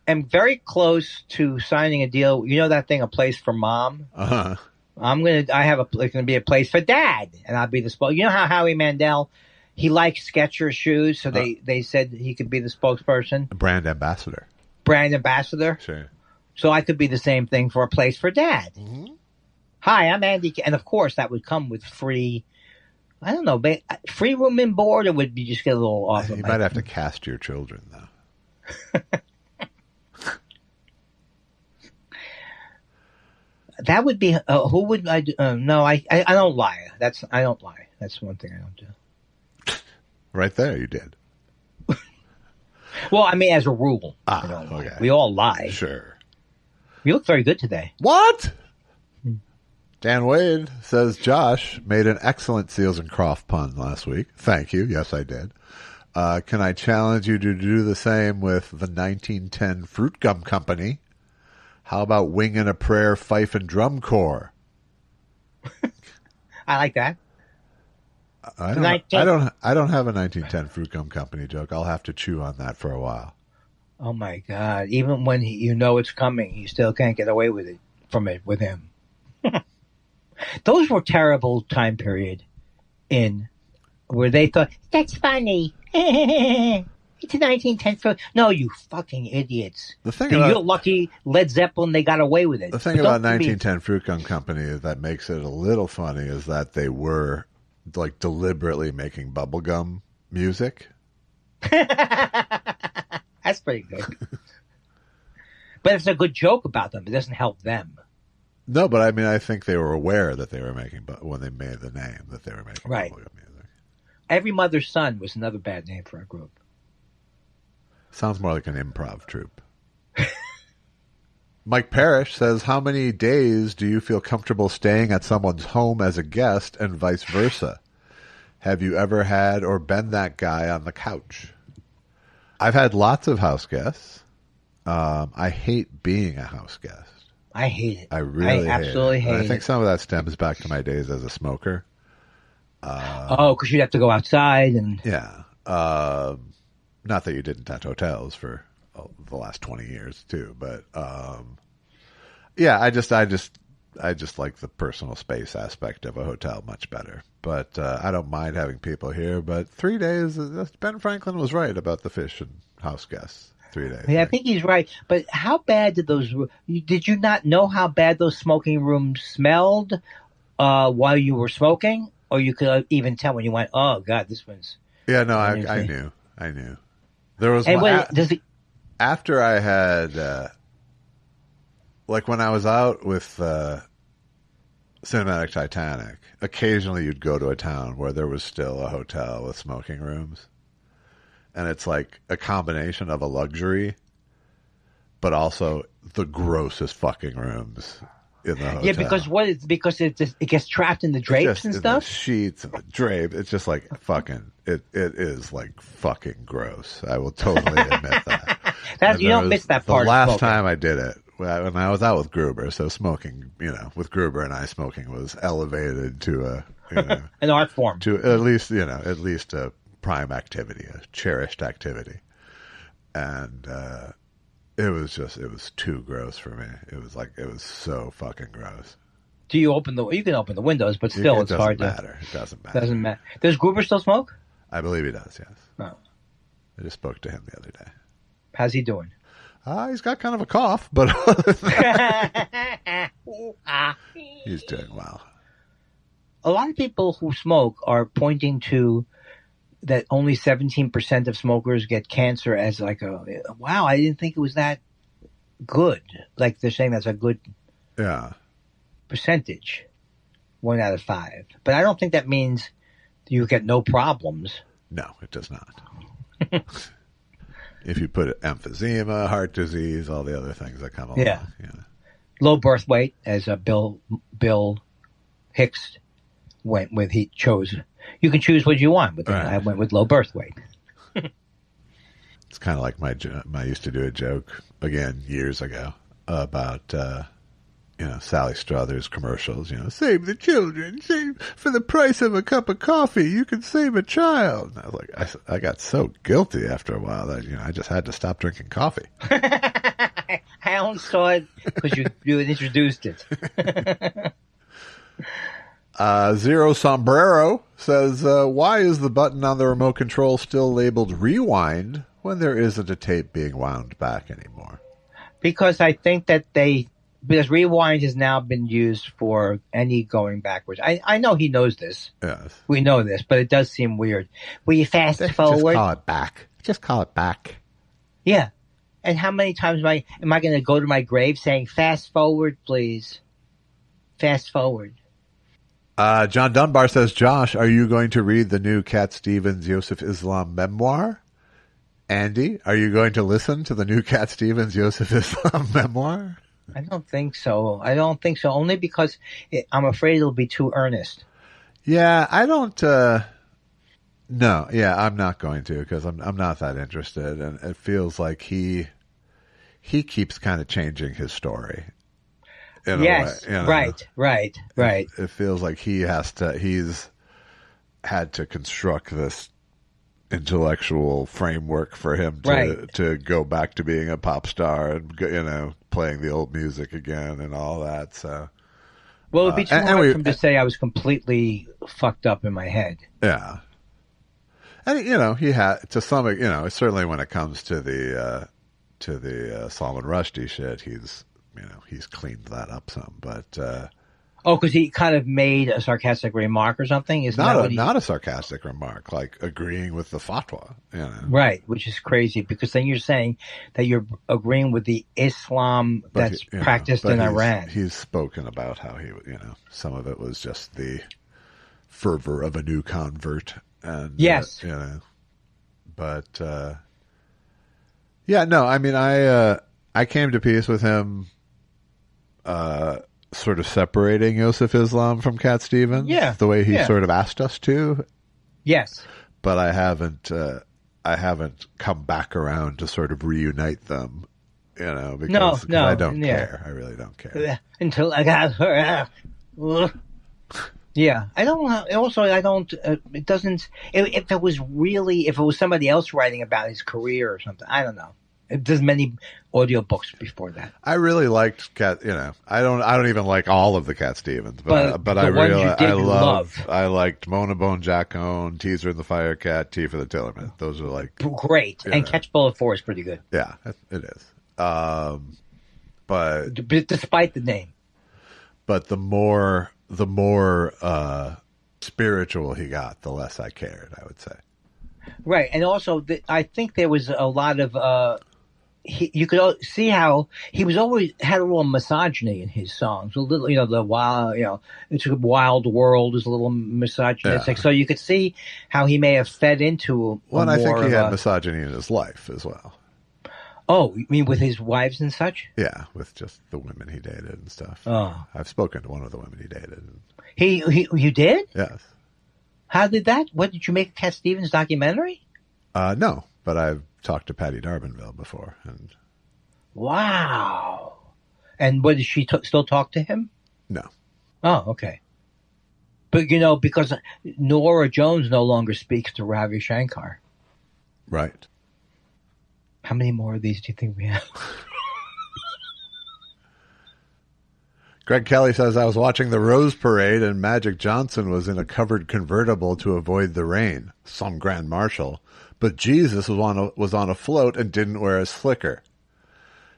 am very close to signing a deal. You know that thing, A Place for Mom? Uh-huh. It's going to be A Place for Dad, and I'll be the spokesperson. You know how Howie Mandel, he likes Skechers shoes, so they said he could be the spokesperson. Brand ambassador. Sure. So I could be the same thing for A Place for Dad. Mm-hmm. Hi, I'm Andy. And of course, that would come with free, I don't know, free room and board, or would you just get a little off? You might have to cast your children, though. That would be, who would I do? No, I don't lie. I don't lie. That's one thing I don't do. Right there, you did. Well, I mean, as a rule. Okay. We all lie. Sure. You look very good today. What? Dan Wade says Josh made an excellent Seals and Croft pun last week. Thank you. Yes, I did. Can I challenge you to do the same with the 1910 Fruit Gum Company? How about Wing and a Prayer Fife and Drum Corps? I like that. I don't have a 1910 Fruit Gum Company joke. I'll have to chew on that for a while. Oh my God! Even when you know it's coming, you still can't get away with it with him. Those were terrible time period where they thought that's funny. It's a 1910 film. No, you fucking idiots. You're lucky Led Zeppelin, they got away with it. The thing about 1910 Fruit Gum Company that makes it a little funny is that they were like deliberately making bubblegum music. That's pretty good. But it's a good joke about them. It doesn't help them. No, but I mean, I think they were aware that they were making, but when they made the name, that they were making bubblegum music. Every Mother's Son was another bad name for a group. Sounds more like an improv troupe. Mike Parrish says, how many days do you feel comfortable staying at someone's home as a guest and vice versa? Have you ever had or been that guy on the couch? I've had lots of house guests. I hate being a house guest. I hate it. I really absolutely hate it. I think some of that stems back to my days as a smoker. Because you'd have to go outside and... Yeah. Not that you didn't at hotels for the last 20 years too, but yeah, I just like the personal space aspect of a hotel much better. But I don't mind having people here. But 3 days, Ben Franklin was right about the fish and house guests. 3 days. Yeah, I think he's right. But how bad did you not know how bad those smoking rooms smelled while you were smoking? Or you could even tell when you went, oh, God, this one's... Yeah, no, I knew. There was after I had, like when I was out with Cinematic Titanic, occasionally you'd go to a town where there was still a hotel with smoking rooms. And it's like a combination of a luxury, but also the grossest fucking rooms in the hotel. Yeah, because it gets trapped in the drapes and stuff? The sheets and the drape. It's just like fucking, it is like fucking gross. I will totally admit that. You don't miss that part. The last time I did it, when I was out with Gruber, so smoking, with Gruber and I, smoking was elevated to an art form. To at least a prime activity, a cherished activity. And it was too gross for me. It was so fucking gross. You can open the windows, but still it's hard to... It doesn't matter. Doesn't matter. Does Gruber still smoke? I believe he does, yes. Oh. I just spoke to him the other day. How's he doing? He's got kind of a cough, but he's doing well. A lot of people who smoke are pointing to that only 17% of smokers get cancer as like wow, I didn't think it was that good. Like they're saying that's a good percentage, 1 out of 5. But I don't think that means you get no problems. No, it does not. If you put emphysema, heart disease, all the other things that come along. Yeah. Low birth weight, as Bill Hicks went with. He chose. You can choose what you want, but I went with low birth weight. It's kind of like I used to do a joke again years ago about Sally Struthers commercials. Save the children, save for the price of a cup of coffee. You can save a child. And I was like, I got so guilty after a while that I just had to stop drinking coffee. I only saw it because you had introduced it. Zero Sombrero says, why is the button on the remote control still labeled rewind when there isn't a tape being wound back anymore? Because I think that because rewind has now been used for any going backwards. I know he knows this. Yes. We know this, but it does seem weird. Will you fast forward? Just call it back. Just call it back. Yeah. And how many times am I going to go to my grave saying, fast forward, please? Fast forward. John Dunbar says, Josh, are you going to read the new Cat Stevens Yosef Islam memoir? Andy, are you going to listen to the new Cat Stevens Yosef Islam memoir? I don't think so. I don't think so. Only because I'm afraid it'll be too earnest. Yeah, I don't. No, yeah, I'm not going to because I'm not that interested, and it feels like he keeps kind of changing his story. In Yes, a way, you know? right. It feels like he's had to construct this intellectual framework for him to go back to being a pop star and playing the old music again and all that. So, well, it'd be too hard for him to say I was completely fucked up in my head. Yeah, and he had to some, certainly when it comes to the Salman Rushdie shit, he's cleaned that up some, but because he kind of made a sarcastic remark or something. Is not a sarcastic remark, like agreeing with the fatwa, right? Which is crazy because then you're saying that you're agreeing with the Islam that's practiced in Iran. He's spoken about how some of it was just the fervor of a new convert, and yes, but yeah, no, I mean, I came to peace with him. Sort of separating Yosef Islam from Cat Stevens, the way he sort of asked us to. Yes, but I haven't come back around to sort of reunite them, because I don't care. I really don't care until I got her. Yeah, I don't. Also, I don't. It doesn't. If it was somebody else writing about his career or something, I don't know. There's many audiobooks before that. I really liked Cat. I don't even like all of the Cat Stevens, but I liked Mona Bone Jackone, Teaser and the Fire Cat, Tea for the Tillerman. Those are like great, and Catch Bullet 4 is pretty good. Yeah, it is. But despite the name, but the more spiritual he got, the less I cared, I would say. Right, and also I think there was a lot of. You could see how he was always had a little misogyny in his songs. A little, the wild, it's a wild world is a little misogynistic. Yeah. So you could see how he may have fed into. Well, and I think he had misogyny in his life as well. Oh, you mean with his wives and such? Yeah, with just the women he dated and stuff. Oh, I've spoken to one of the women he dated. You did? Yes. How did that? What did you make a Cat Stevens documentary? No, but I've talked to Patty Darbanville before, and wow. And what, does she still talk to him? No. Oh, okay. But because Nora Jones no longer speaks to Ravi Shankar. Right. How many more of these do you think we have? Greg Kelly says, I was watching the Rose Parade and Magic Johnson was in a covered convertible to avoid the rain. Some Grand Marshal. But Jesus was on a float and didn't wear a slicker.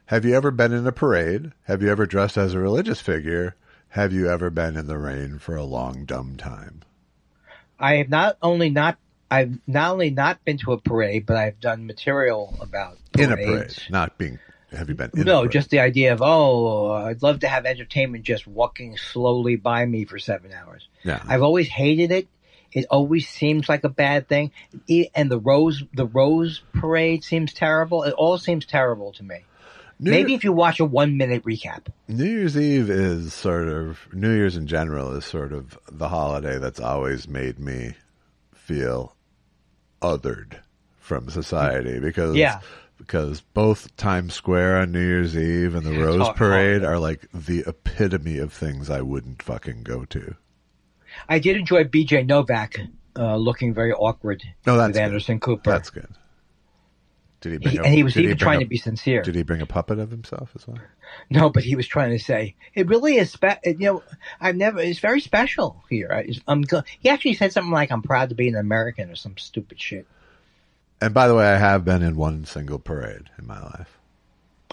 Have you ever been in a parade? Have you ever dressed as a religious figure? Have you ever been in the rain for a long, dumb time? I have not only not been to a parade, but I've done material about parades. In a parade, not being... Have you been in No, just the idea of, I'd love to have entertainment just walking slowly by me for 7 hours. Yeah. I've always hated it. It always seems like a bad thing. And the Rose Parade seems terrible. It all seems terrible to me. Maybe if you watch a 1-minute recap. New Year's Eve is New Year's in general is sort of the holiday that's always made me feel othered from society because both Times Square on New Year's Eve and the Rose Parade are like the epitome of things I wouldn't fucking go to. I did enjoy B.J. Novak looking very awkward with Anderson Cooper. That's good. Did he was even trying to be sincere. Did he bring a puppet of himself as well? No, but he was trying to say it really is. It's very special here. He actually said something like, "I'm proud to be an American" or some stupid shit. And by the way, I have been in one single parade in my life.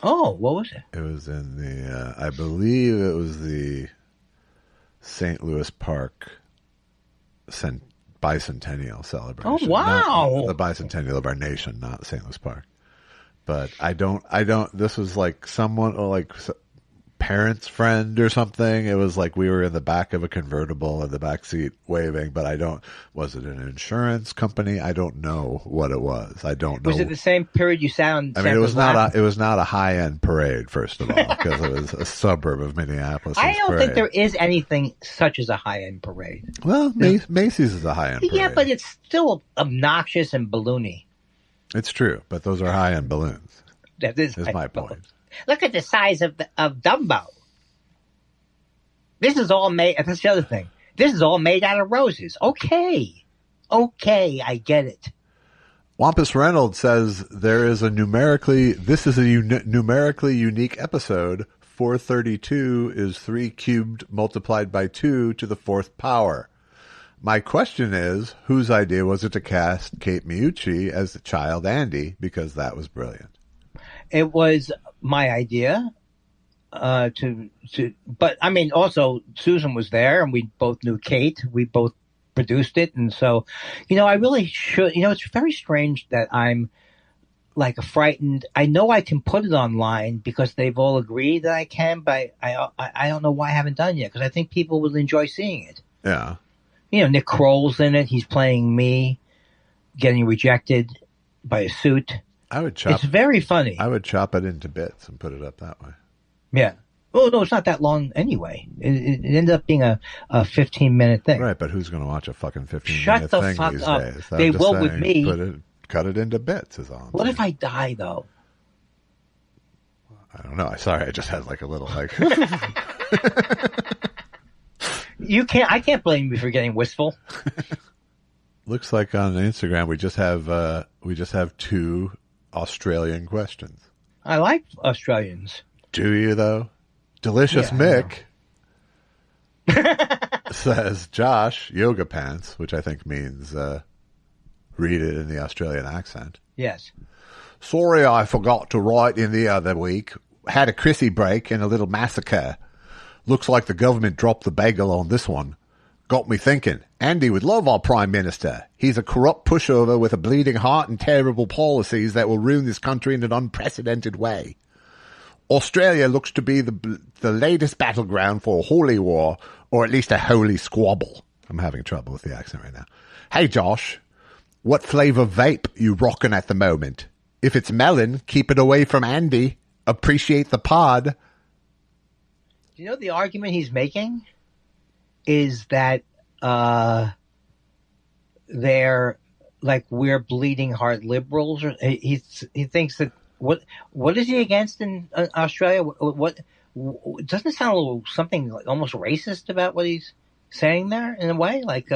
Oh, what was it? It was in the, I believe it was the St. Louis Park bicentennial celebration. Oh, wow. Not the bicentennial of our nation, not St. Louis Park. But I don't, this was like someone, parent's friend or something. It was like we were in the back of a convertible in the back seat waving, but was it an insurance company? I don't know what it was. I don't know. Was it the same period you sat on? I mean, it was not a high-end parade, first of all, because it was a suburb of Minneapolis. I don't think there is anything such as a high-end parade. Well, Macy's is a high-end parade. Yeah, but it's still obnoxious and balloony. It's true, but those are high-end balloons. That is my point. Look at the size of Dumbo. This is all made. That's the other thing. This is all made out of roses. Okay, I get it. Wampus Reynolds says this is a numerically unique episode. 432 is 3 cubed multiplied by 2 to the 4th power. My question is, whose idea was it to cast Kate Miucci as the child Andy? Because that was brilliant. It was my idea but I mean, also Susan was there, and we both knew Kate. We both produced it, and so, I really should. It's very strange that I'm like frightened. I know I can put it online because they've all agreed that I can, but I don't know why I haven't done it yet, because I think people will enjoy seeing it. Yeah. Nick Kroll's in it. He's playing me getting rejected by a suit. It's very funny. I would chop it into bits and put it up that way. Yeah. Oh, no, it's not that long anyway. It ended up being a 15-minute thing. Right, but who's going to watch a fucking 15-minute thing these days? They will with me. Cut it into bits is all. What if I die, though? I don't know. Sorry, I just had like a little like... I can't blame you for getting wistful. Looks like on Instagram we just have 2 Australian questions. I like Australians. Do you though? Delicious Mick says, Josh, yoga pants, which I think means read it in the Australian accent. Yes. Sorry I forgot to write in the other week. Had a Chrissy break and a little massacre. Looks like the government dropped the bagel on this one. Got me thinking. Andy would love our Prime Minister. He's a corrupt pushover with a bleeding heart and terrible policies that will ruin this country in an unprecedented way. Australia looks to be the latest battleground for a holy war, or at least a holy squabble. I'm having trouble with the accent right now. Hey, Josh, what flavor vape you rocking at the moment? If it's melon, keep it away from Andy. Appreciate the pod. You know, the argument he's making is that they're like, we're bleeding heart liberals. Or he thinks that what is he against in Australia? What doesn't it sound a little something like almost racist about what he's saying there in a way, like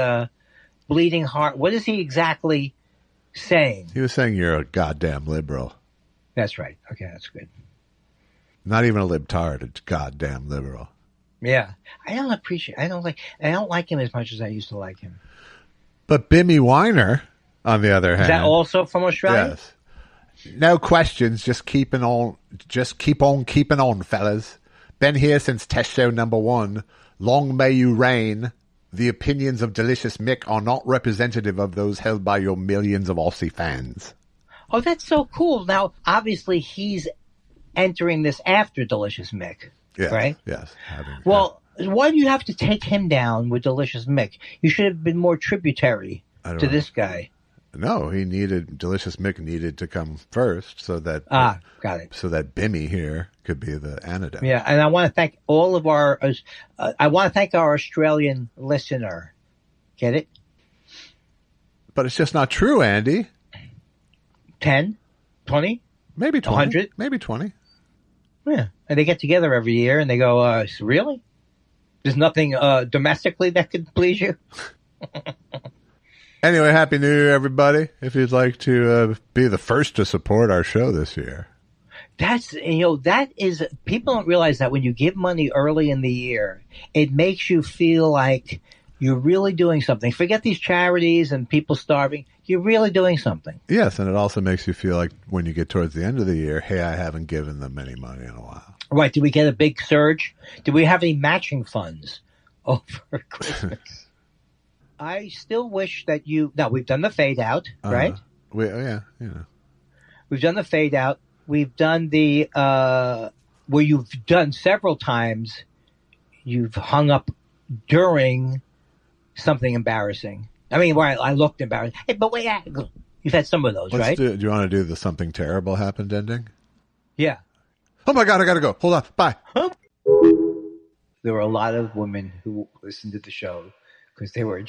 bleeding heart? What is he exactly saying? He was saying you're a goddamn liberal. That's right. Okay, that's good. Not even a libtard, a goddamn liberal. Yeah, I don't like him as much as I used to like him. But Bimmy Weiner, on the other hand, is that also from Australia? Yes. No questions, just keep on keeping on, fellas. Been here since test show number 1. Long may you reign. The opinions of Delicious Mick are not representative of those held by your millions of Aussie fans. Oh, that's so cool. Now, obviously, he's entering this after Delicious Mick, yes, right? Yes. Why do you have to take him down with Delicious Mick? You should have been more tributary to this guy. No, Delicious Mick needed to come first so that got it. So that Bimmy here could be the antidote. Yeah, and I want to thank all of our our Australian listener. Get it? But it's just not true, Andy. 10, 20, maybe 20, 100, maybe 20. Yeah, and they get together every year and they go, "Really? There's nothing domestically that could please you." Anyway, Happy New Year, everybody. If you'd like to be the first to support our show this year. That is, people don't realize that when you give money early in the year, it makes you feel like you're really doing something. Forget these charities and people starving. You're really doing something. Yes, and it also makes you feel like when you get towards the end of the year, hey, I haven't given them any money in a while. Right. Did we get a big surge? Did we have any matching funds over Christmas? I still wish that we've done the fade out, right? We've done the fade out. We've done the where you've done several times, you've hung up during something embarrassing. I mean, where I looked embarrassed. Hey, but wait, you've had some of those, right? Do you want to do the something terrible happened ending? Yeah. Oh my God, I gotta go. Hold on. Bye. There were a lot of women who listened to the show because they were